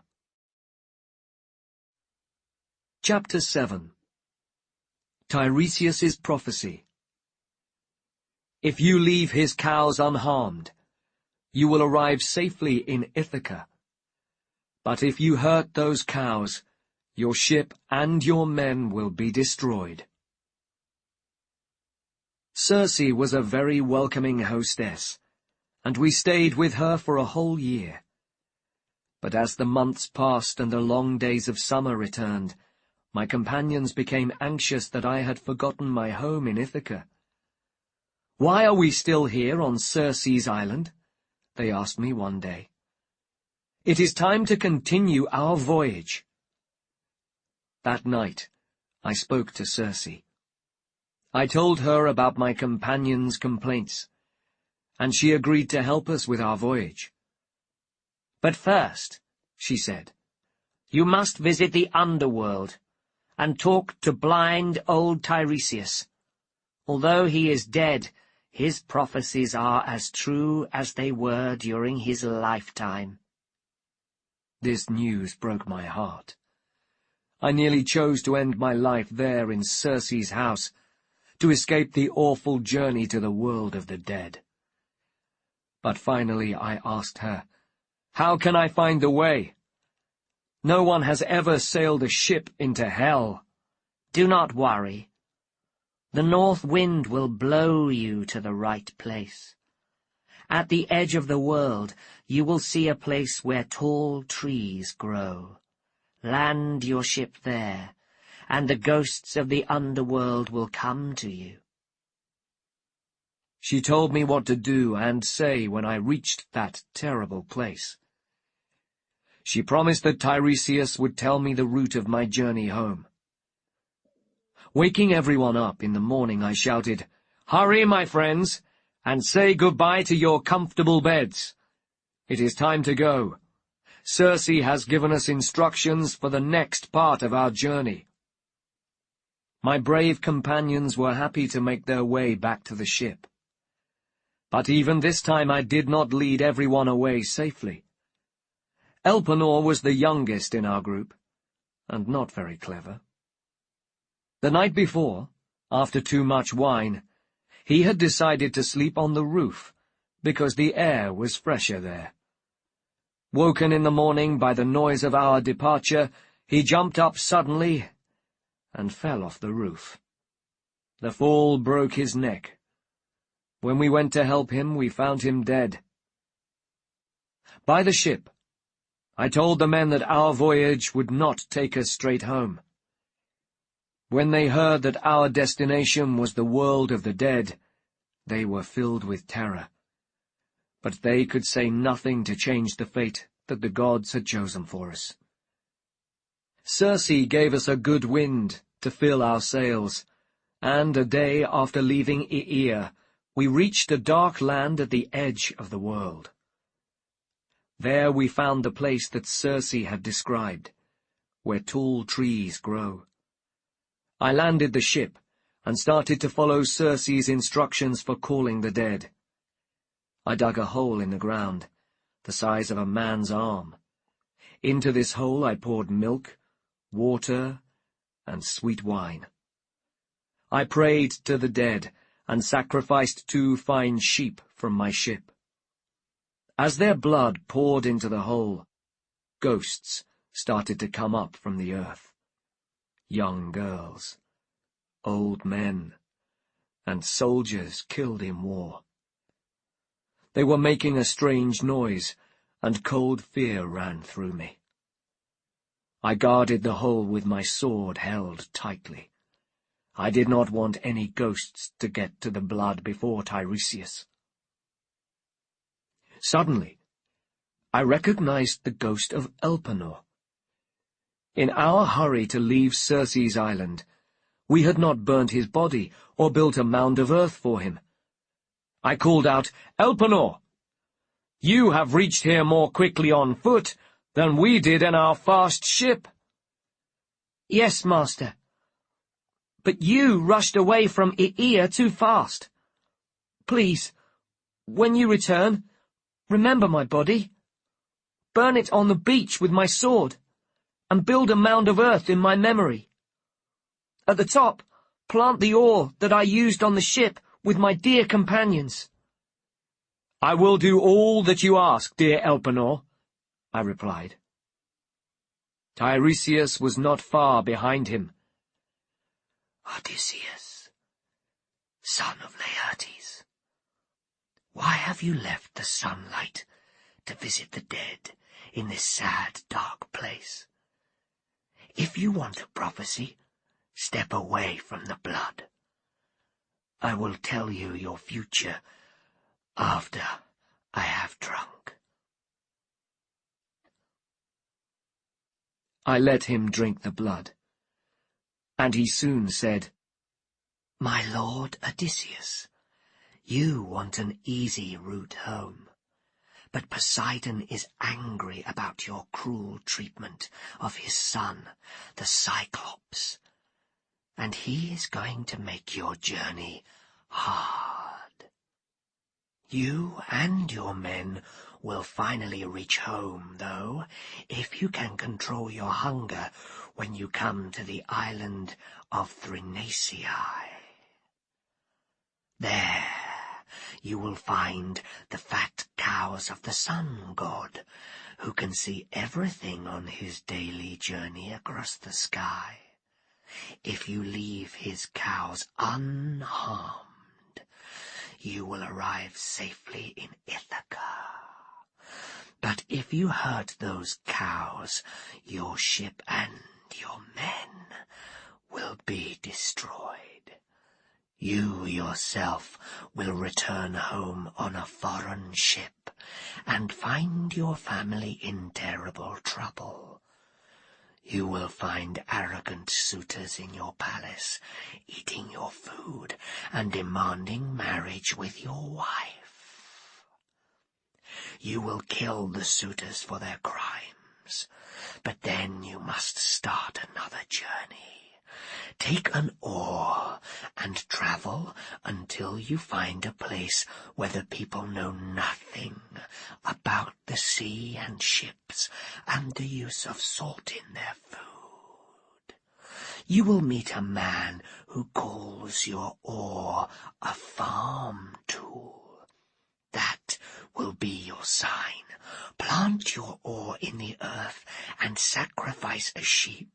Chapter 7. Tiresias's Prophecy. If you leave his cows unharmed, you will arrive safely in Ithaca. But if you hurt those cows, your ship and your men will be destroyed. Cersei was a very welcoming hostess, and we stayed with her for a whole year. But as the months passed and the long days of summer returned, my companions became anxious that I had forgotten my home in Ithaca. "Why are we still here on Cersei's island?" they asked me one day. "It is time to continue our voyage." That night, I spoke to Cersei. I told her about my companions' complaints, and she agreed to help us with our voyage. "But first," she said, "you must visit the underworld and talk to blind old Tiresias. Although he is dead, his prophecies are as true as they were during his lifetime." This news broke my heart. I nearly chose to end my life there in Cersei's house, to escape the awful journey to the world of the dead. But finally I asked her, "How can I find the way? No one has ever sailed a ship into hell." "Do not worry. The north wind will blow you to the right place. At the edge of the world you will see a place where tall trees grow. Land your ship there, and the ghosts of the underworld will come to you." She told me what to do and say when I reached that terrible place. She promised that Tiresias would tell me the route of my journey home. Waking everyone up in the morning, I shouted, "Hurry, my friends, and say goodbye to your comfortable beds. It is time to go. Cersei has given us instructions for the next part of our journey." My brave companions were happy to make their way back to the ship. But even this time I did not lead everyone away safely. Elpenor was the youngest in our group, and not very clever. The night before, after too much wine, he had decided to sleep on the roof, because the air was fresher there. Woken in the morning by the noise of our departure, He jumped up suddenly and fell off the roof. The fall broke his neck. When we went to help him, we found him dead. By the ship, I told the men that our voyage would not take us straight home. When they heard that our destination was the world of the dead, they were filled with terror. But they could say nothing to change the fate that the gods had chosen for us. Cersei gave us a good wind to fill our sails, and a day after leaving Aeaea, we reached a dark land at the edge of the world. There we found the place that Cersei had described, where tall trees grow. I landed the ship and started to follow Cersei's instructions for calling the dead. I dug a hole in the ground, the size of a man's arm. Into this hole I poured milk, water, and sweet wine. I prayed to the dead and sacrificed 2 fine sheep from my ship. As their blood poured into the hole, ghosts started to come up from the earth. Young girls, old men, and soldiers killed in war. They were making a strange noise, and cold fear ran through me. I guarded the hole with my sword held tightly. I did not want any ghosts to get to the blood before Tiresias. Suddenly, I recognized the ghost of Alcinois. In our hurry to leave Cersei's island, we had not burnt his body or built a mound of earth for him. I called out, "Alcinois, you have reached here more quickly on foot than we did in our fast ship." "Yes, master. But you rushed away from Aeaea too fast. Please, when you return, remember my body. Burn it on the beach with my sword, and build a mound of earth in my memory. At the top, plant the ore that I used on the ship with my dear companions." "I will do all that you ask, dear Alcinois," I replied. Tiresias was not far behind him. "Odysseus, son of Laertes, why have you left the sunlight to visit the dead in this sad, dark place? If you want a prophecy, step away from the blood. I will tell you your future after I have drunk." I let him drink the blood, and he soon said, "My lord Odysseus, you want an easy route home, but Poseidon is angry about your cruel treatment of his son, the Cyclops, and he is going to make your journey hard. You and your men will finally reach home, though, if you can control your hunger when you come to the island of Thrinaceae. There you will find the fat cows of the sun god, who can see everything on his daily journey across the sky. If you leave his cows unharmed, you will arrive safely in Ithaca. But if you hurt those cows, your ship and your men will be destroyed. You yourself will return home on a foreign ship and find your family in terrible trouble. You will find arrogant suitors in your palace, eating your food and demanding marriage with your wife. You will kill the suitors for their crimes, but then you must start another journey. Take an oar and travel until you find a place where the people know nothing about the sea and ships and the use of salt in their food. You will meet a man who calls your oar a farm tool. That will be your sign. Plant your oar in the earth and sacrifice a sheep,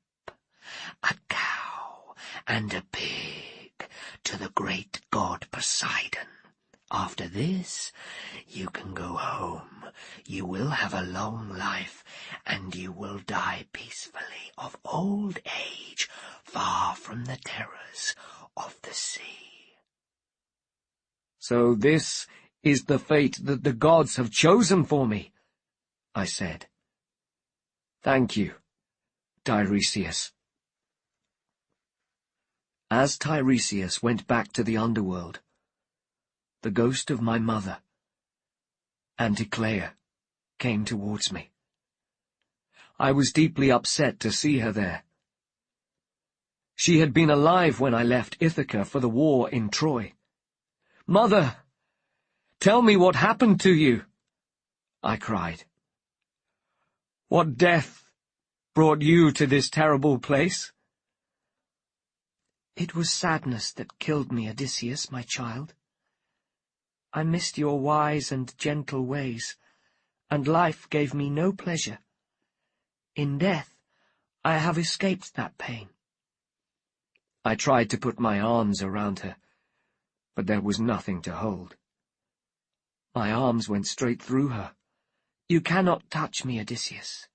a cow, and a pig to the great god Poseidon. After this, you can go home. You will have a long life, and you will die peacefully of old age, far from the terrors of the sea. So this is the fate that the gods have chosen for me, I said. Thank you, Tiresias. As Tiresias went back to the underworld, the ghost of my mother, Anticlea, came towards me. I was deeply upset to see her there. She had been alive when I left Ithaca for the war in Troy. "Mother, tell me what happened to you," I cried. "What death brought you to this terrible place?" "It was sadness that killed me, Odysseus, my child. I missed your wise and gentle ways, and life gave me no pleasure. In death, I have escaped that pain." I tried to put my arms around her, but there was nothing to hold. My arms went straight through her. "You cannot touch me, Odysseus.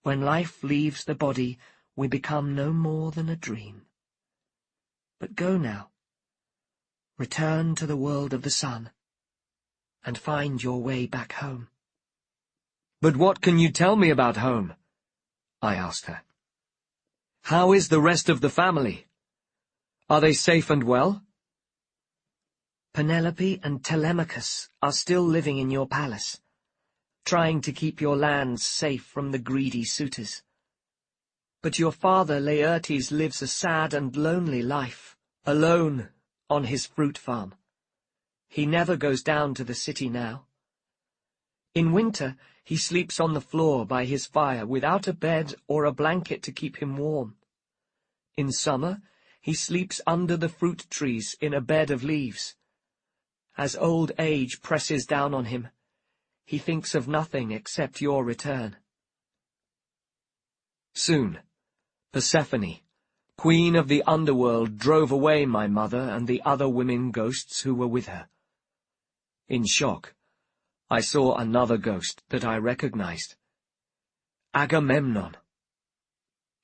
When life leaves the body, we become no more than a dream. But go now. Return to the world of the sun, and find your way back home." "But what can you tell me about home?" I asked her. "How is the rest of the family? Are they safe and well?" "Penelope and Telemachus are still living in your palace, trying to keep your lands safe from the greedy suitors. But your father Laertes lives a sad and lonely life, alone on his fruit farm. He never goes down to the city now. In winter, he sleeps on the floor by his fire without a bed or a blanket to keep him warm. In summer, he sleeps under the fruit trees in a bed of leaves. As old age presses down on him, he thinks of nothing except your return." Soon, Persephone, queen of the underworld, drove away my mother and the other women ghosts who were with her. In shock, I saw another ghost that I recognized. Agamemnon.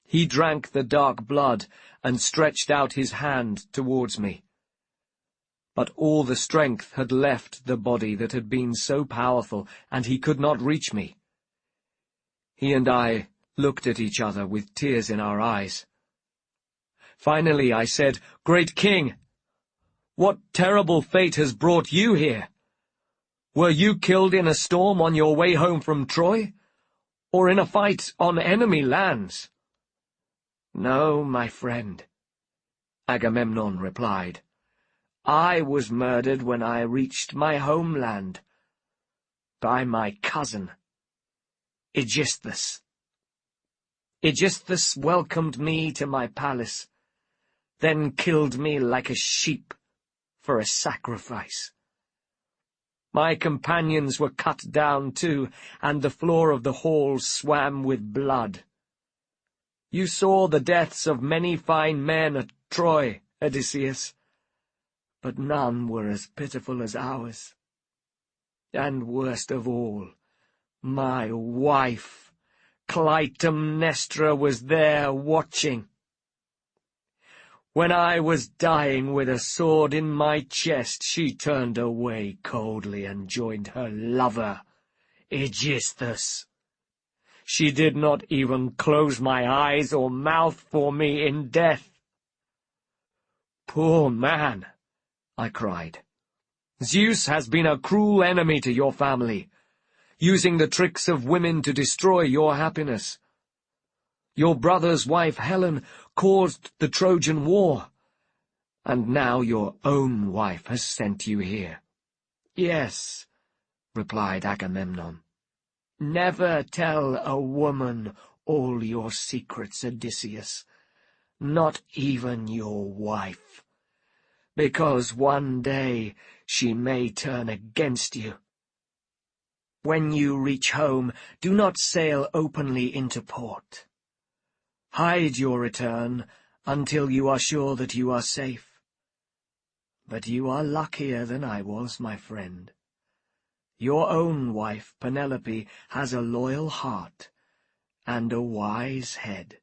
He drank the dark blood and stretched out his hand towards me. But all the strength had left the body that had been so powerful, and he could not reach me. He and I looked at each other with tears in our eyes. Finally I said, "Great King, what terrible fate has brought you here? Were you killed in a storm on your way home from Troy, or in a fight on enemy lands?" "No, my friend," Agamemnon replied. "I was murdered when I reached my homeland, by my cousin, Aegisthus. Aegisthus welcomed me to my palace, then killed me like a sheep for a sacrifice. My companions were cut down too, and the floor of the hall swam with blood. You saw the deaths of many fine men at Troy, Odysseus, but none were as pitiful as ours. And worst of all, my wife, Clytemnestra, was there watching. When I was dying with a sword in my chest, she turned away coldly and joined her lover, Aegisthus. She did not even close my eyes or mouth for me in death." "Poor man," I cried. "Zeus has been a cruel enemy to your family, using the tricks of women to destroy your happiness. Your brother's wife Helen caused the Trojan War, and now your own wife has sent you here." "Yes," replied Agamemnon. "Never tell a woman all your secrets, Odysseus, not even your wife, because one day she may turn against you. When you reach home, do not sail openly into port. Hide your return until you are sure that you are safe. But you are luckier than I was, my friend. Your own wife, Penelope, has a loyal heart and a wise head."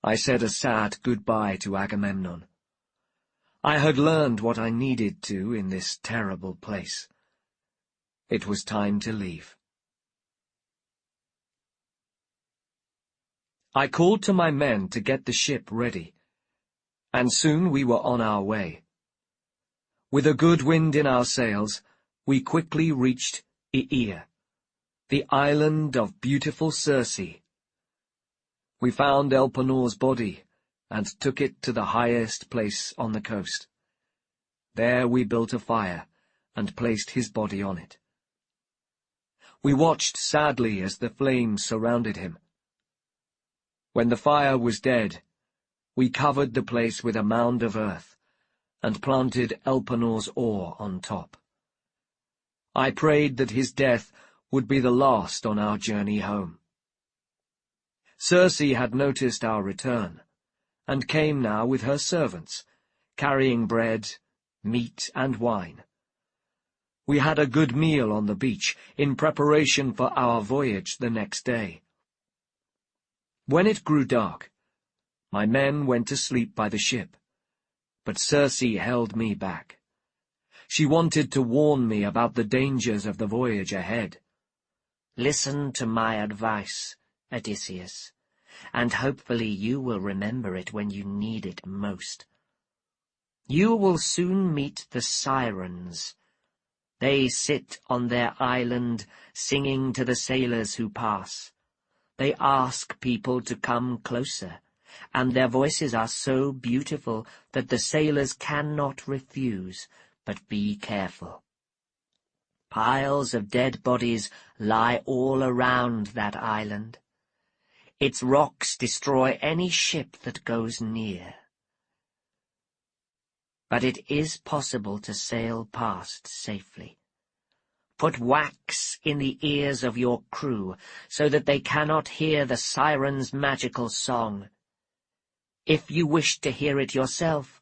I said a sad goodbye to Agamemnon. I had learned what I needed to in this terrible place. It was time to leave. I called to my men to get the ship ready, and soon we were on our way. With a good wind in our sails, we quickly reached Aea, the island of beautiful Cersei. We found Elpenor's body and took it to the highest place on the coast. There we built a fire and placed his body on it. We watched sadly as the flames surrounded him. When the fire was dead, we covered the place with a mound of earth and planted Elpenor's oar on top. I prayed that his death would be the last on our journey home. Cersei had noticed our return, and came now with her servants, carrying bread, meat, and wine. We had a good meal on the beach, in preparation for our voyage the next day. When it grew dark, my men went to sleep by the ship, but Cersei held me back. She wanted to warn me about the dangers of the voyage ahead. "Listen to my advice, Odysseus, and hopefully you will remember it when you need it most. You will soon meet the Sirens. They sit on their island, singing to the sailors who pass. They ask people to come closer, and their voices are so beautiful that the sailors cannot refuse, but be careful. Piles of dead bodies lie all around that island. Its rocks destroy any ship that goes near. But it is possible to sail past safely. Put wax in the ears of your crew so that they cannot hear the Sirens' magical song. If you wish to hear it yourself,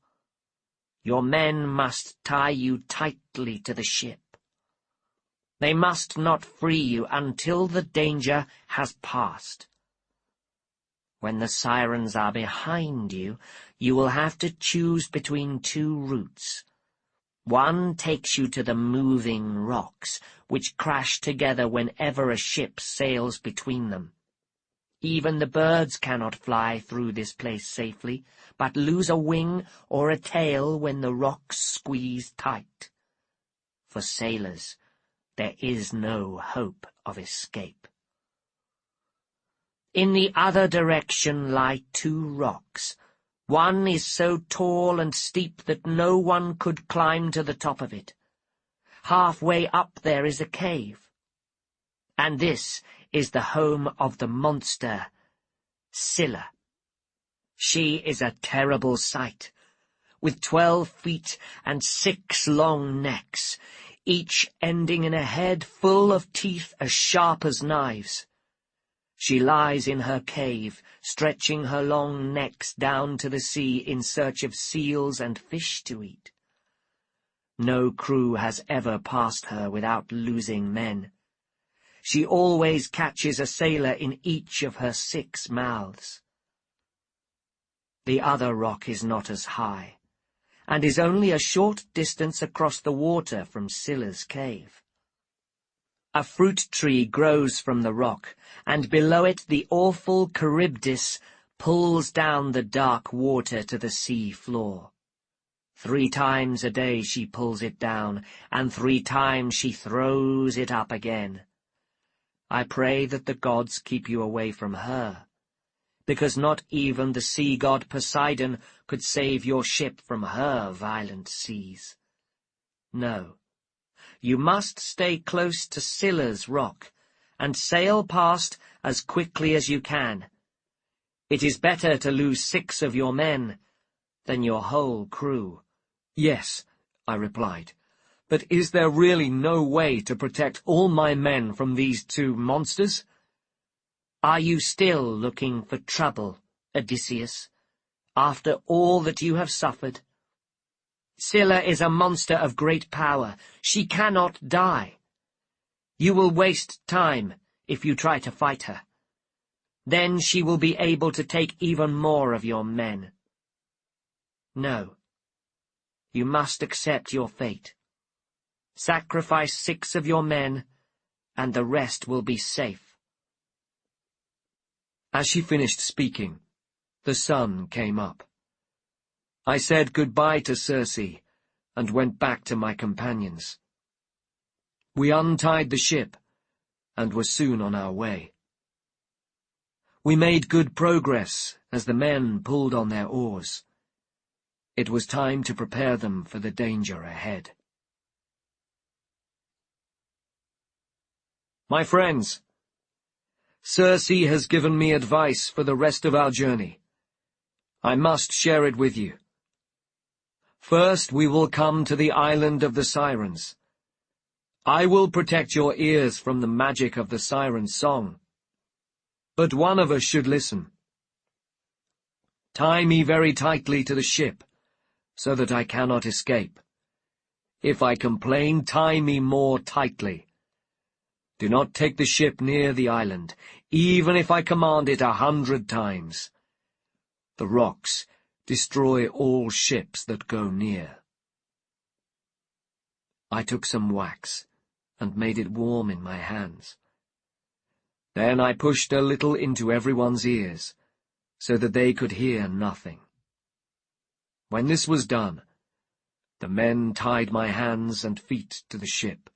your men must tie you tightly to the ship. They must not free you until the danger has passed. When the Sirens are behind you, you will have to choose between two routes. One takes you to the moving rocks, which crash together whenever a ship sails between them. Even the birds cannot fly through this place safely, but lose a wing or a tail when the rocks squeeze tight. For sailors, there is no hope of escape. In the other direction lie two rocks. One is so tall and steep that no one could climb to the top of it. Halfway up there is a cave. And this is the home of the monster, Scylla. She is a terrible sight, with 12 feet and 6 long necks, each ending in a head full of teeth as sharp as knives. She lies in her cave, stretching her long necks down to the sea in search of seals and fish to eat. No crew has ever passed her without losing men. She always catches a sailor in each of her 6 mouths. The other rock is not as high, and is only a short distance across the water from Scylla's cave. A fruit tree grows from the rock, and below it the awful Charybdis pulls down the dark water to the sea floor. 3 times a day she pulls it down, and 3 times she throws it up again. I pray that the gods keep you away from her, because not even the sea god Poseidon could save your ship from her violent seas. No. You must stay close to Scylla's rock, and sail past as quickly as you can. It is better to lose 6 of your men than your whole crew. Yes, I replied, But is there really no way to protect all my men from these two monsters? Are you still looking for trouble, Odysseus, after all that you have suffered? Scylla is a monster of great power. She cannot die. You will waste time if you try to fight her. Then she will be able to take even more of your men. No. You must accept your fate. Sacrifice 6 of your men, and the rest will be safe. As she finished speaking, the sun came up. I said goodbye to Cersei and went back to my companions. We untied the ship and were soon on our way. We made good progress as the men pulled on their oars. It was time to prepare them for the danger ahead. My friends, Cersei has given me advice for the rest of our journey. I must share it with you. First, we will come to the island of the Sirens. I will protect your ears from the magic of the Siren's song. But one of us should listen. Tie me very tightly to the ship, so that I cannot escape. If I complain, tie me more tightly. Do not take the ship near the island, even if I command it 100 times. The rocks destroy all ships that go near. I took some wax and made it warm in my hands. Then I pushed a little into everyone's ears, so that they could hear nothing. When this was done, the men tied my hands and feet to the ship,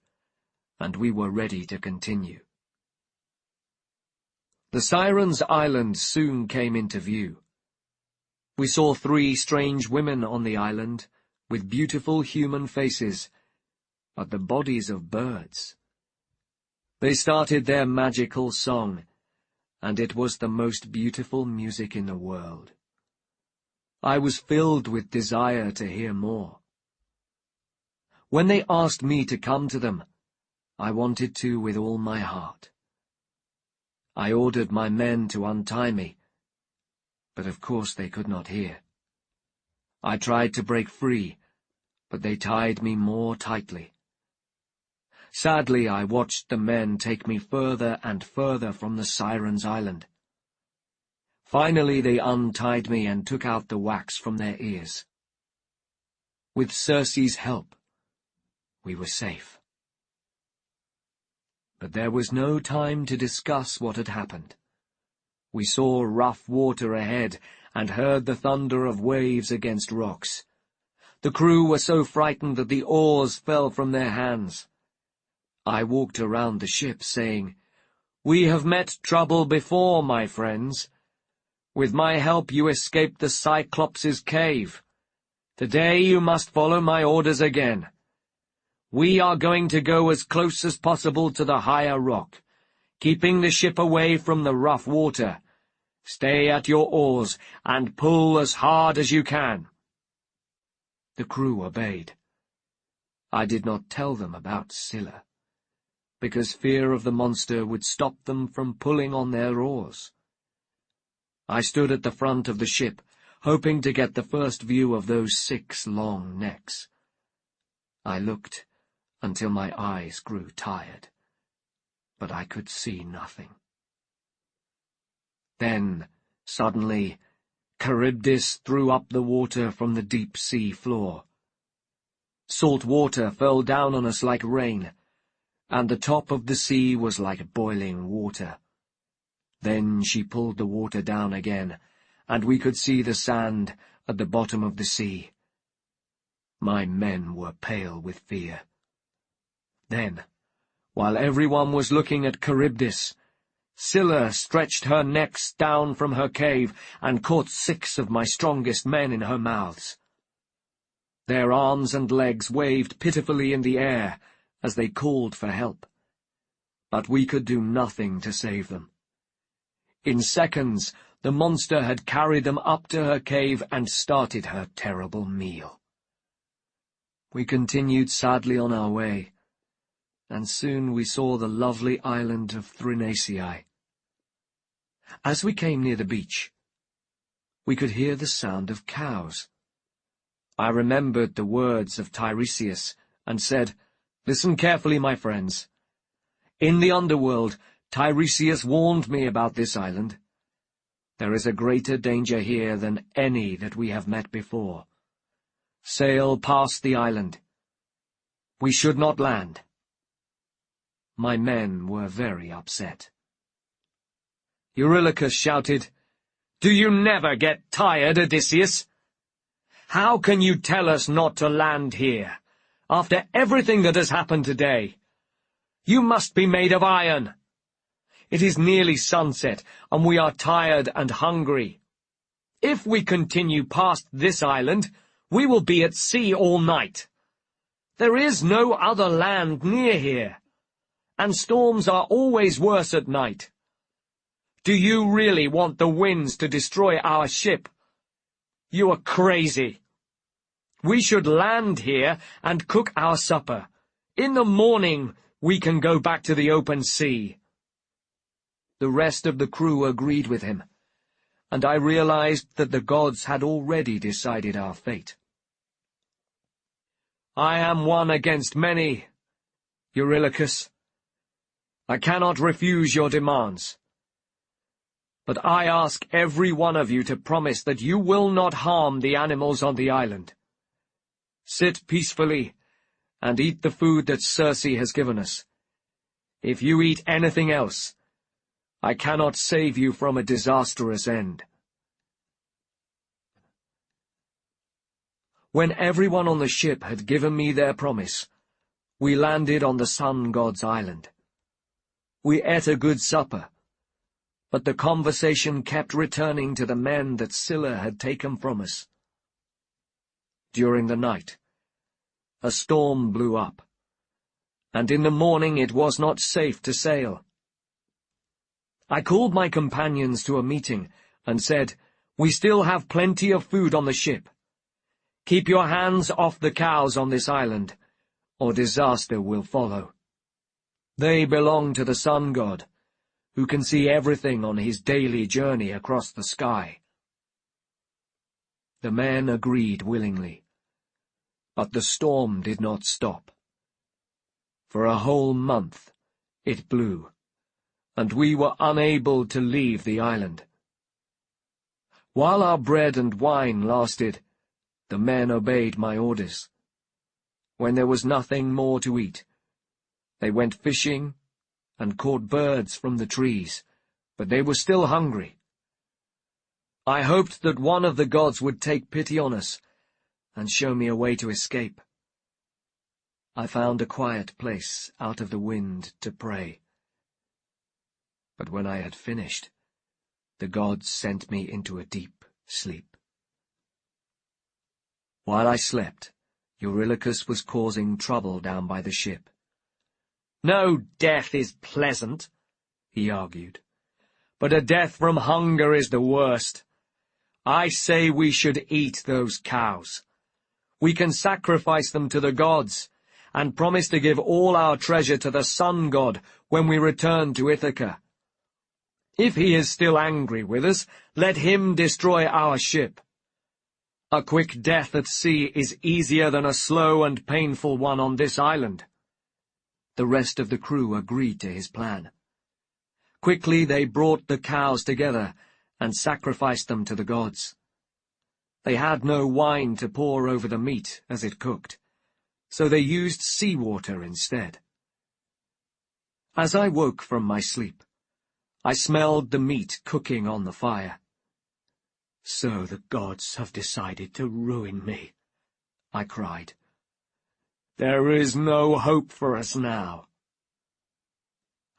and we were ready to continue. The Sirens' island soon came into view. We saw 3 strange women on the island, with beautiful human faces, but the bodies of birds. They started their magical song, and it was the most beautiful music in the world. I was filled with desire to hear more. When they asked me to come to them, I wanted to with all my heart. I ordered my men to untie me, but of course they could not hear. I tried to break free, but they tied me more tightly. Sadly, I watched the men take me further and further from the Sirens' island. Finally, they untied me and took out the wax from their ears. With Cersei's help, we were safe. But there was no time to discuss what had happened. We saw rough water ahead and heard the thunder of waves against rocks. The crew were so frightened that the oars fell from their hands. I walked around the ship, saying, "We have met trouble before, my friends. With my help you escaped the Cyclops' cave. Today you must follow my orders again. We are going to go as close as possible to the higher rock, keeping the ship away from the rough water. Stay at your oars and pull as hard as you can." The crew obeyed. I did not tell them about Scylla, because fear of the monster would stop them from pulling on their oars. I stood at the front of the ship, hoping to get the first view of those 6 long necks. I looked until my eyes grew tired, but I could see nothing. Then, suddenly, Charybdis threw up the water from the deep sea floor. Salt water fell down on us like rain, and the top of the sea was like boiling water. Then she pulled the water down again, and we could see the sand at the bottom of the sea. My men were pale with fear. Then, while everyone was looking at Charybdis, Scylla stretched her necks down from her cave and caught 6 of my strongest men in her mouths. Their arms and legs waved pitifully in the air as they called for help, but we could do nothing to save them. In seconds, the monster had carried them up to her cave and started her terrible meal. We continued sadly on our way, and soon we saw the lovely island of Thrinaceae. As we came near the beach, we could hear the sound of cows. I remembered the words of Tiresias, and said, "Listen carefully, my friends. In the underworld, Tiresias warned me about this island. There is a greater danger here than any that we have met before. Sail past the island. We should not land." My men were very upset. Eurylochus shouted, "Do you never get tired, Odysseus? How can you tell us not to land here, after everything that has happened today? You must be made of iron. It is nearly sunset, and we are tired and hungry. If we continue past this island, we will be at sea all night. There is no other land near here, and storms are always worse at night. Do you really want the winds to destroy our ship? You are crazy. We should land here and cook our supper. In the morning, we can go back to the open sea." The rest of the crew agreed with him, and I realized that the gods had already decided our fate. "I am one against many, Eurylochus. I cannot refuse your demands. But I ask every one of you to promise that you will not harm the animals on the island. Sit peacefully and eat the food that Cersei has given us. If you eat anything else, I cannot save you from a disastrous end." When everyone on the ship had given me their promise, we landed on the sun god's island. We ate a good supper, but the conversation kept returning to the men that Scylla had taken from us. During the night, a storm blew up, and in the morning it was not safe to sail. I called my companions to a meeting and said, "We still have plenty of food on the ship. Keep your hands off the cows on this island, or disaster will follow. They belong to the sun god, who can see everything on his daily journey across the sky." The men agreed willingly, but the storm did not stop. For a whole month it blew, and we were unable to leave the island. While our bread and wine lasted, the men obeyed my orders. When there was nothing more to eat, they went fishing and caught birds from the trees, but they were still hungry. I hoped that one of the gods would take pity on us and show me a way to escape. I found a quiet place out of the wind to pray. But when I had finished, the gods sent me into a deep sleep. While I slept, Eurylochus was causing trouble down by the ship. "No death is pleasant," he argued, "but a death from hunger is the worst. I say we should eat those cows. We can sacrifice them to the gods, and promise to give all our treasure to the sun god when we return to Ithaca. If he is still angry with us, let him destroy our ship. A quick death at sea is easier than a slow and painful one on this island." The rest of the crew agreed to his plan. Quickly they brought the cows together and sacrificed them to the gods. They had no wine to pour over the meat as it cooked, so they used seawater instead. As I woke from my sleep, I smelled the meat cooking on the fire. "So the gods have decided to ruin me," I cried. "There is no hope for us now."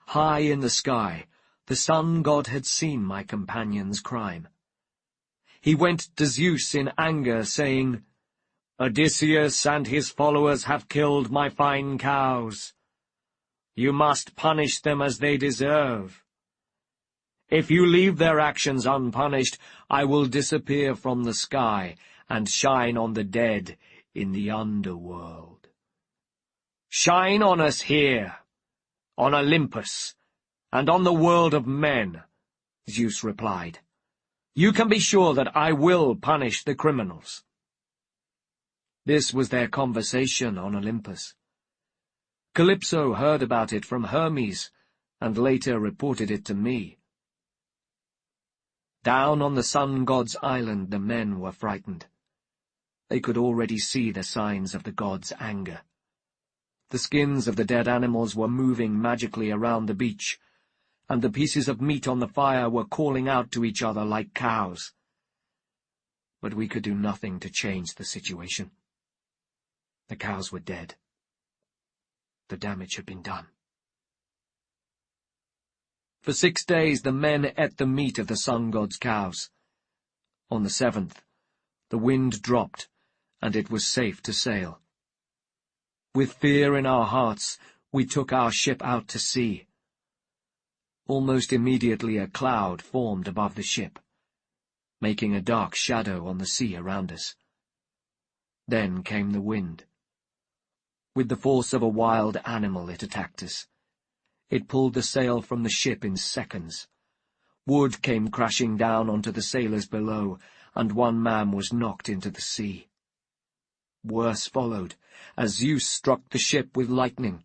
High in the sky, the sun god had seen my companion's crime. He went to Zeus in anger, saying, "Odysseus and his followers have killed my fine cows. You must punish them as they deserve. If you leave their actions unpunished, I will disappear from the sky and shine on the dead in the underworld. Shine on us here, on Olympus, and on the world of men, Zeus replied. You can be sure that I will punish the criminals. This was their conversation on Olympus. Calypso heard about it from Hermes, and later reported it to me. Down on the sun god's island the men were frightened. They could already see the signs of the god's anger. The skins of the dead animals were moving magically around the beach, and the pieces of meat on the fire were calling out to each other like cows. But we could do nothing to change the situation. The cows were dead. The damage had been done. For 6 days the men ate the meat of the sun god's cows. On the 7th, the wind dropped, and it was safe to sail. With fear in our hearts, we took our ship out to sea. Almost immediately a cloud formed above the ship, making a dark shadow on the sea around us. Then came the wind. With the force of a wild animal it attacked us. It pulled the sail from the ship in seconds. Wood came crashing down onto the sailors below, and one man was knocked into the sea. Worse followed, as Zeus struck the ship with lightning.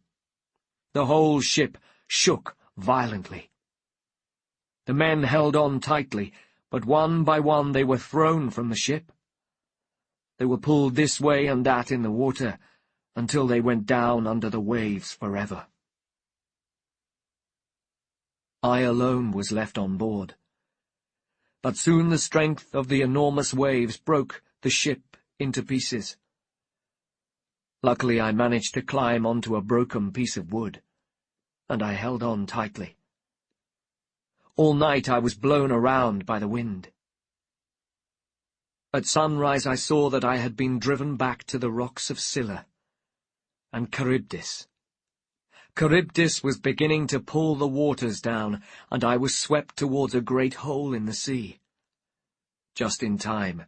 The whole ship shook violently. The men held on tightly, but one by one they were thrown from the ship. They were pulled this way and that in the water, until they went down under the waves forever. I alone was left on board. But soon the strength of the enormous waves broke the ship into pieces. Luckily I managed to climb onto a broken piece of wood, and I held on tightly. All night I was blown around by the wind. At sunrise I saw that I had been driven back to the rocks of Scylla, and Charybdis. Charybdis was beginning to pull the waters down, and I was swept towards a great hole in the sea. Just in time,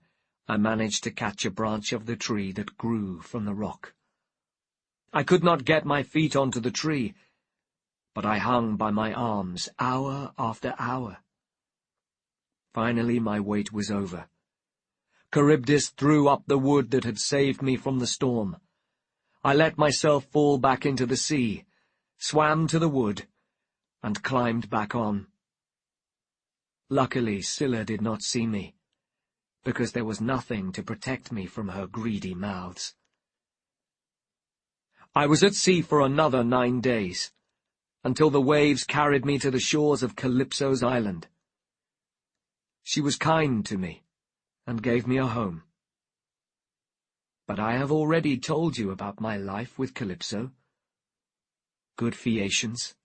I managed to catch a branch of the tree that grew from the rock. I could not get my feet onto the tree, but I hung by my arms hour after hour. Finally my wait was over. Charybdis threw up the wood that had saved me from the storm. I let myself fall back into the sea, swam to the wood, and climbed back on. Luckily Scylla did not see me, because there was nothing to protect me from her greedy mouths. I was at sea for another 9 days, until the waves carried me to the shores of Calypso's island. She was kind to me, and gave me a home. But I have already told you about my life with Calypso. Good Phaeacians,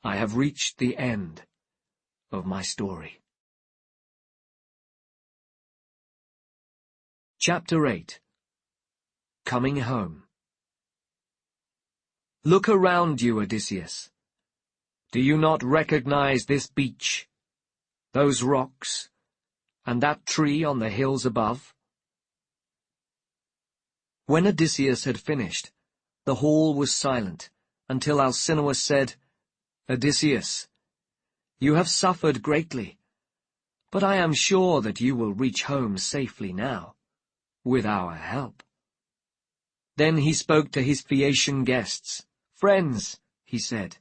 I have reached the end of my story. Chapter 8. Coming Home. Look around you, Odysseus. Do you not recognize this beach, those rocks, and that tree on the hills above? When Odysseus had finished, the hall was silent, until Alcinois said, Odysseus, you have suffered greatly, but I am sure that you will reach home safely now, with our help. Then he spoke to his Phaeacian guests. Friends, he said,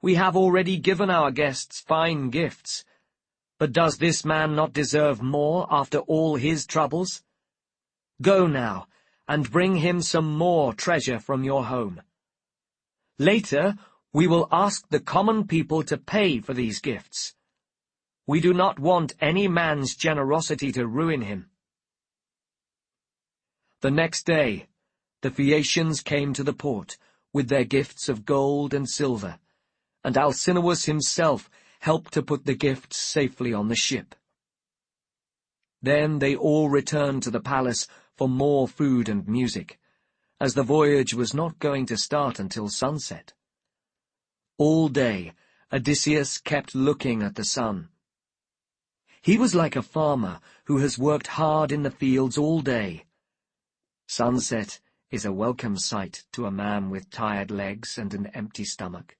we have already given our guests fine gifts, but does this man not deserve more after all his troubles? Go now, and bring him some more treasure from your home. Later, we will ask the common people to pay for these gifts. We do not want any man's generosity to ruin him. The next day, the Phaeacians came to the port with their gifts of gold and silver, and Alcinois himself helped to put the gifts safely on the ship. Then they all returned to the palace for more food and music, as the voyage was not going to start until sunset. All day, Odysseus kept looking at the sun. He was like a farmer who has worked hard in the fields all day, Sunset is a welcome sight to a man with tired legs and an empty stomach.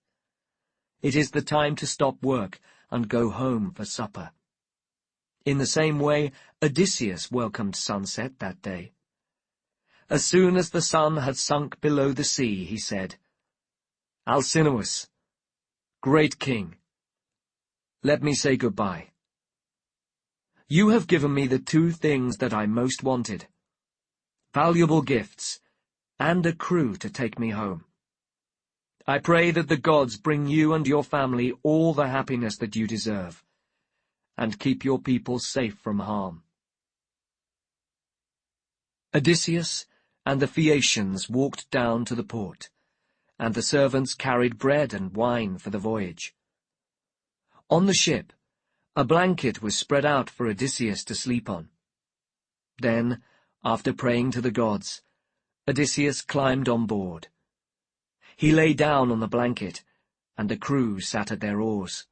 It is the time to stop work and go home for supper. In the same way, Odysseus welcomed sunset that day. As soon as the sun had sunk below the sea, he said, "Alcinois, great king, let me say goodbye. You have given me the two things that I most wanted, valuable gifts and a crew to take me home. I pray that the gods bring you and your family all the happiness that you deserve, and keep your people safe from harm." Odysseus and the Phaeacians walked down to the port, and the servants carried bread and wine for the voyage. On the ship, a blanket was spread out for Odysseus to sleep on. Then, after praying to the gods, Odysseus climbed on board. He lay down on the blanket, and the crew sat at their oars.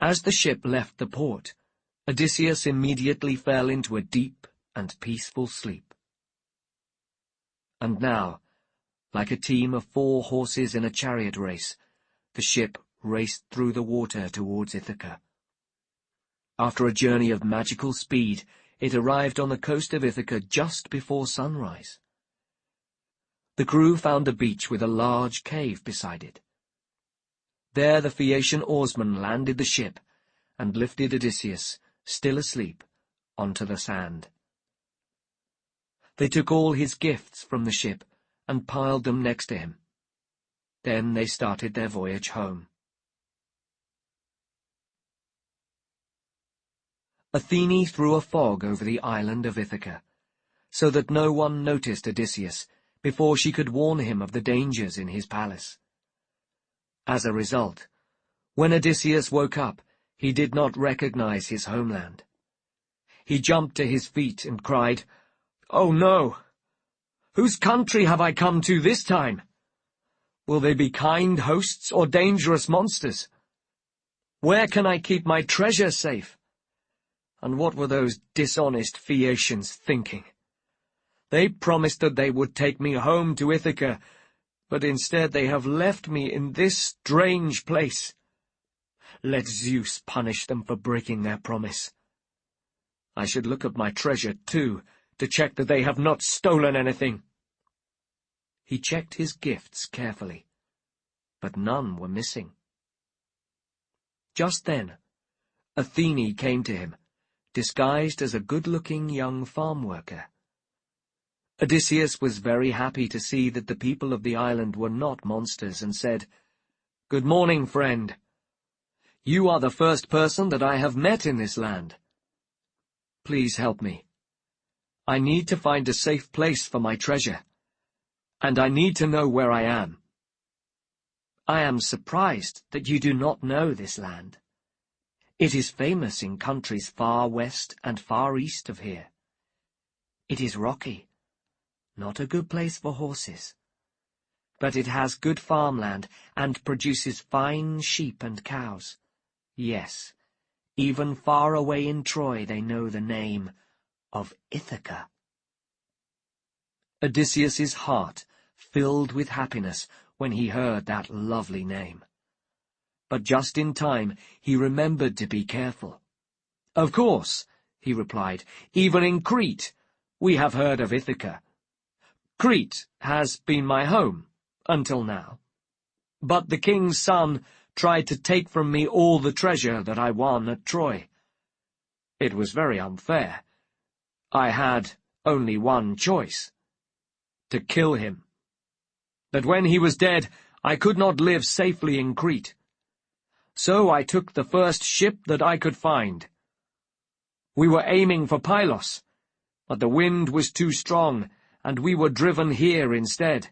As the ship left the port, Odysseus immediately fell into a deep and peaceful sleep. And now, like a team of 4 horses in a chariot race, the ship raced through the water towards Ithaca. After a journey of magical speed, it arrived on the coast of Ithaca just before sunrise. The crew found a beach with a large cave beside it. There the Phaeacian oarsmen landed the ship and lifted Odysseus, still asleep, onto the sand. They took all his gifts from the ship and piled them next to him. Then they started their voyage home. Athene threw a fog over the island of Ithaca, so that no one noticed Odysseus before she could warn him of the dangers in his palace. As a result, when Odysseus woke up, he did not recognize his homeland. He jumped to his feet and cried, "Oh no! Whose country have I come to this time? Will they be kind hosts or dangerous monsters? Where can I keep my treasure safe? And what were those dishonest Phaeacians thinking? They promised that they would take me home to Ithaca, but instead they have left me in this strange place. Let Zeus punish them for breaking their promise. I should look at my treasure, too, to check that they have not stolen anything." He checked his gifts carefully, but none were missing. Just then, Athene came to him, disguised as a good-looking young farm worker. Odysseus was very happy to see that the people of the island were not monsters, and said, "Good morning, friend. You are the first person that I have met in this land. Please help me. I need to find a safe place for my treasure, and I need to know where I am." "I am surprised that you do not know this land. It is famous in countries far west and far east of here. It is rocky, not a good place for horses, but it has good farmland and produces fine sheep and cows. Yes, even far away in Troy they know the name of Ithaca." Odysseus's heart filled with happiness when he heard that lovely name. But just in time he remembered to be careful. "Of course," he replied, "even in Crete we have heard of Ithaca. Crete has been my home until now. But the king's son tried to take from me all the treasure that I won at Troy. It was very unfair. I had only one choice: to kill him. But when he was dead, I could not live safely in Crete. So I took the first ship that I could find. We were aiming for Pylos, but the wind was too strong, and we were driven here instead.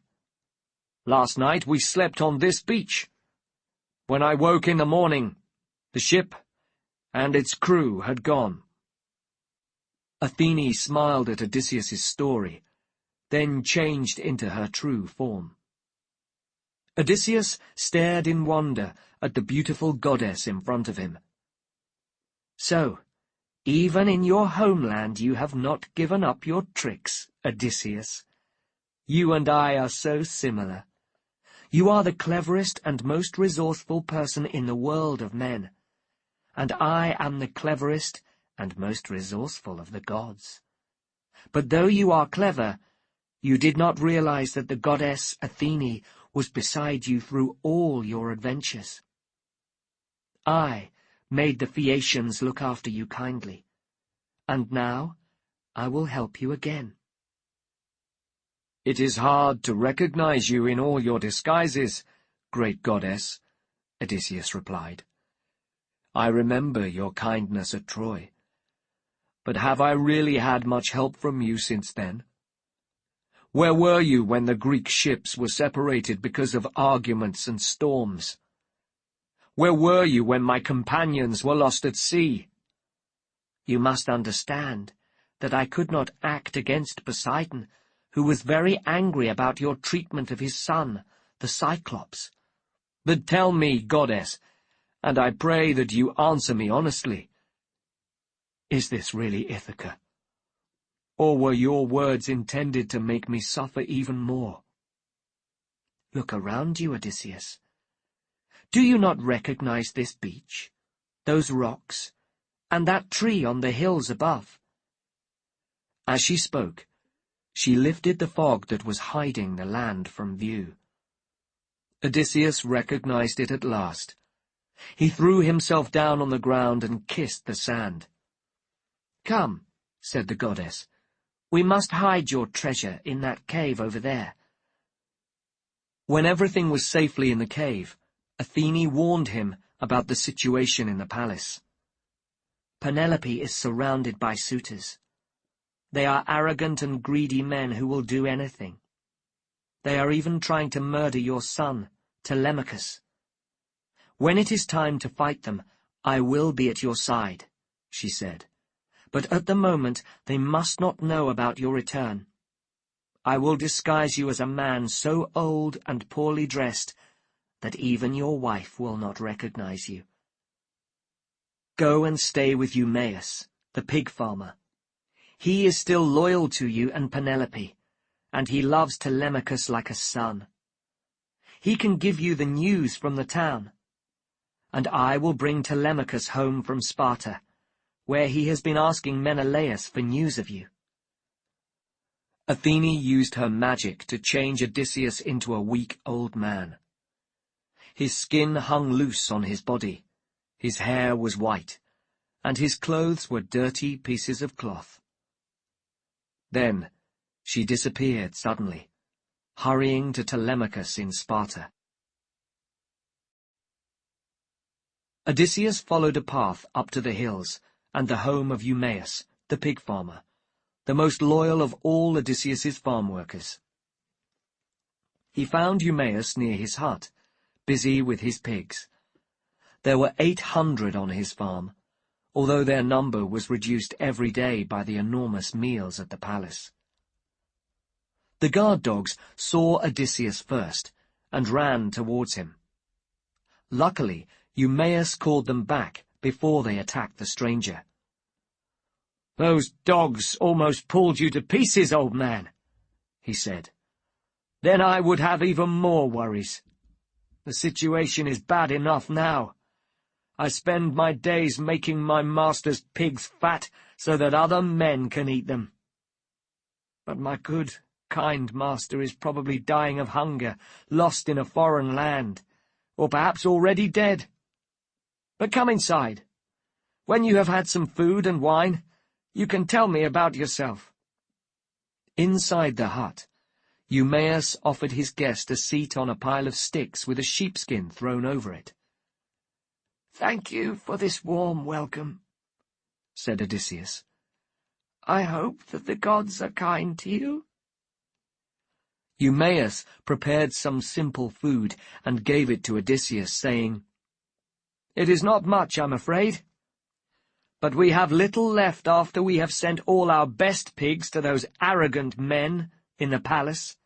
Last night we slept on this beach. When I woke in the morning, the ship and its crew had gone." Athene smiled at Odysseus's story, then changed into her true form. Odysseus stared in wonder at the beautiful goddess in front of him. "So, Even in your homeland you have not given up your tricks, Odysseus. You and I are so similar. You are the cleverest and most resourceful person in the world of men, and I am the cleverest and most resourceful of the gods. But though you are clever, you did not realize that the goddess Athene was beside you through all your adventures. I made the Phaeacians look after you kindly, and now I will help you again. It is hard to recognize you in all your disguises, great goddess, Odysseus replied. I remember your kindness at Troy. But have I really had much help from you since then? Where were you when the Greek ships were separated because of arguments and storms? Where were you when my companions were lost at sea? You must understand that I could not act against Poseidon, who was very angry about your treatment of his son, the Cyclops. But tell me, goddess, and I pray that you answer me honestly, is this really Ithaca? Or were your words intended to make me suffer even more? Look around you, Odysseus. Do you not recognize this beach, those rocks, and that tree on the hills above? As she spoke, she lifted the fog that was hiding the land from view. Odysseus recognized it at last. He threw himself down on the ground and kissed the sand. Come, said the goddess, we must hide your treasure in that cave over there. When everything was safely in the cave, Athene warned him about the situation in the palace. Penelope is surrounded by suitors. They are arrogant and greedy men who will do anything. They are even trying to murder your son, Telemachus. When it is time to fight them, I will be at your side, she said. But at the moment they must not know about your return. I will disguise you as a man so old and poorly dressed that even your wife will not recognize you. Go and stay with Eumaeus, the pig farmer. He is still loyal to you and Penelope, and he loves Telemachus like a son. He can give you the news from the town, and I will bring Telemachus home from Sparta, where he has been asking Menelaus for news of you. Athene used her magic to change Odysseus into a weak old man. His skin hung loose on his body, his hair was white, and his clothes were dirty pieces of cloth. Then she disappeared suddenly, hurrying to Telemachus in Sparta. Odysseus followed a path up to the hills and the home of Eumaeus, the pig farmer, the most loyal of all Odysseus's farm workers. He found Eumaeus near his hut, busy with his pigs. There were 800 on his farm, although their number was reduced every day by the enormous meals at the palace. The guard dogs saw Odysseus first, and ran towards him. Luckily, Eumaeus called them back before they attacked the stranger. "Those dogs almost pulled you to pieces, old man," he said. "Then I would have even more worries. The situation is bad enough now. I spend my days making my master's pigs fat so that other men can eat them. But my good, kind master is probably dying of hunger, lost in a foreign land, or perhaps already dead. But come inside. When you have had some food and wine, you can tell me about yourself." Inside the hut, Eumaeus offered his guest a seat on a pile of sticks with a sheepskin thrown over it. "Thank you for this warm welcome," said Odysseus. "I hope that the gods are kind to you." Eumaeus prepared some simple food and gave it to Odysseus, saying, "It is not much, I'm afraid. But we have little left after we have sent all our best pigs to those arrogant men in the palace.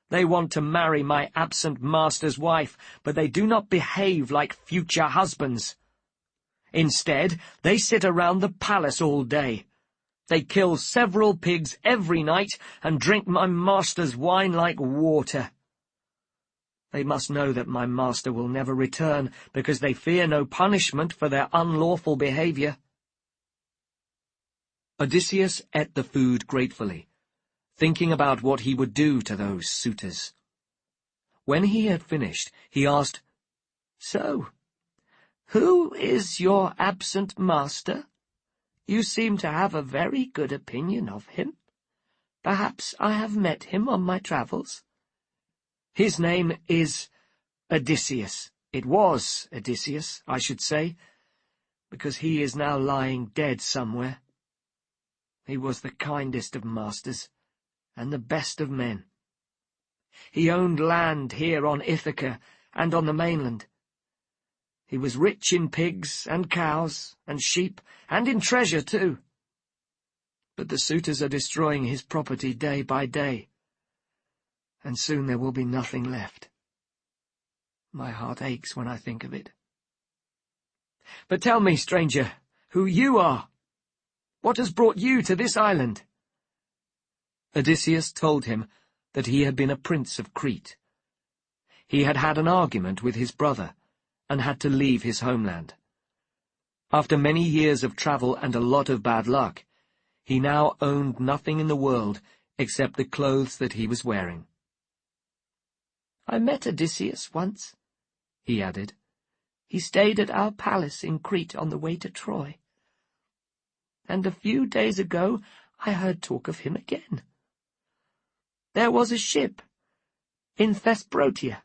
They want to marry my absent master's wife, but they do not behave like future husbands. Instead, they sit around the palace all day. They kill several pigs every night and drink my master's wine like water. They must know that my master will never return, because they fear no punishment for their unlawful behavior." Odysseus ate the food gratefully, thinking about what he would do to those suitors. When he had finished, he asked, "So, who is your absent master? You seem to have a very good opinion of him. Perhaps I have met him on my travels." "His name is Odysseus. It was Odysseus, I should say, because he is now lying dead somewhere. He was the kindest of masters, and the best of men. He owned land here on Ithaca and on the mainland. He was rich in pigs and cows and sheep, and in treasure too. But the suitors are destroying his property day by day, and soon there will be nothing left. My heart aches when I think of it. But tell me, stranger, who you are. What has brought you to this island?" Odysseus told him that he had been a prince of Crete. He had had an argument with his brother, and had to leave his homeland. After many years of travel and a lot of bad luck, he now owned nothing in the world except the clothes that he was wearing. "I met Odysseus once," he added. "He stayed at our palace in Crete on the way to Troy. And a few days ago I heard talk of him again. There was a ship in Thesprotia,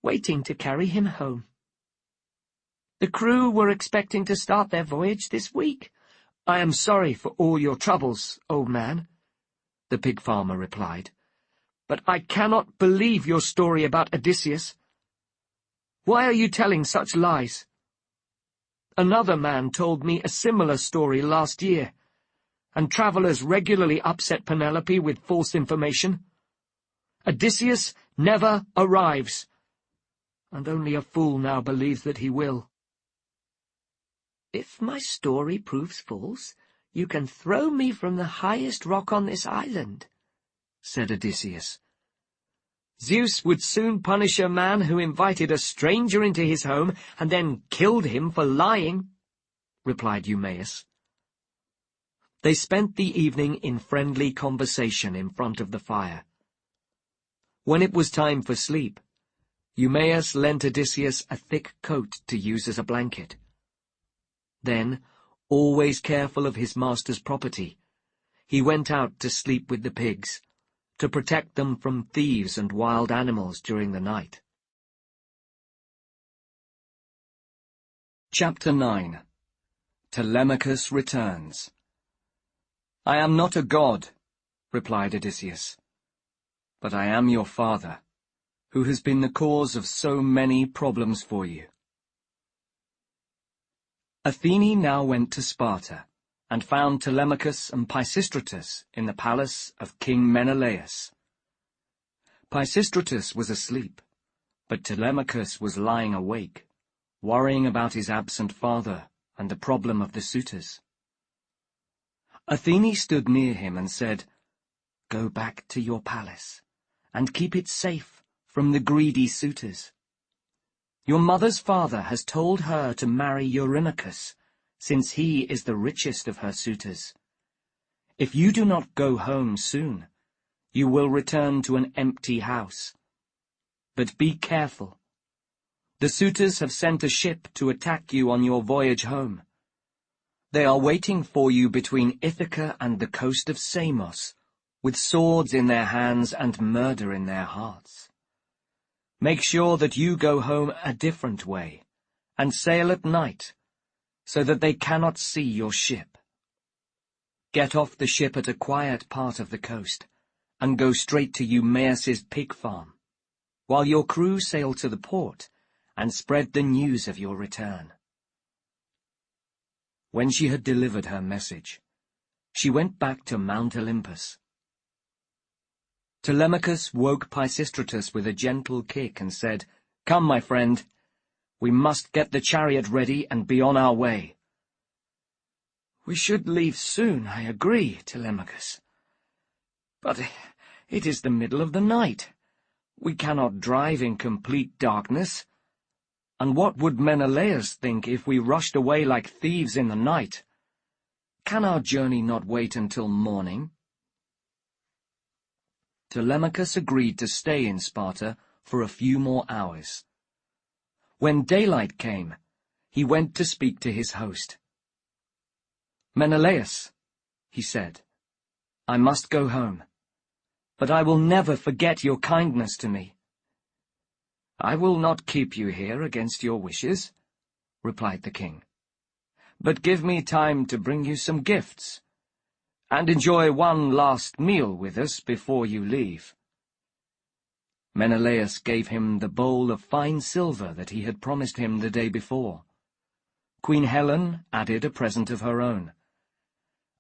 waiting to carry him home. The crew were expecting to start their voyage this week." "I am sorry for all your troubles, old man," the pig farmer replied. "but I cannot believe your story about Odysseus. Why are you telling such lies? Another man told me a similar story last year, and travellers regularly upset Penelope with false information. Odysseus never arrives, and only a fool now believes that he will." "If my story proves false, you can throw me from the highest rock on this island," said Odysseus. "Zeus would soon punish a man who invited a stranger into his home and then killed him for lying," replied Eumaeus. They spent the evening in friendly conversation in front of the fire. When it was time for sleep, Eumaeus lent Odysseus a thick coat to use as a blanket. Then, always careful of his master's property, he went out to sleep with the pigs, to protect them from thieves and wild animals during the night. Chapter 9. Telemachus returns. "I am not a god," replied Odysseus, "but I am your father, who has been the cause of so many problems for you." Athene now went to Sparta, and found Telemachus and Pisistratus in the palace of King Menelaus. Pisistratus was asleep, but Telemachus was lying awake, worrying about his absent father and the problem of the suitors. Athene stood near him and said, "Go back to your palace, and keep it safe from the greedy suitors. Your mother's father has told her to marry Eurymachus, since he is the richest of her suitors. If you do not go home soon, you will return to an empty house. But be careful. The suitors have sent a ship to attack you on your voyage home. They are waiting for you between Ithaca and the coast of Samos, with swords in their hands and murder in their hearts. Make sure that you go home a different way, and sail at night, so that they cannot see your ship. Get off the ship at a quiet part of the coast, and go straight to Eumaeus's pig farm, while your crew sail to the port, and spread the news of your return." When she had delivered her message, she went back to Mount Olympus. Telemachus woke Pisistratus with a gentle kick and said, "Come, my friend, We must get the chariot ready and be on our way." "We should leave soon, I agree, Telemachus. But it is the middle of the night. We cannot drive in complete darkness. And what would Menelaus think if we rushed away like thieves in the night? Can our journey not wait until morning?" Telemachus agreed to stay in Sparta for a few more hours. When daylight came, he went to speak to his host. "Menelaus," he said, "I must go home, but I will never forget your kindness to me." "I will not keep you here against your wishes," replied the king. "But give me time to bring you some gifts, and enjoy one last meal with us before you leave." Menelaus gave him the bowl of fine silver that he had promised him the day before. Queen Helen added a present of her own.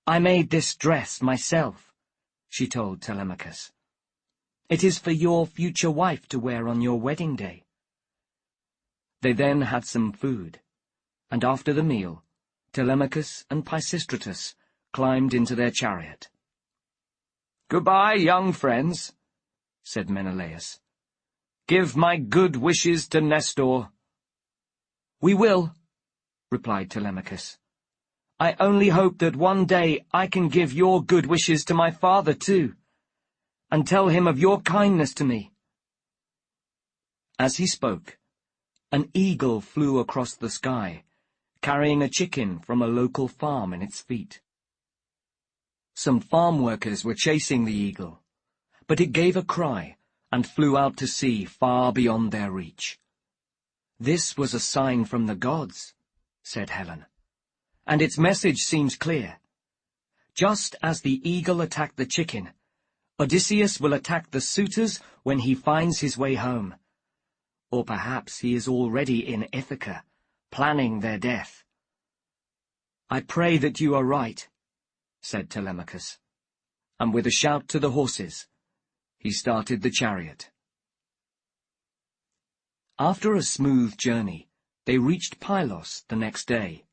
"I made this dress myself," she told Telemachus. "It is for your future wife to wear on your wedding day." They then had some food, and after the meal, Telemachus and Pisistratus climbed into their chariot. "Goodbye, young friends," said Menelaus. "Give my good wishes to Nestor." "We will," replied Telemachus. "I only hope that one day I can give your good wishes to my father too, and tell him of your kindness to me." As he spoke, an eagle flew across the sky, carrying a chicken from a local farm in its feet. Some farm workers were chasing the eagle, but it gave a cry and flew out to sea far beyond their reach. "This was a sign from the gods," said Helen, "and its message seems clear. Just as the eagle attacked the chicken, Odysseus will attack the suitors when he finds his way home. Or perhaps he is already in Ithaca, planning their death." "I pray that you are right," said Telemachus, and with a shout to the horses, he started the chariot. After a smooth journey, they reached Pylos the next day.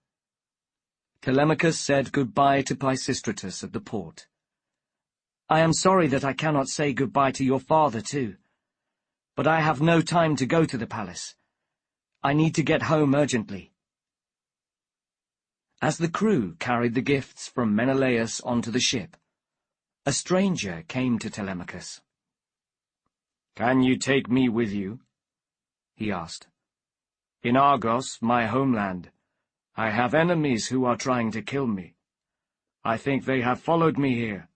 Telemachus said goodbye to Pisistratus at the port. "I am sorry that I cannot say goodbye to your father too, but I have no time to go to the palace. I need to get home urgently." As the crew carried the gifts from Menelaus onto the ship, a stranger came to Telemachus. "Can you take me with you?" he asked. "In Argos, my homeland, I have enemies who are trying to kill me. I think they have followed me here."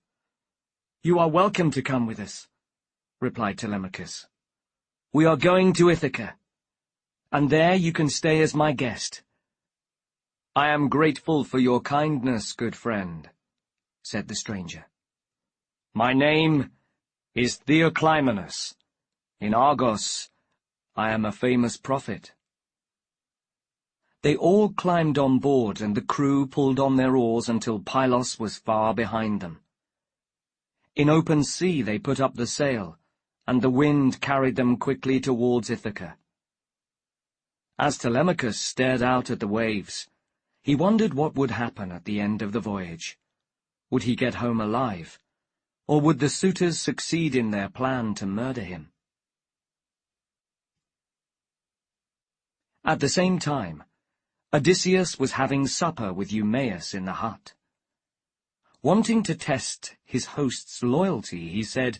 "You are welcome to come with us," replied Telemachus. "We are going to Ithaca, and there you can stay as my guest." "I am grateful for your kindness, good friend," said the stranger. "My name is Theoclymenus. In Argos, I am a famous prophet." They all climbed on board, and the crew pulled on their oars until Pylos was far behind them. In open sea they put up the sail, and the wind carried them quickly towards Ithaca. As Telemachus stared out at the waves, he wondered what would happen at the end of the voyage. Would he get home alive, or would the suitors succeed in their plan to murder him? At the same time, Odysseus was having supper with Eumaeus in the hut. Wanting to test his host's loyalty, he said,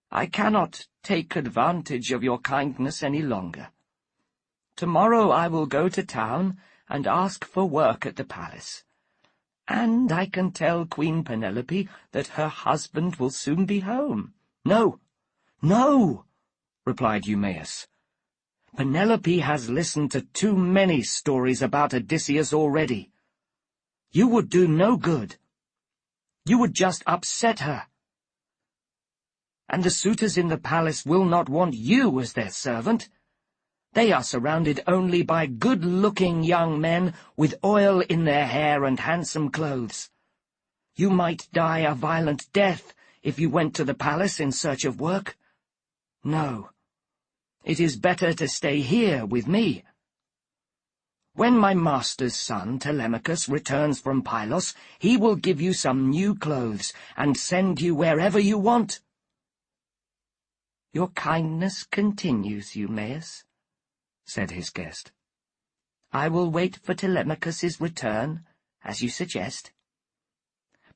"I cannot take advantage of your kindness any longer. Tomorrow I will go to town and ask for work at the palace, and I can tell Queen Penelope that her husband will soon be home." "No, no," replied Eumaeus. "Penelope has listened to too many stories about Odysseus already. You would do no good. You would just upset her. And the suitors in the palace will not want you as their servant. They are surrounded only by good-looking young men with oil in their hair and handsome clothes. You might die a violent death if you went to the palace in search of work. No, it is better to stay here with me. When my master's son, Telemachus, returns from Pylos, he will give you some new clothes and send you wherever you want." "Your kindness continues, Eumaeus," said his guest. "I will wait for Telemachus's return, as you suggest.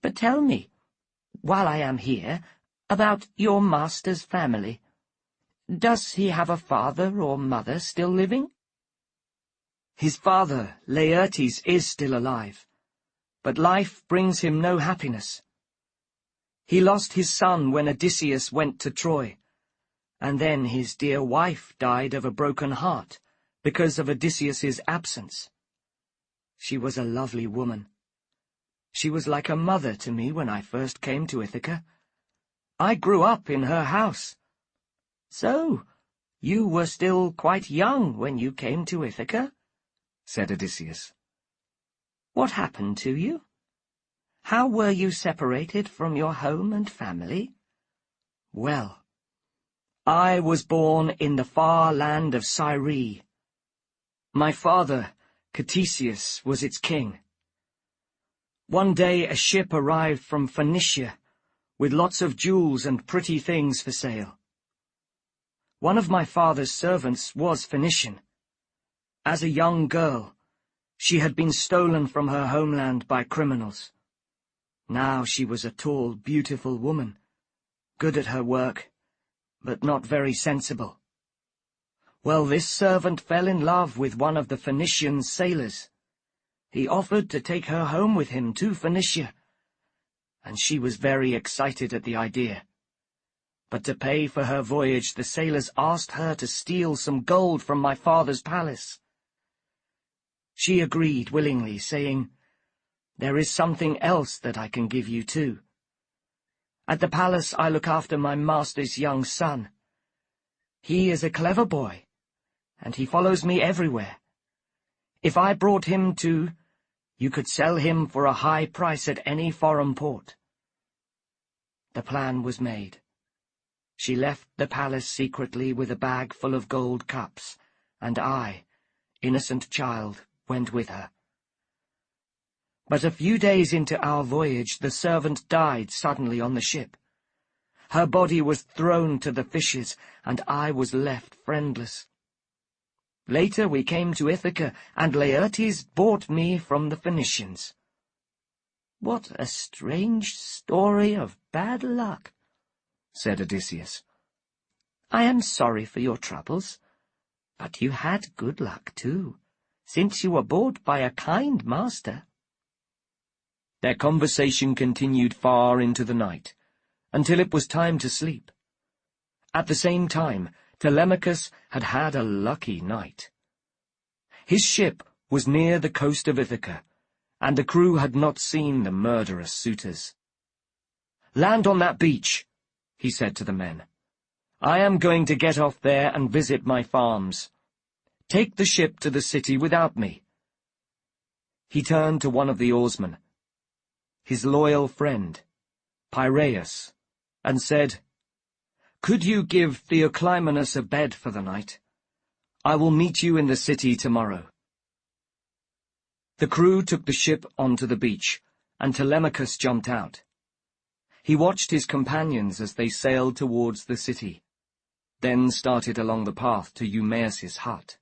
But tell me, while I am here, about your master's family. Does he have a father or mother still living?" "His father, Laertes, is still alive, but life brings him no happiness. He lost his son when Odysseus went to Troy, and then his dear wife died of a broken heart because of Odysseus's absence. She was a lovely woman. She was like a mother to me when I first came to Ithaca. I grew up in her house." "So, you were still quite young when you came to Ithaca?" said Odysseus. "What happened to you? How were you separated from your home and family?" "Well, I was born in the far land of Cyrene. My father, Tiresias, was its king. One day a ship arrived from Phoenicia with lots of jewels and pretty things for sale. One of my father's servants was Phoenician. As a young girl, she had been stolen from her homeland by criminals. Now she was a tall, beautiful woman, good at her work, but not very sensible. Well, this servant fell in love with one of the Phoenician sailors. He offered to take her home with him to Phoenicia, and she was very excited at the idea. But to pay for her voyage, the sailors asked her to steal some gold from my father's palace. She agreed willingly, saying, "There is something else that I can give you too. At the palace I look after my master's young son. He is a clever boy, and he follows me everywhere. If I brought him too, you could sell him for a high price at any foreign port." The plan was made. She left the palace secretly with a bag full of gold cups, and I, innocent child, went with her. But a few days into our voyage, the servant died suddenly on the ship. Her body was thrown to the fishes, and I was left friendless. Later we came to Ithaca, and Laertes bought me from the Phoenicians." "What a strange story of bad luck," said Odysseus. "I am sorry for your troubles, but you had good luck too, since you were bought by a kind master." Their conversation continued far into the night, until it was time to sleep. At the same time, Telemachus had had a lucky night. His ship was near the coast of Ithaca, and the crew had not seen the murderous suitors. "Land on that beach," he said to the men. "I am going to get off there and visit my farms. Take the ship to the city without me." He turned to one of the oarsmen, his loyal friend, Piraeus, and said, "Could you give Theoclymenus a bed for the night? I will meet you in the city tomorrow." The crew took the ship onto the beach, and Telemachus jumped out. He watched his companions as they sailed towards the city, then started along the path to Eumaeus's hut.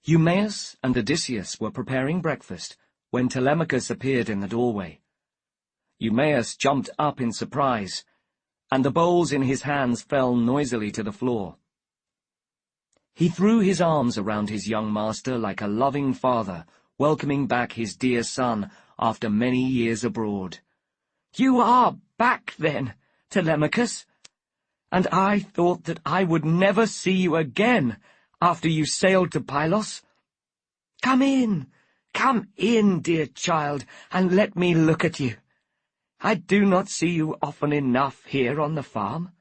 Eumaeus and Odysseus were preparing breakfast when Telemachus appeared in the doorway. Eumaeus jumped up in surprise, and the bowls in his hands fell noisily to the floor. He threw his arms around his young master like a loving father welcoming back his dear son after many years abroad. "You are back, then, Telemachus, and I thought that I would never see you again after you sailed to Pylos. Come in, dear child, and let me look at you. I do not see you often enough here on the farm."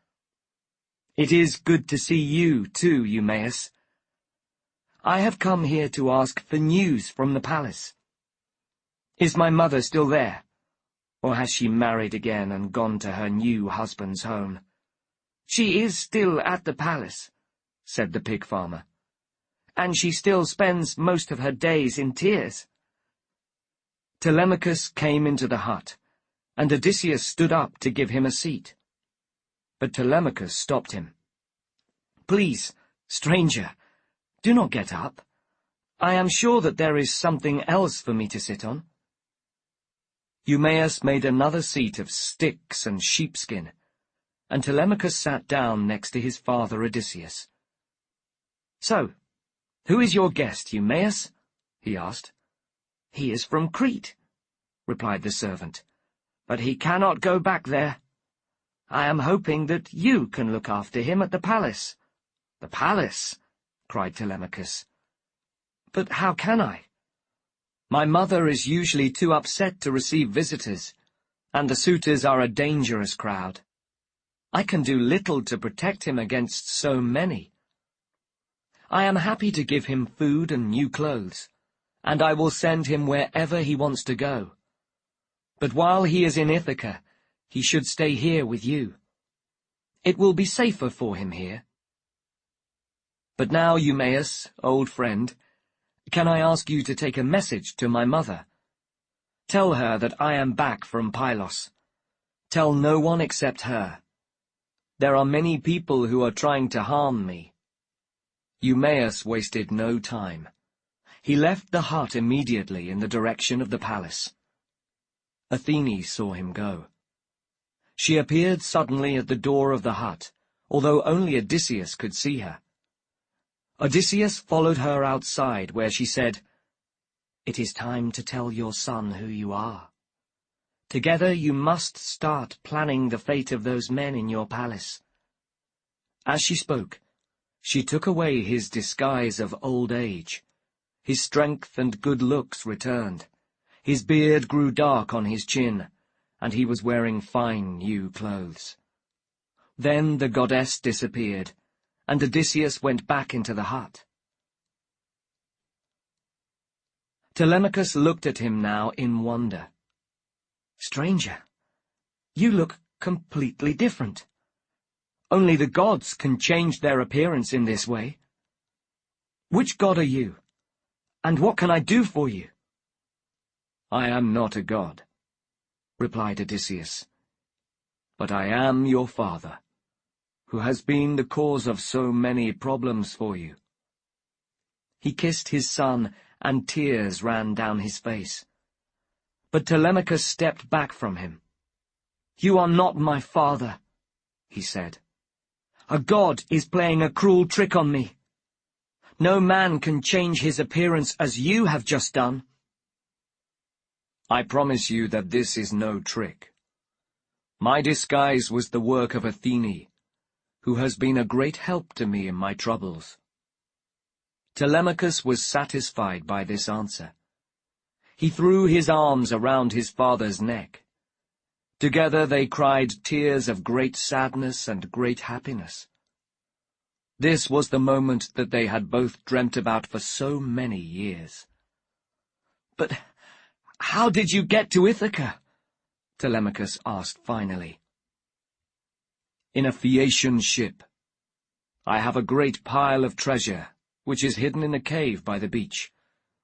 "It is good to see you, too, Eumaeus. I have come here to ask for news from the palace. Is my mother still there, or has she married again and gone to her new husband's home?" "She is still at the palace," said the pig farmer. and she still spends most of her days in tears." Telemachus came into the hut, and Odysseus stood up to give him a seat. But Telemachus stopped him. "Please, stranger, do not get up. I am sure that there is something else for me to sit on." Eumaeus made another seat of sticks and sheepskin, and Telemachus sat down next to his father Odysseus. "So, who is your guest, Eumaeus?" he asked. "He is from Crete," replied the servant, "but he cannot go back there. I am hoping that you can look after him at the palace." "The palace?" cried Telemachus. "But how can I? My mother is usually too upset to receive visitors, and the suitors are a dangerous crowd. I can do little to protect him against so many. I am happy to give him food and new clothes, and I will send him wherever he wants to go. But while he is in Ithaca, he should stay here with you. It will be safer for him here. But now, Eumaeus, old friend, can I ask you to take a message to my mother? Tell her that I am back from Pylos. Tell no one except her. There are many people who are trying to harm me." Eumaeus wasted no time. He left the hut immediately in the direction of the palace. Athene saw him go. She appeared suddenly at the door of the hut, although only Odysseus could see her. Odysseus followed her outside, where she said, "It is time to tell your son who you are. Together you must start planning the fate of those men in your palace." As she spoke, she took away his disguise of old age. His strength and good looks returned. His beard grew dark on his chin, and he was wearing fine new clothes. Then the goddess disappeared, and Odysseus went back into the hut. Telemachus looked at him now in wonder. "Stranger, you look completely different. Only the gods can change their appearance in this way. Which god are you, and what can I do for you?" "I am not a god," replied Odysseus, "but I am your father, who has been the cause of so many problems for you." He kissed his son, and tears ran down his face. But Telemachus stepped back from him. "You are not my father," he said. "A god is playing a cruel trick on me. No man can change his appearance as you have just done." "I promise you that this is no trick. My disguise was the work of Athene, who has been a great help to me in my troubles." Telemachus was satisfied by this answer. He threw his arms around his father's neck. Together they cried tears of great sadness and great happiness. This was the moment that they had both dreamt about for so many years. "But how did you get to Ithaca?" Telemachus asked finally. "In a Phaeacian ship. I have a great pile of treasure, which is hidden in a cave by the beach,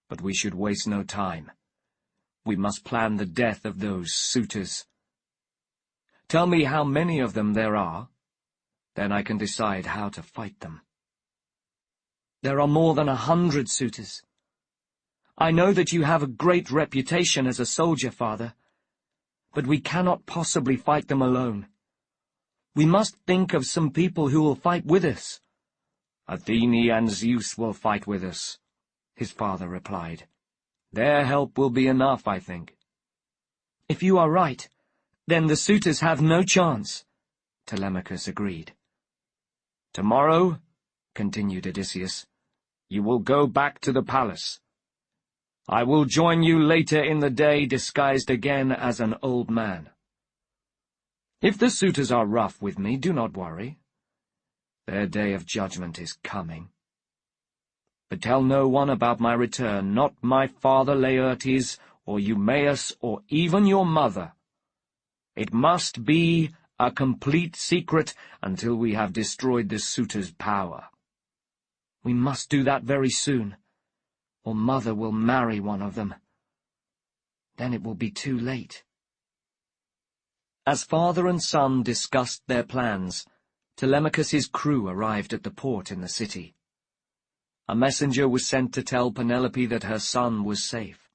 but we should waste no time. We must plan the death of those suitors. Tell me how many of them there are, then I can decide how to fight them." "There are more than 100 suitors. I know that you have a great reputation as a soldier, father, but we cannot possibly fight them alone. We must think of some people who will fight with us." "Athene and Zeus will fight with us," his father replied. "Their help will be enough, I think." "If you are right, then the suitors have no chance," Telemachus agreed. "Tomorrow," continued Odysseus, "you will go back to the palace. I will join you later in the day disguised again as an old man. If the suitors are rough with me, do not worry. Their day of judgment is coming. But tell no one about my return, not my father Laertes, or Eumaeus, or even your mother. It must be a complete secret until we have destroyed the suitors' power. We must do that very soon, or Mother will marry one of them. Then it will be too late." As father and son discussed their plans, Telemachus's crew arrived at the port in the city. A messenger was sent to tell Penelope that her son was safe.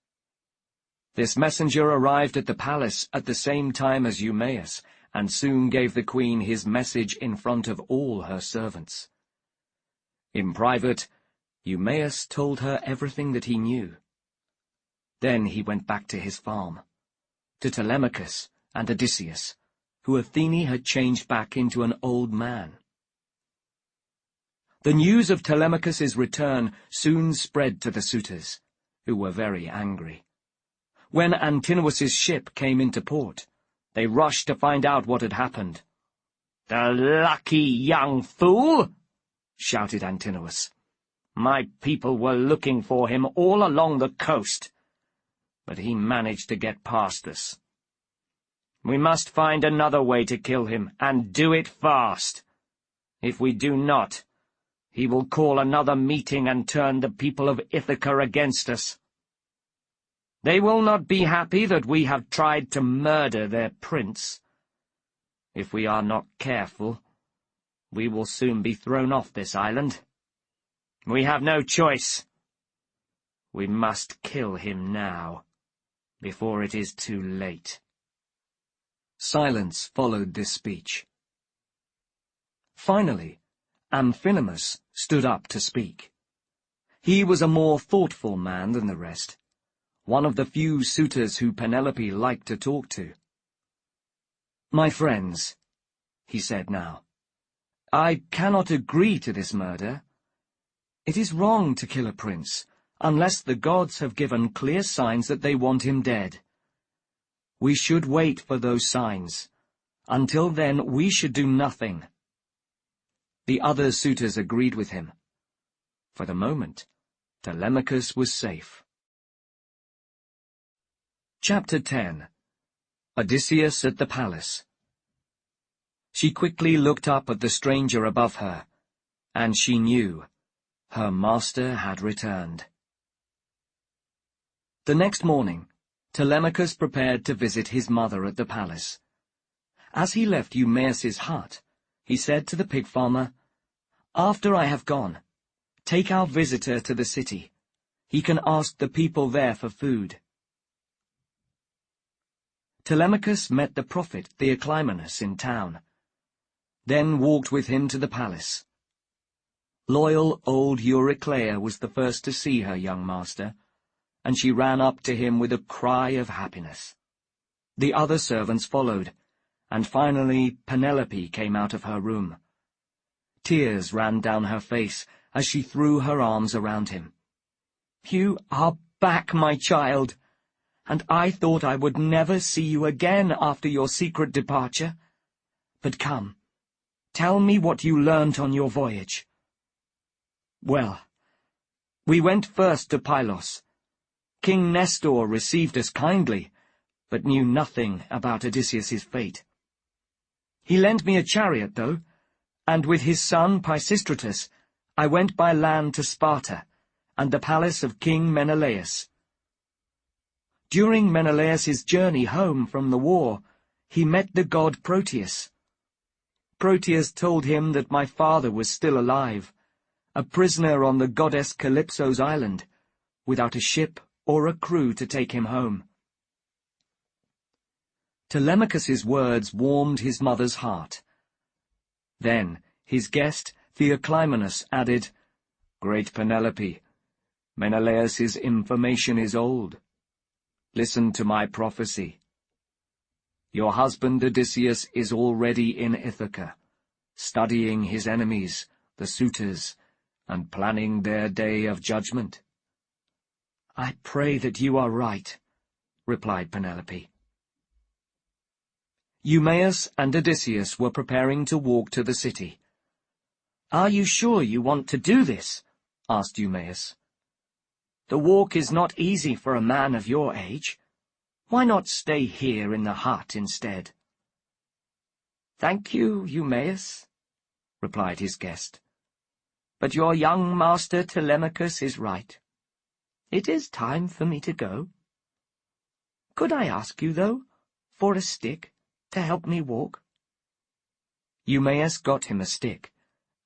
This messenger arrived at the palace at the same time as Eumaeus, and soon gave the queen his message in front of all her servants. In private, Eumaeus told her everything that he knew. Then he went back to his farm, to Telemachus and Odysseus, who Athene had changed back into an old man. The news of Telemachus's return soon spread to the suitors, who were very angry. When Alcinois's ship came into port, they rushed to find out what had happened. "The lucky young fool!" shouted Alcinois. "My people were looking for him all along the coast, but he managed to get past us. We must find another way to kill him, and do it fast. If we do not, he will call another meeting and turn the people of Ithaca against us. They will not be happy that we have tried to murder their prince. If we are not careful, we will soon be thrown off this island. We have no choice. We must kill him now, before it is too late." Silence followed this speech. Finally, Amphinomus stood up to speak. He was a more thoughtful man than the rest, one of the few suitors who Penelope liked to talk to. "My friends," he said now, "I cannot agree to this murder. It is wrong to kill a prince, unless the gods have given clear signs that they want him dead. We should wait for those signs. Until then, we should do nothing." The other suitors agreed with him. For the moment, Telemachus was safe. Chapter 10. Odysseus at the Palace. She quickly looked up at the stranger above her, and she knew her master had returned. The next morning, Telemachus prepared to visit his mother at the palace. As he left Eumaeus's hut, he said to the pig farmer, "After I have gone, take our visitor to the city. He can ask the people there for food." Telemachus met the prophet Theoclymenus in town, then walked with him to the palace. Loyal old Eurycleia was the first to see her young master, and she ran up to him with a cry of happiness. The other servants followed, and finally Penelope came out of her room. Tears ran down her face as she threw her arms around him. "You are back, my child, and I thought I would never see you again after your secret departure. But come, tell me what you learnt on your voyage." "Well, we went first to Pylos. King Nestor received us kindly, but knew nothing about Odysseus's fate. He lent me a chariot, though, and with his son Pisistratus I went by land to Sparta and the palace of King Menelaus. During Menelaus's journey home from the war, he met the god Proteus. Proteus told him that my father was still alive, a prisoner on the goddess Calypso's island, without a ship or a crew to take him home." Telemachus's words warmed his mother's heart. Then his guest Theoclymenus added, "Great Penelope, Menelaus's information is old. Listen to my prophecy. Your husband Odysseus is already in Ithaca, studying his enemies, the suitors, and planning their day of judgment." "I pray that you are right," replied Penelope. Eumaeus and Odysseus were preparing to walk to the city. "Are you sure you want to do this?" asked Eumaeus. "The walk is not easy for a man of your age. Why not stay here in the hut instead?" "Thank you, Eumaeus," replied his guest. But your young master Telemachus is right. It is time for me to go. Could I ask you, though, for a stick to help me walk?" Eumaeus got him a stick,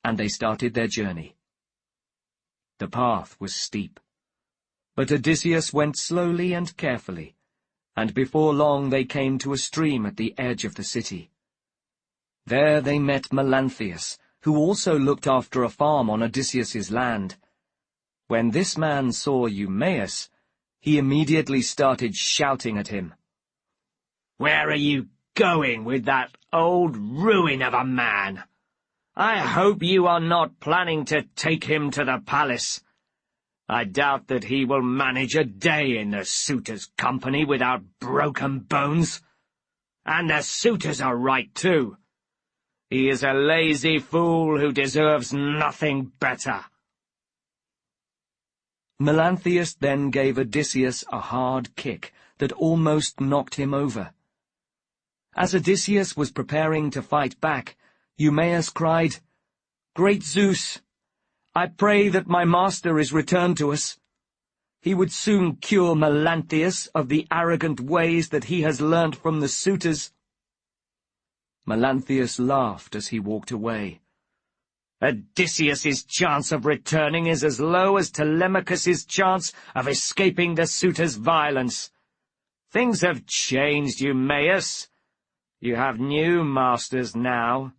and they started their journey. The path was steep, but Odysseus went slowly and carefully, and before long they came to a stream at the edge of the city. There they met Melanthius, who also looked after a farm on Odysseus's land. When this man saw Eumaeus, he immediately started shouting at him. "Where are you going with that old ruin of a man? I hope you are not planning to take him to the palace. I doubt that he will manage a day in the suitors' company without broken bones. And the suitors are right, too. He is a lazy fool who deserves nothing better." Melanthius then gave Odysseus a hard kick that almost knocked him over. As Odysseus was preparing to fight back, Eumaeus cried, "Great Zeus, I pray that my master is returned to us. He would soon cure Melanthius of the arrogant ways that he has learnt from the suitors." Melanthius laughed as he walked away. "Odysseus's chance of returning is as low as Telemachus's chance of escaping the suitors' violence. Things have changed, Eumaeus. You have new masters now."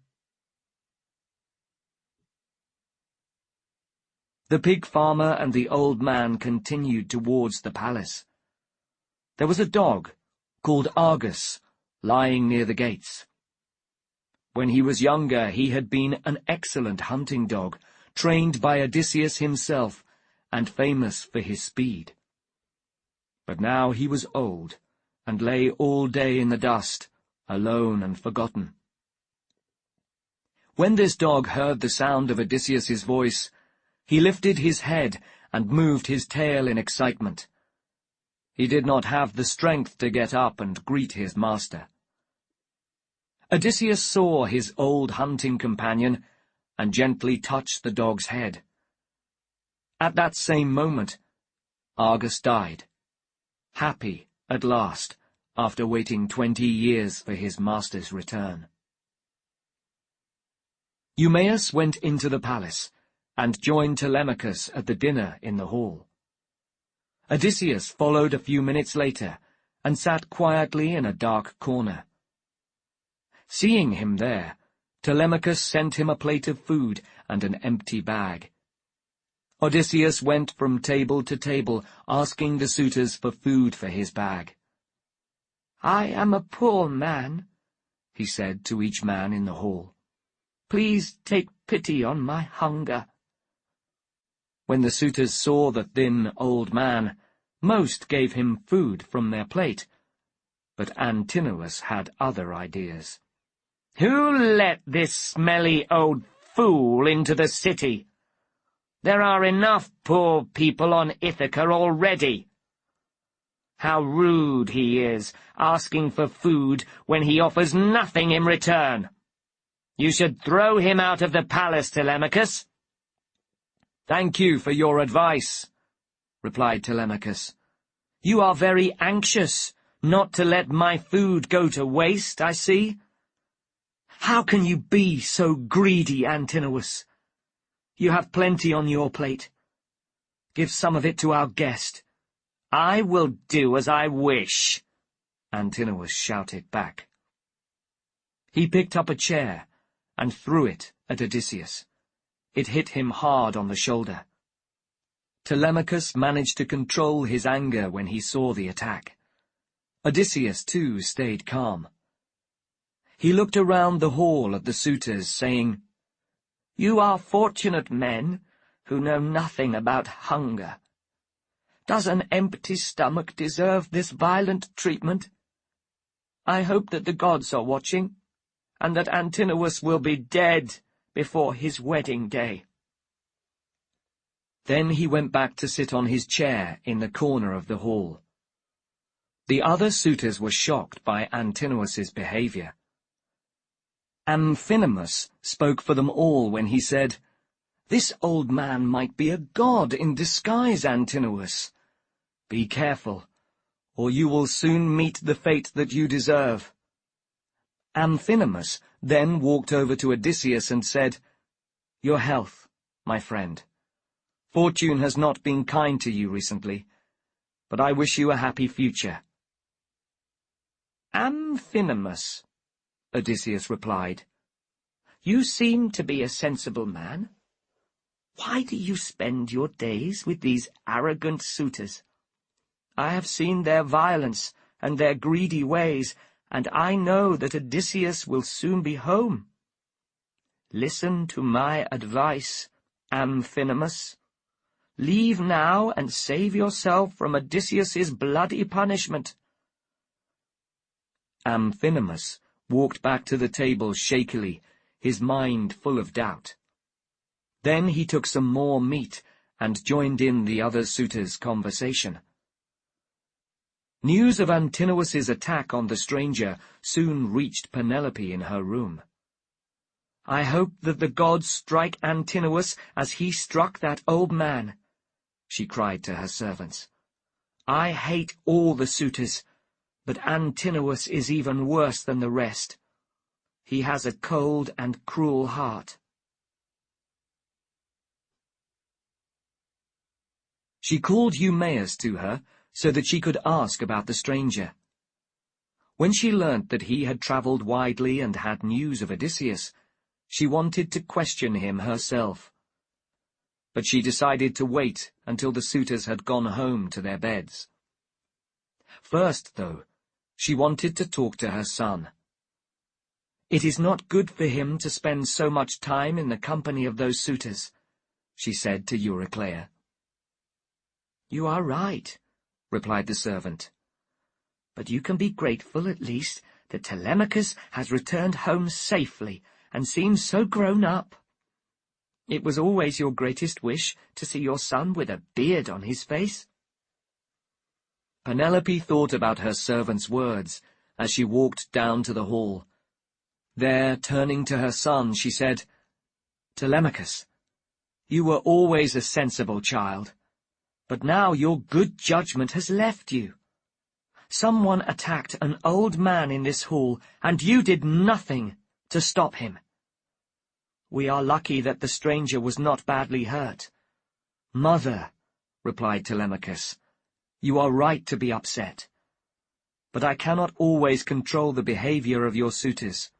The pig farmer and the old man continued towards the palace. There was a dog, called Argus, lying near the gates. When he was younger, he had been an excellent hunting dog, trained by Odysseus himself, and famous for his speed. But now he was old, and lay all day in the dust, alone and forgotten. When this dog heard the sound of Odysseus's voice, he lifted his head and moved his tail in excitement. He did not have the strength to get up and greet his master. Odysseus saw his old hunting companion and gently touched the dog's head. At that same moment, Argus died, happy at last, after waiting 20 years for his master's return. Eumaeus went into the palace and joined Telemachus at the dinner in the hall. Odysseus followed a few minutes later and sat quietly in a dark corner. Seeing him there, Telemachus sent him a plate of food and an empty bag. Odysseus went from table to table, asking the suitors for food for his bag. "I am a poor man," he said to each man in the hall. "Please take pity on my hunger." When the suitors saw the thin old man, most gave him food from their plate, but Alcinois had other ideas. "Who let this smelly old fool into the city? There are enough poor people on Ithaca already. How rude he is, asking for food when he offers nothing in return. You should throw him out of the palace, Telemachus." "Thank you for your advice," replied Telemachus. "You are very anxious not to let my food go to waste, I see. How can you be so greedy, Alcinois? You have plenty on your plate. Give some of it to our guest." "I will do as I wish," Alcinois shouted back. He picked up a chair and threw it at Odysseus. It hit him hard on the shoulder. Telemachus managed to control his anger when he saw the attack. Odysseus, too, stayed calm. He looked around the hall at the suitors, saying, "You are fortunate men who know nothing about hunger. Does an empty stomach deserve this violent treatment? I hope that the gods are watching, and that Alcinois will be dead before his wedding day." Then he went back to sit on his chair in the corner of the hall. The other suitors were shocked by Alcinois's behavior. Amphinomus spoke for them all when he said, This old man might be a god in disguise, Antinous. Be careful, or you will soon meet the fate that you deserve." Amphinomus then walked over to Odysseus and said, "Your health, my friend. Fortune has not been kind to you recently, but I wish you a happy future." "Amphinomus," Odysseus replied, "you seem to be a sensible man. Why do you spend your days with these arrogant suitors? I have seen their violence and their greedy ways, and I know that Odysseus will soon be home. Listen to my advice, Amphinomus. Leave now and save yourself from Odysseus's bloody punishment." Amphinomus walked back to the table shakily, his mind full of doubt. Then he took some more meat and joined in the other suitors' conversation. News of Antinous's attack on the stranger soon reached Penelope in her room. "I hope that the gods strike Antinous as he struck that old man," she cried to her servants. "I hate all the suitors, but Antinous is even worse than the rest. He has a cold and cruel heart." She called Eumaeus to her so that she could ask about the stranger. When she learnt that he had travelled widely and had news of Odysseus, she wanted to question him herself. But she decided to wait until the suitors had gone home to their beds. First, though, she wanted to talk to her son. "It is not good for him to spend so much time in the company of those suitors," she said to Euryclea. "You are right," replied the servant. "But you can be grateful, at least, that Telemachus has returned home safely and seems so grown up. It was always your greatest wish to see your son with a beard on his face." Penelope thought about her servant's words as she walked down to the hall. There, turning to her son, she said, "Telemachus, you were always a sensible child, but now your good judgment has left you. Someone attacked an old man in this hall, and you did nothing to stop him. We are lucky that the stranger was not badly hurt." "Mother," replied Telemachus, "you are right to be upset. But I cannot always control the behavior of your suitors.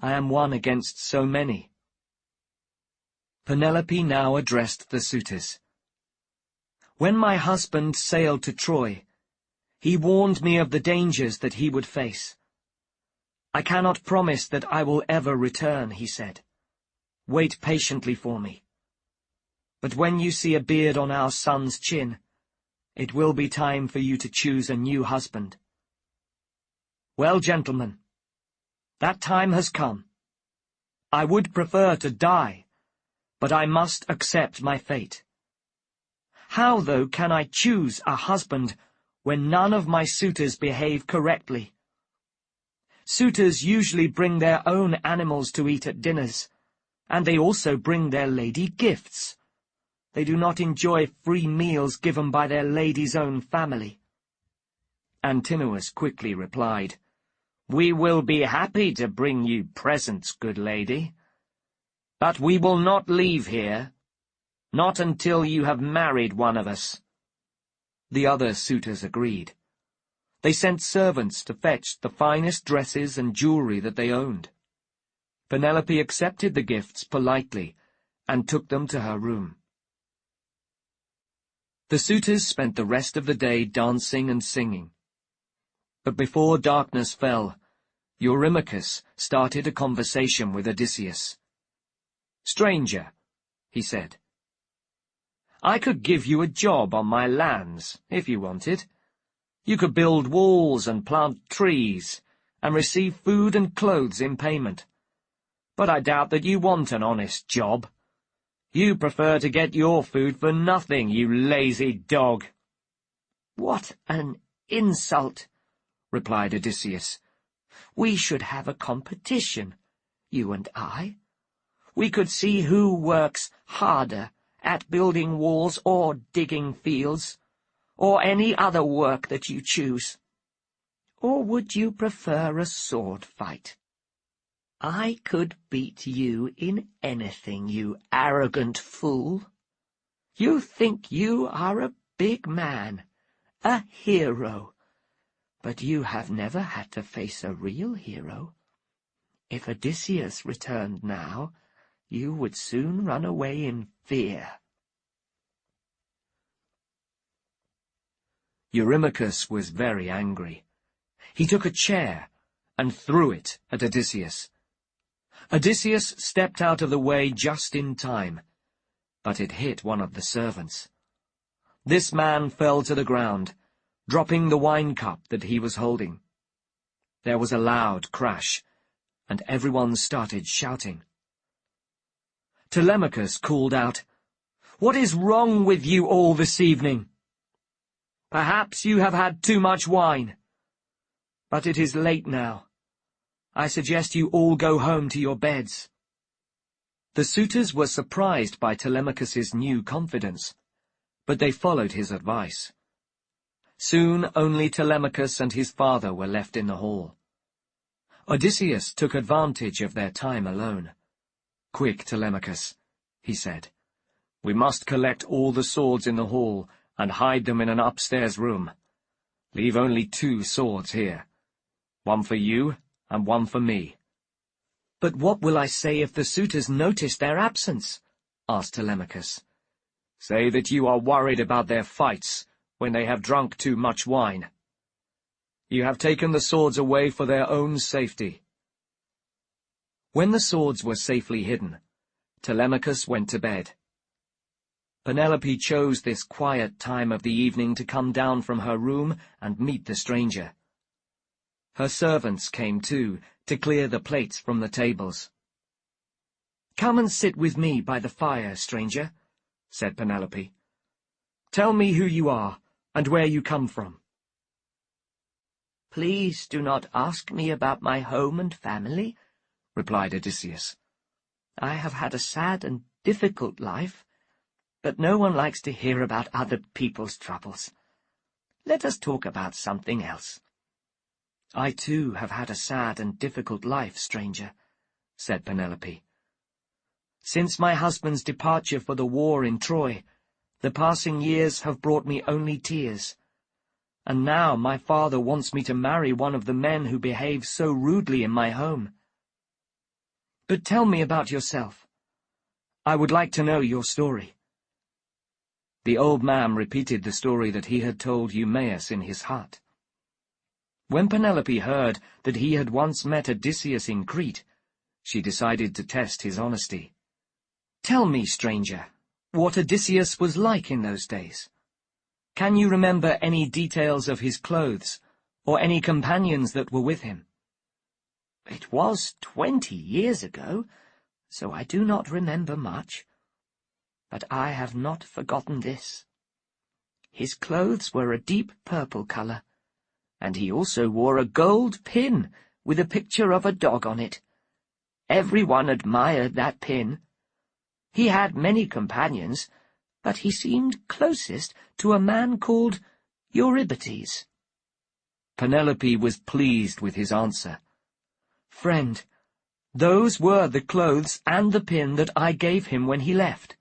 I am one against so many." Penelope now addressed the suitors. "When my husband sailed to Troy, he warned me of the dangers that he would face. 'I cannot promise that I will ever return,' he said. 'Wait patiently for me. But when you see a beard on our son's chin, it will be time for you to choose a new husband.' Well, gentlemen, that time has come. I would prefer to die, but I must accept my fate. How, though, can I choose a husband when none of my suitors behave correctly? Suitors usually bring their own animals to eat at dinners, and they also bring their lady gifts. They do not enjoy free meals given by their lady's own family." Antinous quickly replied, "We will be happy to bring you presents, good lady. But we will not leave here, not until you have married one of us." The other suitors agreed. They sent servants to fetch the finest dresses and jewelry that they owned. Penelope accepted the gifts politely and took them to her room. The suitors spent the rest of the day dancing and singing. But before darkness fell, Eurymachus started a conversation with Odysseus. "Stranger," he said, "I could give you a job on my lands, if you wanted. You could build walls and plant trees, and receive food and clothes in payment. But I doubt that you want an honest job. You prefer to get your food for nothing, you lazy dog." "What an insult," replied Odysseus. "We should have a competition, you and I. We could see who works harder at building walls or digging fields, or any other work that you choose. Or would you prefer a sword fight? I could beat you in anything, you arrogant fool. You think you are a big man, a hero, but you have never had to face a real hero. If Odysseus returned now, you would soon run away in fear. Eurymachus was very angry. He took a chair and threw it at Odysseus. Odysseus stepped out of the way just in time, but it hit one of the servants. This man fell to the ground, dropping the wine cup that he was holding. There was a loud crash, and everyone started shouting. Telemachus called out, "What is wrong with you all this evening? Perhaps you have had too much wine. But it is late now. I suggest you all go home to your beds." The suitors were surprised by Telemachus's new confidence, but they followed his advice. Soon only Telemachus and his father were left in the hall. Odysseus took advantage of their time alone. "Quick, Telemachus," he said. "We must collect all the swords in the hall and hide them in an upstairs room. Leave only 2 swords here. One for you and one for me." "But what will I say if the suitors notice their absence?" asked Telemachus. "Say that you are worried about their fights when they have drunk too much wine. You have taken the swords away for their own safety." When the swords were safely hidden, Telemachus went to bed. Penelope chose this quiet time of the evening to come down from her room and meet the stranger. Her servants came too, to clear the plates from the tables. "Come and sit with me by the fire, stranger," said Penelope. "Tell me who you are, and where you come from." "Please do not ask me about my home and family," replied Odysseus. "I have had a sad and difficult life, but no one likes to hear about other people's troubles. Let us talk about something else." "I too have had a sad and difficult life, stranger," said Penelope. "Since my husband's departure for the war in Troy, the passing years have brought me only tears. And now my father wants me to marry one of the men who behave so rudely in my home. But tell me about yourself. I would like to know your story." The old man repeated the story that he had told Eumaeus in his hut. When Penelope heard that he had once met Odysseus in Crete, she decided to test his honesty. "Tell me, stranger, what Odysseus was like in those days. Can you remember any details of his clothes, or any companions that were with him?" "It was 20 years ago, so I do not remember much. But I have not forgotten this. His clothes were a deep purple color, and he also wore a gold pin with a picture of a dog on it. Everyone admired that pin. He had many companions, but he seemed closest to a man called Eurybates." Penelope was pleased with his answer. "Friend, those were the clothes and the pin that I gave him when he left.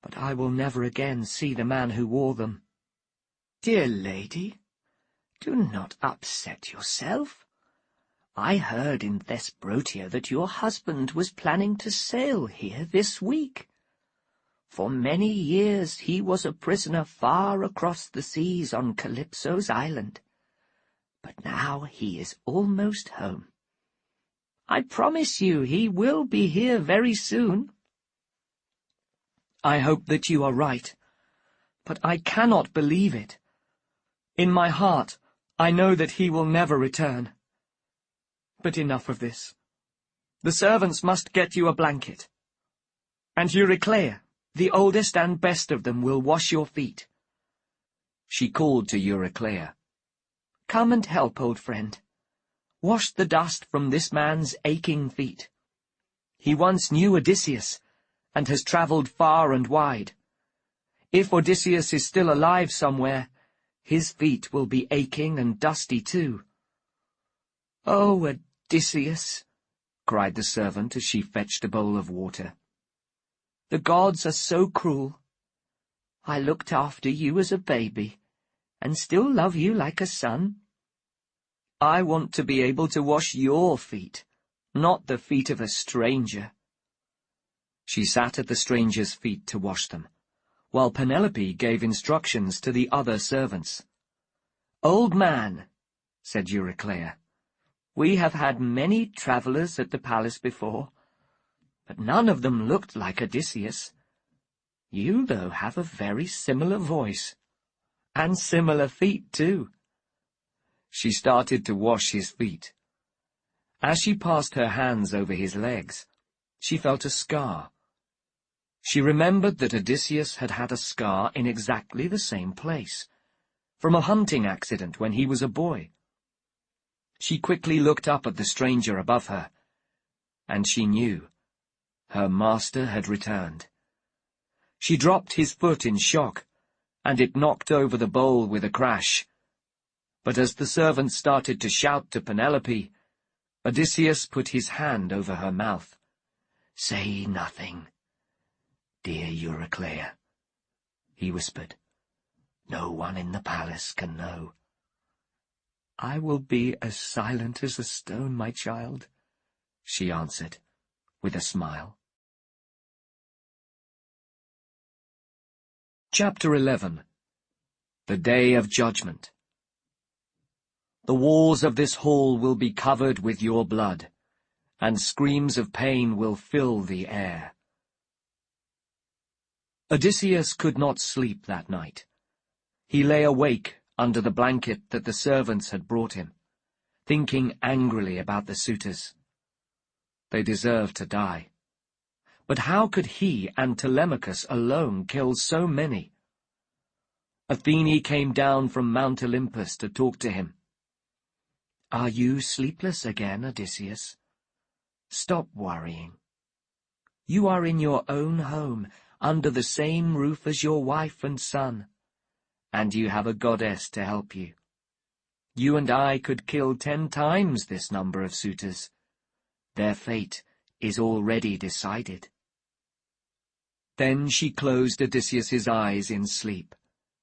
But I will never again see the man who wore them." "Dear lady, do not upset yourself. I heard in Thesprotia that your husband was planning to sail here this week. For many years he was a prisoner far across the seas on Calypso's island. But now he is almost home. I promise you he will be here very soon." "I hope that you are right, but I cannot believe it. In my heart, I know that he will never return. But enough of this. The servants must get you a blanket. And Euryclea, the oldest and best of them, will wash your feet." She called to Euryclea. "Come and help, old friend. Wash the dust from this man's aching feet. He once knew Odysseus, and has travelled far and wide. If Odysseus is still alive somewhere, his feet will be aching and dusty too." "Oh, Odysseus," cried the servant as she fetched a bowl of water. "The gods are so cruel. I looked after you as a baby, and still love you like a son. I want to be able to wash your feet, not the feet of a stranger." She sat at the stranger's feet to wash them, while Penelope gave instructions to the other servants. "Old man," said Euryclea, "we have had many travellers at the palace before, but none of them looked like Odysseus. You, though, have a very similar voice, and similar feet, too." She started to wash his feet. As she passed her hands over his legs, she felt a scar. She remembered that Odysseus had had a scar in exactly the same place, from a hunting accident when he was a boy. She quickly looked up at the stranger above her, and she knew her master had returned. She dropped his foot in shock, and it knocked over the bowl with a crash. But as the servant started to shout to Penelope, Odysseus put his hand over her mouth. "Say nothing, dear Euryclea," he whispered. "No one in the palace can know." "I will be as silent as a stone, my child," she answered, with a smile. Chapter 11. The Day of Judgment. "The walls of this hall will be covered with your blood, and screams of pain will fill the air." Odysseus could not sleep that night. He lay awake under the blanket that the servants had brought him, thinking angrily about the suitors. They deserved to die. But how could he and Telemachus alone kill so many? Athene came down from Mount Olympus to talk to him. "Are you sleepless again, Odysseus? Stop worrying. You are in your own home, under the same roof as your wife and son, and you have a goddess to help you. You and I could kill 10 times this number of suitors. Their fate is already decided." Then she closed Odysseus's eyes in sleep,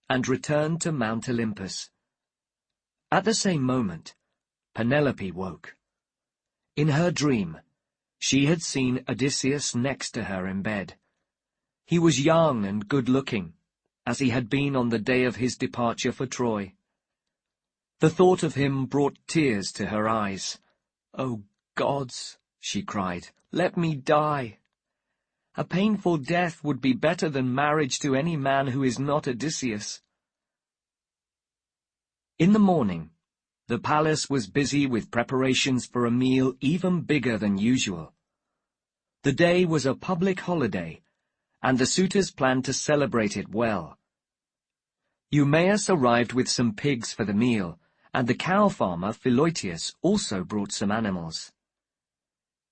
and returned to Mount Olympus. At the same moment, Penelope woke. In her dream, she had seen Odysseus next to her in bed. He was young and good-looking, as he had been on the day of his departure for Troy. The thought of him brought tears to her eyes. "Oh, gods," she cried, "let me die. A painful death would be better than marriage to any man who is not Odysseus." In the morning, the palace was busy with preparations for a meal even bigger than usual. The day was a public holiday, and the suitors planned to celebrate it well. Eumaeus arrived with some pigs for the meal, and the cow farmer Philoetius also brought some animals.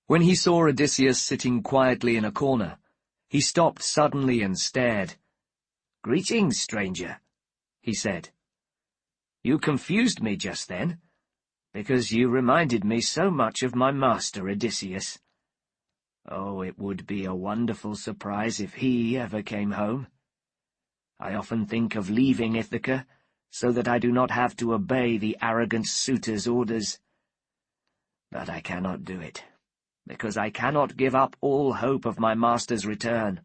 When he saw Odysseus sitting quietly in a corner, he stopped suddenly and stared. "Greetings, stranger," he said. "You confused me just then, because you reminded me so much of my master Odysseus. Oh, it would be a wonderful surprise if he ever came home. I often think of leaving Ithaca, so that I do not have to obey the arrogant suitor's orders. But I cannot do it, because I cannot give up all hope of my master's return."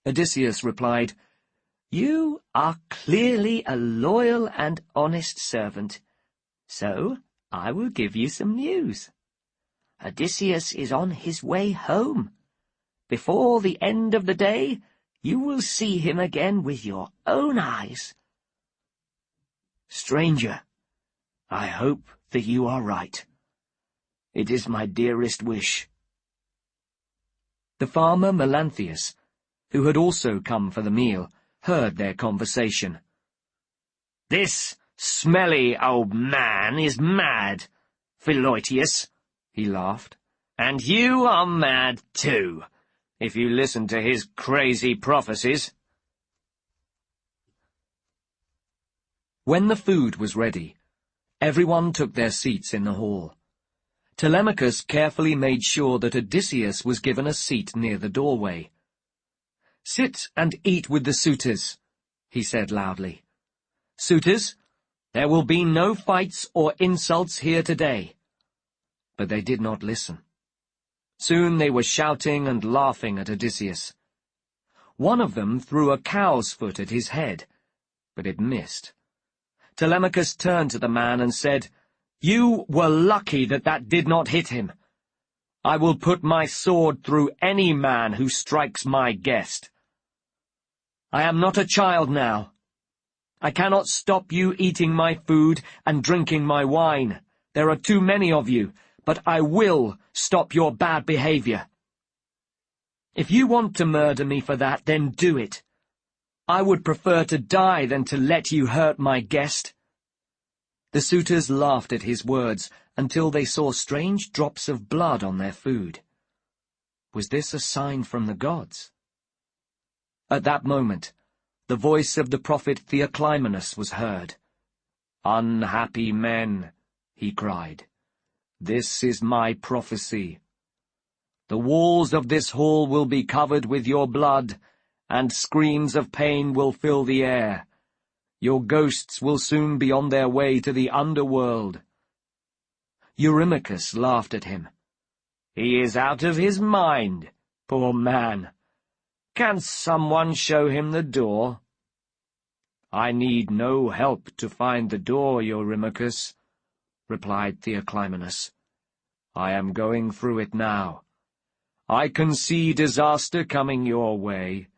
Odysseus replied, "You are clearly a loyal and honest servant, so I will give you some news. Odysseus is on his way home. Before the end of the day, you will see him again with your own eyes." "Stranger, I hope that you are right. It is my dearest wish." The farmer Melanthius, who had also come for the meal, heard their conversation. "This smelly old man is mad, Philoetius," he laughed, And you are mad too, if you listen to his crazy prophecies. When the food was ready, everyone took their seats in the hall. Telemachus carefully made sure that Odysseus was given a seat near the doorway. "Sit and eat with the suitors," he said loudly. "Suitors, there will be no fights or insults here today." But they did not listen. Soon they were shouting and laughing at Odysseus. One of them threw a cow's foot at his head, but it missed. Telemachus turned to the man and said, "You were lucky that that did not hit him. I will put my sword through any man who strikes my guest. I am not a child now. I cannot stop you eating my food and drinking my wine. There are too many of you, but I will stop your bad behavior. If you want to murder me for that, then do it. I would prefer to die than to let you hurt my guest." The suitors laughed at his words until they saw strange drops of blood on their food. Was this a sign from the gods? At that moment, the voice of the prophet Theoclymenus was heard. "Unhappy men," he cried, "this is my prophecy. The walls of this hall will be covered with your blood, and screams of pain will fill the air. Your ghosts will soon be on their way to the underworld." Eurymachus laughed at him. "He is out of his mind, poor man. Can someone show him the door?" "I need no help to find the door, Eurymachus," replied Theoclymenus. "I am going through it now. I can see disaster coming your way,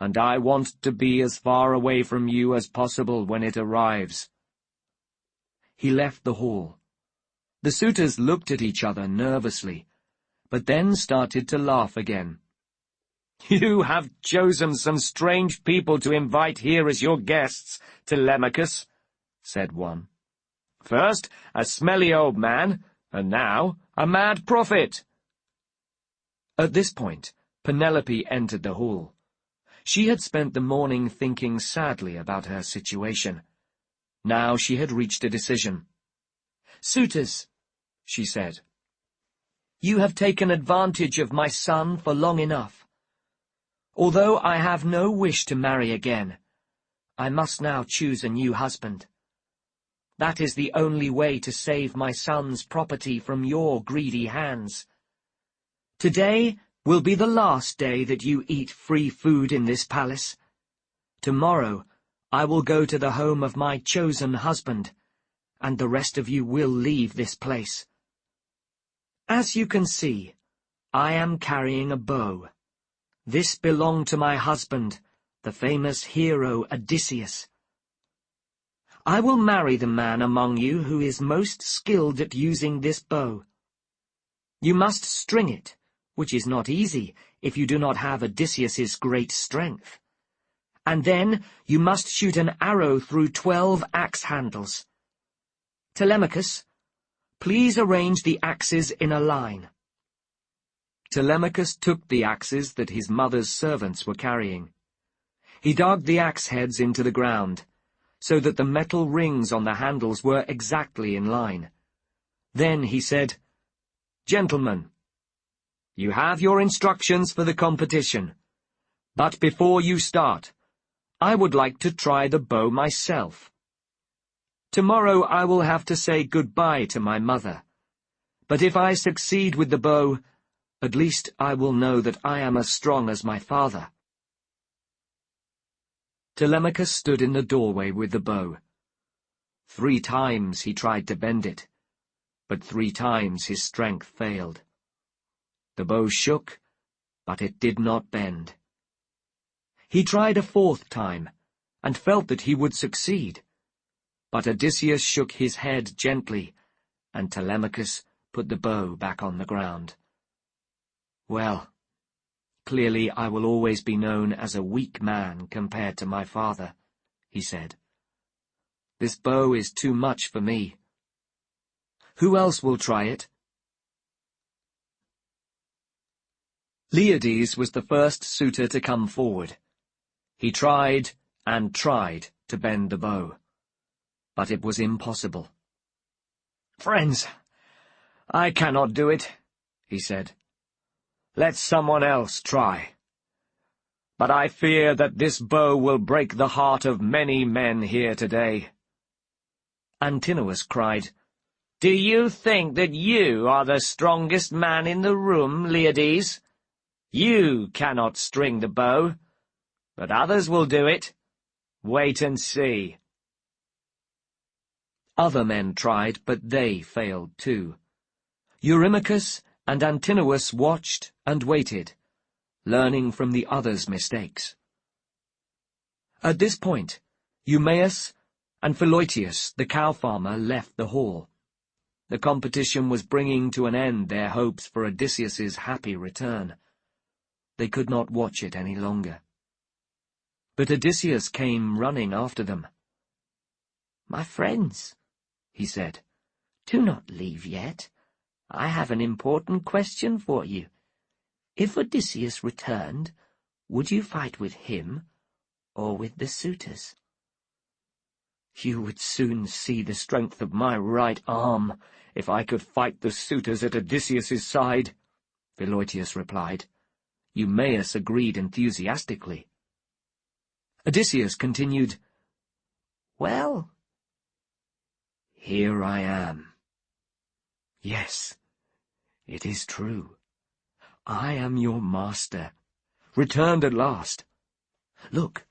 and I want to be as far away from you as possible when it arrives." He left the hall. The suitors looked at each other nervously, but then started to laugh again. "You have chosen some strange people to invite here as your guests, Telemachus," said one. "First, a smelly old man, and now a mad prophet." At this point, Penelope entered the hall. She had spent the morning thinking sadly about her situation. Now she had reached a decision. "Suitors," she said, "you have taken advantage of my son for long enough. Although I have no wish to marry again, I must now choose a new husband. That is the only way to save my son's property from your greedy hands. Today will be the last day that you eat free food in this palace. Tomorrow I will go to the home of my chosen husband, and the rest of you will leave this place. As you can see, I am carrying a bow. This belonged to my husband, the famous hero Odysseus. I will marry the man among you who is most skilled at using this bow. You must string it, which is not easy if you do not have Odysseus's great strength. And then you must shoot an arrow through 12 axe handles. Telemachus, please arrange the axes in a line." Telemachus took the axes that his mother's servants were carrying. He dug the axe heads into the ground, so that the metal rings on the handles were exactly in line. Then he said, "Gentlemen, you have your instructions for the competition, but before you start, I would like to try the bow myself. Tomorrow I will have to say goodbye to my mother, but if I succeed with the bow, at least I will know that I am as strong as my father." Telemachus stood in the doorway with the bow. 3 times he tried to bend it, but 3 times his strength failed. The bow shook, but it did not bend. He tried a 4th time, and felt that he would succeed. But Odysseus shook his head gently, and Telemachus put the bow back on the ground. "Well, clearly I will always be known as a weak man compared to my father," he said. "This bow is too much for me. Who else will try it?" Leiades was the first suitor to come forward. He tried and tried to bend the bow, but it was impossible. "Friends, I cannot do it," he said. "Let someone else try. But I fear that this bow will break the heart of many men here today." Alcinois cried, "Do you think that you are the strongest man in the room, Leiades? You cannot string the bow, but others will do it. Wait and see." Other men tried, but they failed too. Eurymachus and Alcinois watched and waited, learning from the others' mistakes. At this point, Eumaeus and Philoetius, the cow farmer, left the hall. The competition was bringing to an end their hopes for Odysseus's happy return. They could not watch it any longer. But Odysseus came running after them. "My friends," he said, "do not leave yet. I have an important question for you. If Odysseus returned, would you fight with him or with the suitors?" "You would soon see the strength of my right arm, if I could fight the suitors at Odysseus's side," Philoetius replied. Eumaeus agreed enthusiastically. Odysseus continued, "Well, here I am. Yes, it is true. I am your master, returned at last. Look,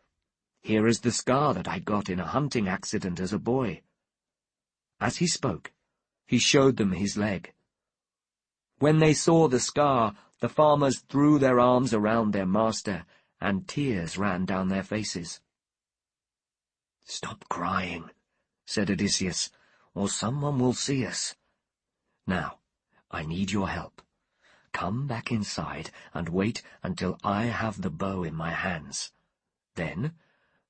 here is the scar that I got in a hunting accident as a boy." As he spoke, he showed them his leg. When they saw the scar, the farmers threw their arms around their master, and tears ran down their faces. "Stop crying," said Odysseus, "or someone will see us. Now, I need your help. Come back inside and wait until I have the bow in my hands. Then,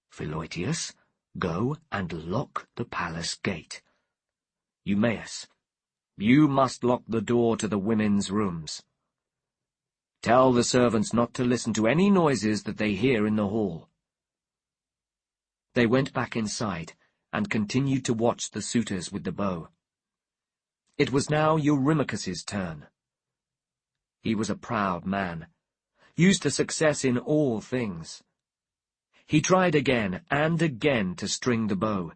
Philoetius, go and lock the palace gate. Eumaeus, you must lock the door to the women's rooms. Tell the servants not to listen to any noises that they hear in the hall." They went back inside and continued to watch the suitors with the bow. It was now Eurymachus's turn. He was a proud man, used to success in all things. He tried again and again to string the bow,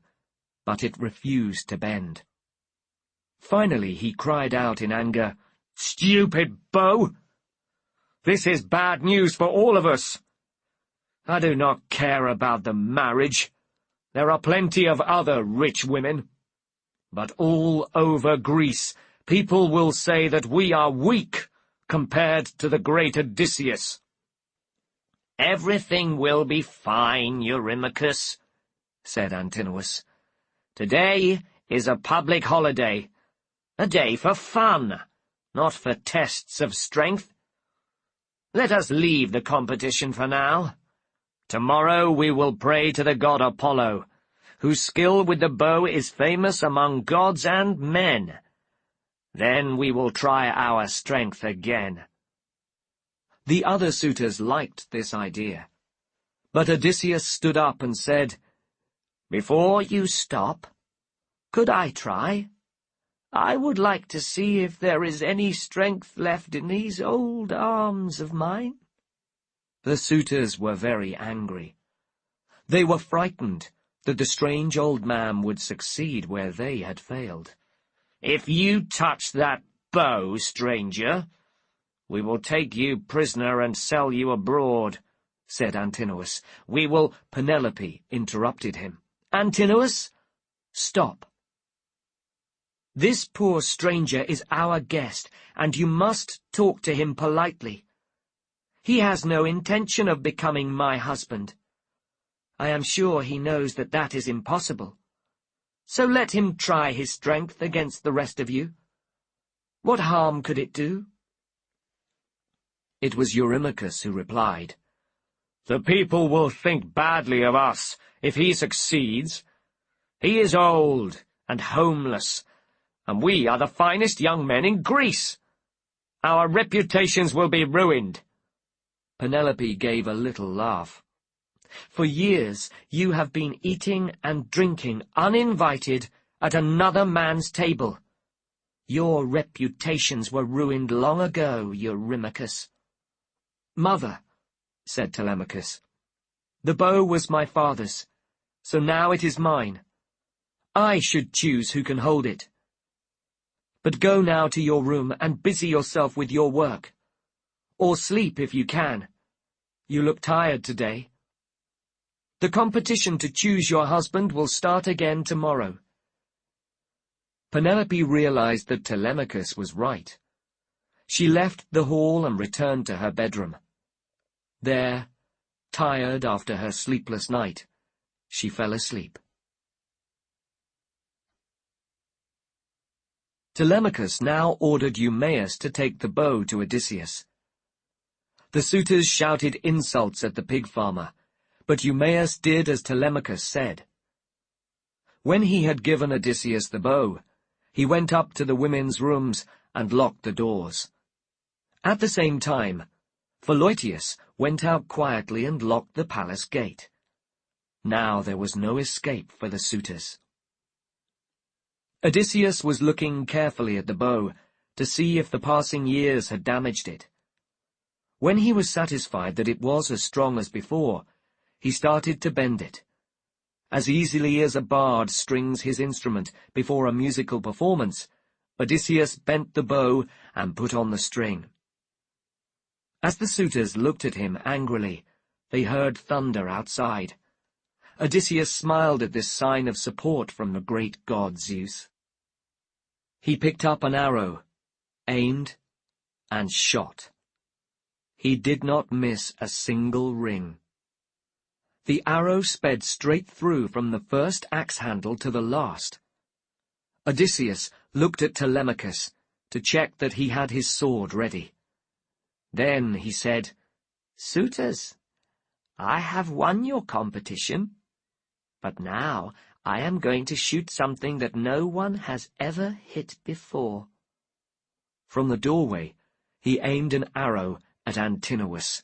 but it refused to bend. Finally he cried out in anger, "Stupid bow! This is bad news for all of us. I do not care about the marriage. There are plenty of other rich women. But all over Greece, people will say that we are weak compared to the great Odysseus." "Everything will be fine, Eurymachus," said Alcinois. "Today is a public holiday, a day for fun, not for tests of strength. Let us leave the competition for now. Tomorrow we will pray to the god Apollo, whose skill with the bow is famous among gods and men. Then we will try our strength again." The other suitors liked this idea, but Odysseus stood up and said, "Before you stop, could I try? I would like to see if there is any strength left in these old arms of mine." The suitors were very angry. They were frightened that the strange old man would succeed where they had failed. "If you touch that bow, stranger, we will take you prisoner and sell you abroad," said Alcinois. "We will—" Penelope interrupted him. "Alcinois, stop. This poor stranger is our guest, and you must talk to him politely. He has no intention of becoming my husband. I am sure he knows that that is impossible. So let him try his strength against the rest of you. What harm could it do?" It was Eurymachus who replied, "The people will think badly of us if he succeeds. He is old and homeless, and we are the finest young men in Greece. Our reputations will be ruined, Penelope gave a little laugh. For years you have been eating and drinking uninvited at another man's table. Your reputations were ruined long ago, Eurymachus. "Mother," said Telemachus, "the bow was my father's, so now it is mine. I should choose who can hold it. But go now to your room and busy yourself with your work. Or sleep if you can. You look tired today. The competition to choose your husband will start again tomorrow." Penelope realized that Telemachus was right. She left the hall and returned to her bedroom. There, tired after her sleepless night, she fell asleep. Telemachus now ordered Eumaeus to take the bow to Odysseus. The suitors shouted insults at the pig farmer, but Eumaeus did as Telemachus said. When he had given Odysseus the bow, he went up to the women's rooms and locked the doors. At the same time, Pholoetius went out quietly and locked the palace gate. Now there was no escape for the suitors. Odysseus was looking carefully at the bow to see if the passing years had damaged it. When he was satisfied that it was as strong as before, he started to bend it. As easily as a bard strings his instrument before a musical performance, Odysseus bent the bow and put on the string. As the suitors looked at him angrily, they heard thunder outside. Odysseus smiled at this sign of support from the great god Zeus. He picked up an arrow, aimed, and shot. He did not miss a single ring. The arrow sped straight through from the first axe handle to the last. Odysseus looked at Telemachus to check that he had his sword ready. Then he said, "Suitors, I have won your competition, but now I am going to shoot something that no one has ever hit before." From the doorway, he aimed an arrow at Alcinois.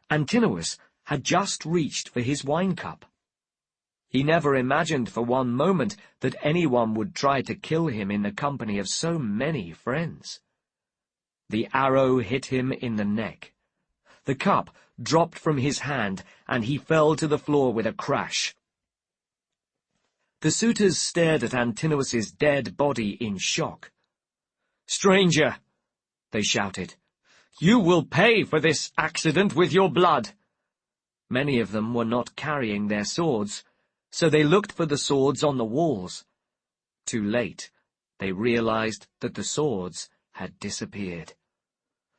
Alcinois had just reached for his wine cup. He never imagined for one moment that anyone would try to kill him in the company of so many friends. The arrow hit him in the neck. The cup dropped from his hand, and he fell to the floor with a crash. The suitors stared at Alcinois's dead body in shock. "Stranger," they shouted, "you will pay for this accident with your blood." Many of them were not carrying their swords, so they looked for the swords on the walls. Too late, they realized that the swords had disappeared.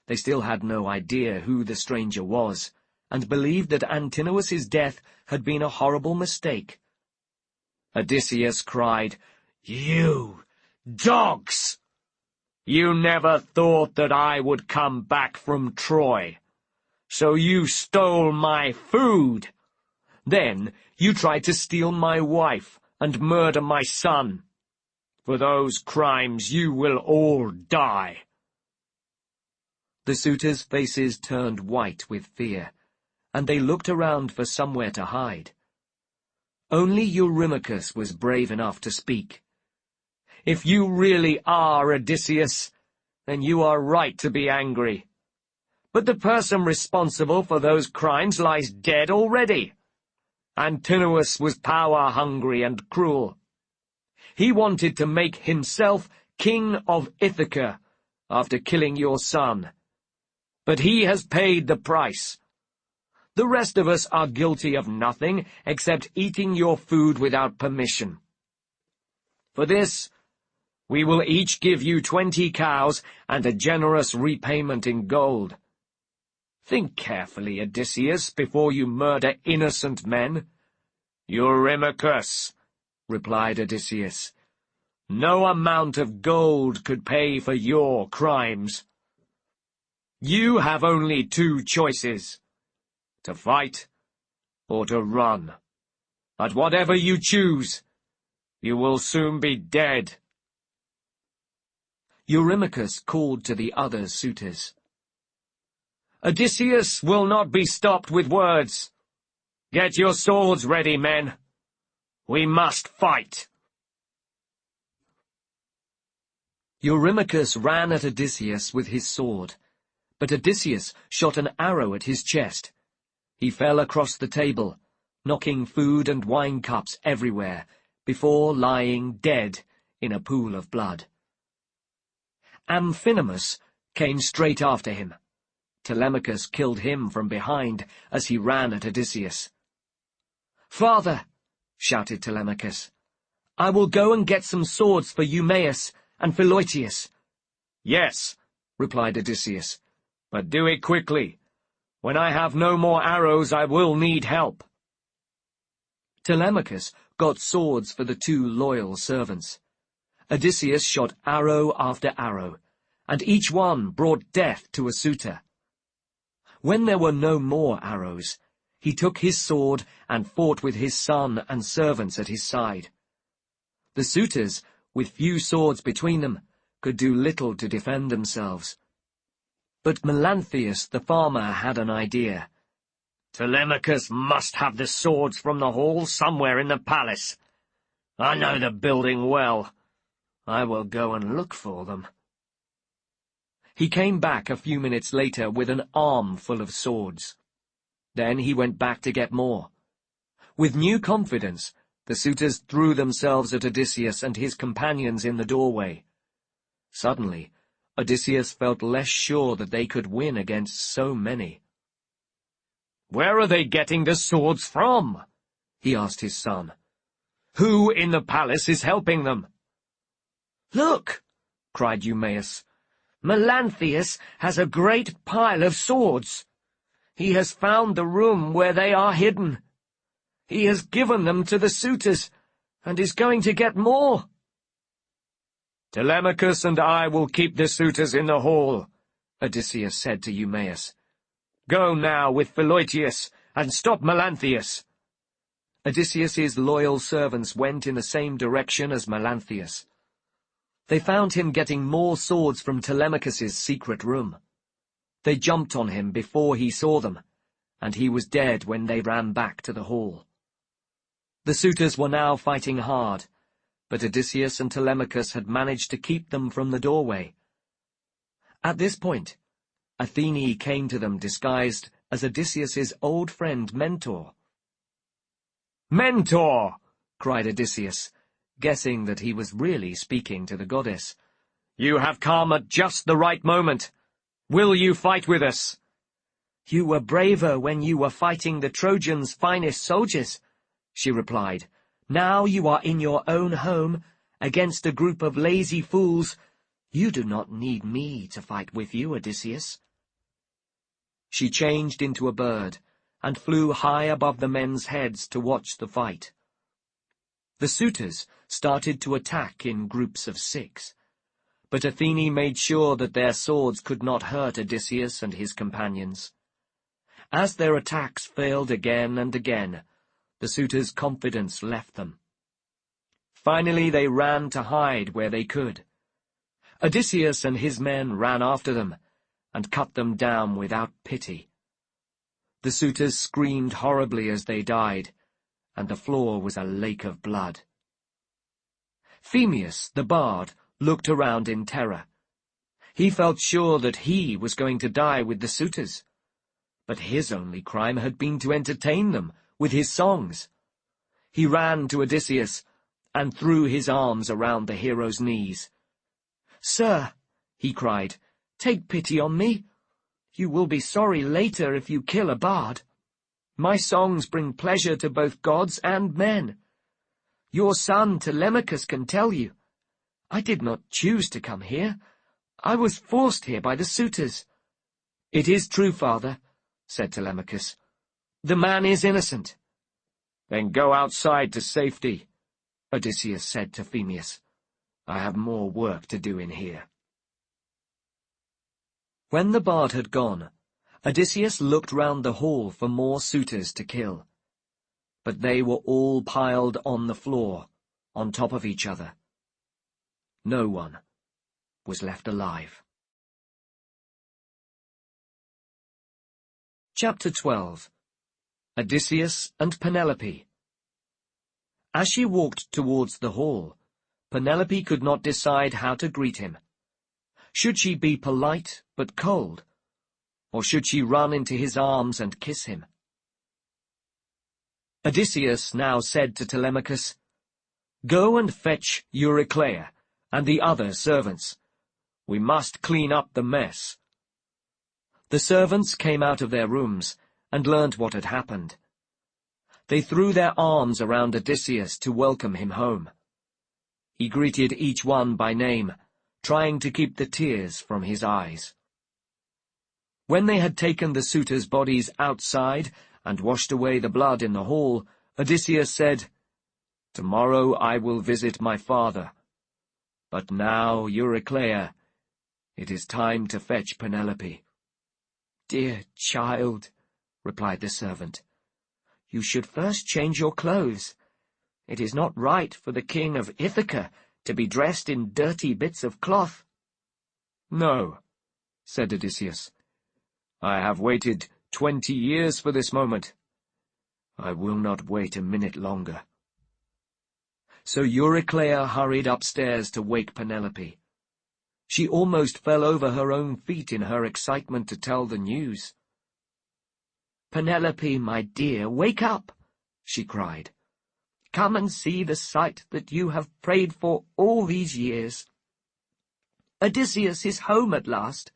They still had no idea who the stranger was, and believed that Alcinois's death had been a horrible mistake. Odysseus cried, "You dogs! You never thought that I would come back from Troy. So you stole my food. Then you tried to steal my wife and murder my son. For those crimes you will all die." The suitors' faces turned white with fear, and they looked around for somewhere to hide. Only Eurymachus was brave enough to speak. "If you really are Odysseus, then you are right to be angry. But the person responsible for those crimes lies dead already. Alcinois was power-hungry and cruel. He wanted to make himself king of Ithaca after killing your son. But he has paid the price. The rest of us are guilty of nothing except eating your food without permission. For this, we will each give you 20 cows and a generous repayment in gold. Think carefully, Odysseus, before you murder innocent men." "Eurymachus," replied Odysseus, "no amount of gold could pay for your crimes. You have only two choices, to fight or to run. But whatever you choose, you will soon be dead." Eurymachus called to the other suitors. Odysseus will not be stopped with words. Get your swords ready, men. We must fight. Eurymachus ran at Odysseus with his sword, but Odysseus shot an arrow at his chest. He fell across the table, knocking food and wine cups everywhere, before lying dead in a pool of blood. Amphinomus came straight after him. Telemachus killed him from behind as he ran at Odysseus. "Father," shouted Telemachus, "I will go and get some swords for Eumaeus and Philoetius." "Yes," replied Odysseus, "but do it quickly. When I have no more arrows, I will need help." Telemachus got swords for the two loyal servants. Odysseus shot arrow after arrow, and each one brought death to a suitor. When there were no more arrows, he took his sword and fought with his son and servants at his side. The suitors, with few swords between them, could do little to defend themselves. But Melanthius the farmer had an idea. "Telemachus must have the swords from the hall somewhere in the palace. I know the building well. I will go and look for them." He came back a few minutes later with an arm full of swords. Then he went back to get more. With new confidence, the suitors threw themselves at Odysseus and his companions in the doorway. Suddenly, Odysseus felt less sure that they could win against so many. "Where are they getting the swords from?" he asked his son. "Who in the palace is helping them?" "Look!" cried Eumaeus. "Melanthius has a great pile of swords. He has found the room where they are hidden. He has given them to the suitors, and is going to get more." "Telemachus and I will keep the suitors in the hall," Odysseus said to Eumaeus. "Go now with Philoetius, and stop Melanthius." Odysseus's loyal servants went in the same direction as Melanthius. They found him getting more swords from Telemachus's secret room. They jumped on him before he saw them, and he was dead when they ran back to the hall. The suitors were now fighting hard, but Odysseus and Telemachus had managed to keep them from the doorway. At this point, Athene came to them disguised as Odysseus's old friend Mentor. "Mentor!" cried Odysseus, guessing that he was really speaking to the goddess. "You have come at just the right moment. Will you fight with us?" "You were braver when you were fighting the Trojans' finest soldiers," she replied. "Now you are in your own home, against a group of lazy fools. You do not need me to fight with you, Odysseus." She changed into a bird, and flew high above the men's heads to watch the fight. The suitors started to attack in groups of 6, but Athene made sure that their swords could not hurt Odysseus and his companions. As their attacks failed again and again, the suitors' confidence left them. Finally they ran to hide where they could. Odysseus and his men ran after them, and cut them down without pity. The suitors screamed horribly as they died, and the floor was a lake of blood. Phemius, the bard, looked around in terror. He felt sure that he was going to die with the suitors, but his only crime had been to entertain them with his songs. He ran to Odysseus and threw his arms around the hero's knees. "Sir," he cried, "take pity on me. You will be sorry later if you kill a bard. My songs bring pleasure to both gods and men. Your son Telemachus can tell you. I did not choose to come here. I was forced here by the suitors." "It is true, father," said Telemachus. "The man is innocent." "Then go outside to safety," Odysseus said to Phemius. "I have more work to do in here." When the bard had gone, Odysseus looked round the hall for more suitors to kill. But they were all piled on the floor, on top of each other. No one was left alive. Chapter 12. Odysseus and Penelope. As she walked towards the hall, Penelope could not decide how to greet him. Should she be polite but cold, or should she run into his arms and kiss him? Odysseus now said to Telemachus, "Go and fetch Euryclea and the other servants. We must clean up the mess." The servants came out of their rooms and learned what had happened. They threw their arms around Odysseus to welcome him home. He greeted each one by name, trying to keep the tears from his eyes. When they had taken the suitors' bodies outside and washed away the blood in the hall, Odysseus said, "Tomorrow I will visit my father. But now, Euryclea, it is time to fetch Penelope." "Dear child," replied the servant, "you should first change your clothes. It is not right for the king of Ithaca to be dressed in dirty bits of cloth." "No," said Odysseus. "I have waited 20 years for this moment. I will not wait a minute longer." So Euryclea hurried upstairs to wake Penelope. She almost fell over her own feet in her excitement to tell the news. "Penelope, my dear, wake up," she cried. "Come and see the sight that you have prayed for all these years. Odysseus is home at last,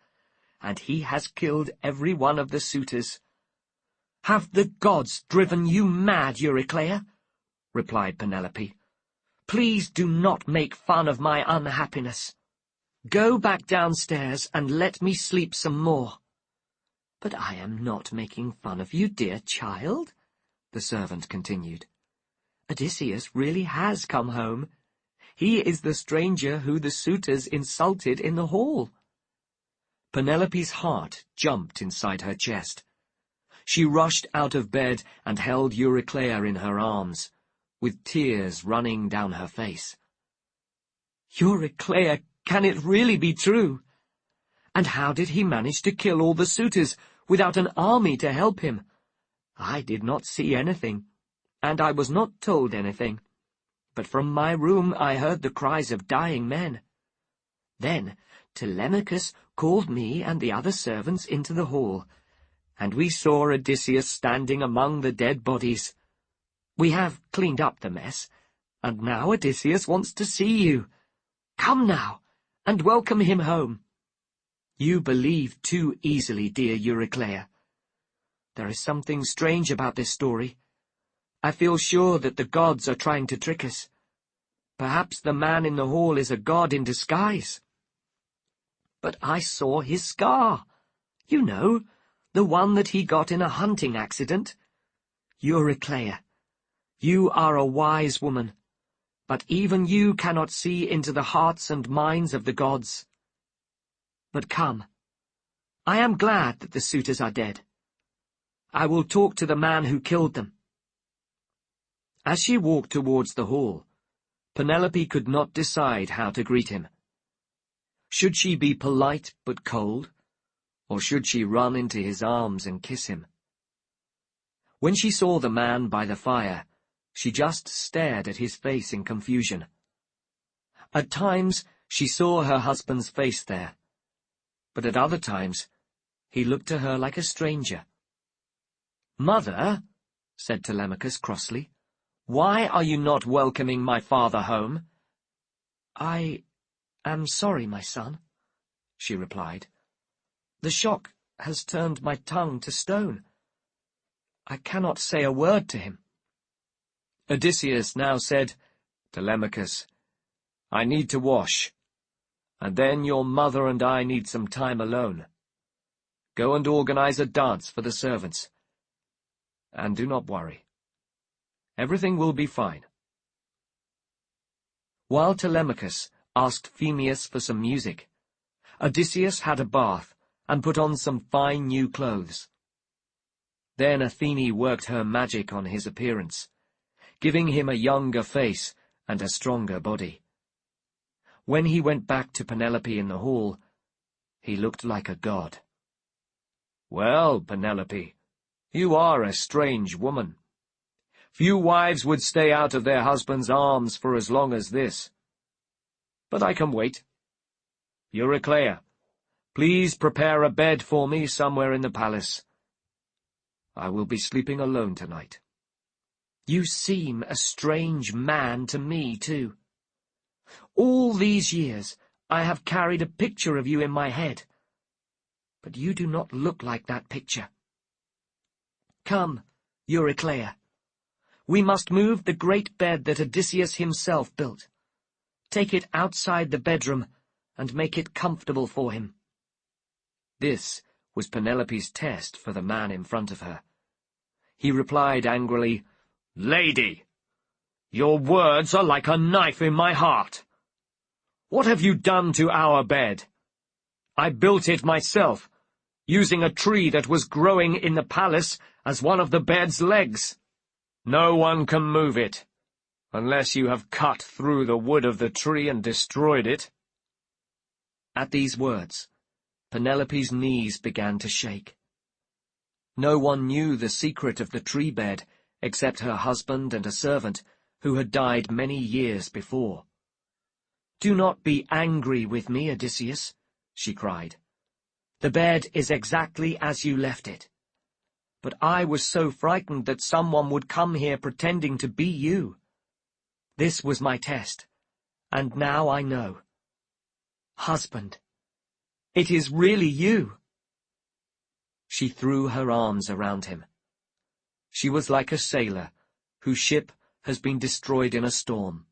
and he has killed every one of the suitors." "Have the gods driven you mad, Euryclea?" replied Penelope. "Please do not make fun of my unhappiness. Go back downstairs and let me sleep some more." "But I am not making fun of you, dear child," the servant continued. "Odysseus really has come home. He is the stranger who the suitors insulted in the hall." Penelope's heart jumped inside her chest. She rushed out of bed and held Euryclea in her arms, with tears running down her face. "Euryclea, can it really be true? And how did he manage to kill all the suitors without an army to help him? I did not see anything, and I was not told anything. But from my room I heard the cries of dying men. Then Telemachus called me and the other servants into the hall, and we saw Odysseus standing among the dead bodies. We have cleaned up the mess, and now Odysseus wants to see you. Come now, and welcome him home. You believe too easily, dear Euryclea. There is something strange about this story. I feel sure that the gods are trying to trick us. Perhaps the man in the hall is a god in disguise. But I saw his scar. You know, the one that he got in a hunting accident. Euryclea, you are a wise woman, but even you cannot see into the hearts and minds of the gods. But come, I am glad that the suitors are dead. I will talk to the man who killed them." As she walked towards the hall, Penelope could not decide how to greet him. Should she be polite but cold, or should she run into his arms and kiss him? When she saw the man by the fire, she just stared at his face in confusion. At times she saw her husband's face there, but at other times he looked to her like a stranger. "Mother," said Telemachus crossly, "why are you not welcoming my father home?" "I am sorry, my son," she replied. "The shock has turned my tongue to stone. I cannot say a word to him." Odysseus now said, "Telemachus, I need to wash, and then your mother and I need some time alone. Go and organize a dance for the servants. And do not worry. Everything will be fine." While Telemachus asked Phemius for some music, Odysseus had a bath and put on some fine new clothes. Then Athene worked her magic on his appearance, giving him a younger face and a stronger body. When he went back to Penelope in the hall, he looked like a god. "Well, Penelope," You are a strange woman. Few wives would stay out of their husband's arms for as long as this. But I can wait. Eurycleia, please prepare a bed for me somewhere in the palace. I will be sleeping alone tonight. You seem a strange man to me, too. All these years I have carried a picture of you in my head, but you do not look like that picture. Come, Eurycleia. We must move the great bed that Odysseus himself built. Take it outside the bedroom and make it comfortable for him. This was Penelope's test for the man in front of her. He replied angrily, "Lady, your words are like a knife in my heart. What have you done to our bed? I built it myself, using a tree that was growing in the palace as one of the bed's legs. No one can move it, unless you have cut through the wood of the tree and destroyed it." At these words, Penelope's knees began to shake. No one knew the secret of the tree bed except her husband and a servant who had died many years before. "Do not be angry with me, Odysseus," she cried. "The bed is exactly as you left it. But I was so frightened that someone would come here pretending to be you. This was my test, and now I know. Husband, it is really you." She threw her arms around him. She was like a sailor whose ship has been destroyed in a storm.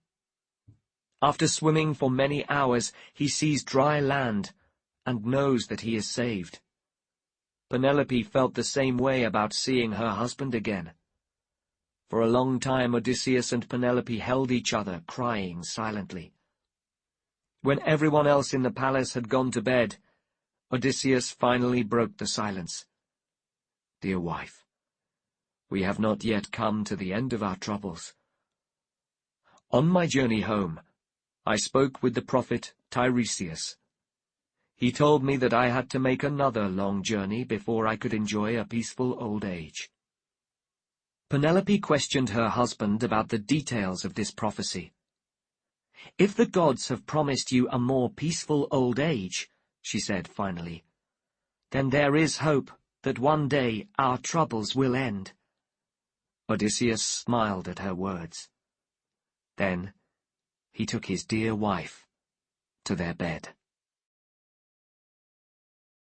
After swimming for many hours, he sees dry land and knows that he is saved. Penelope felt the same way about seeing her husband again. For a long time Odysseus and Penelope held each other, crying silently. When everyone else in the palace had gone to bed, Odysseus finally broke the silence. "Dear wife, we have not yet come to the end of our troubles. On my journey home, I spoke with the prophet Tiresias. He told me that I had to make another long journey before I could enjoy a peaceful old age." Penelope questioned her husband about the details of this prophecy. "If the gods have promised you a more peaceful old age," she said finally, "then there is hope that one day our troubles will end." Odysseus smiled at her words. Then he took his dear wife to their bed.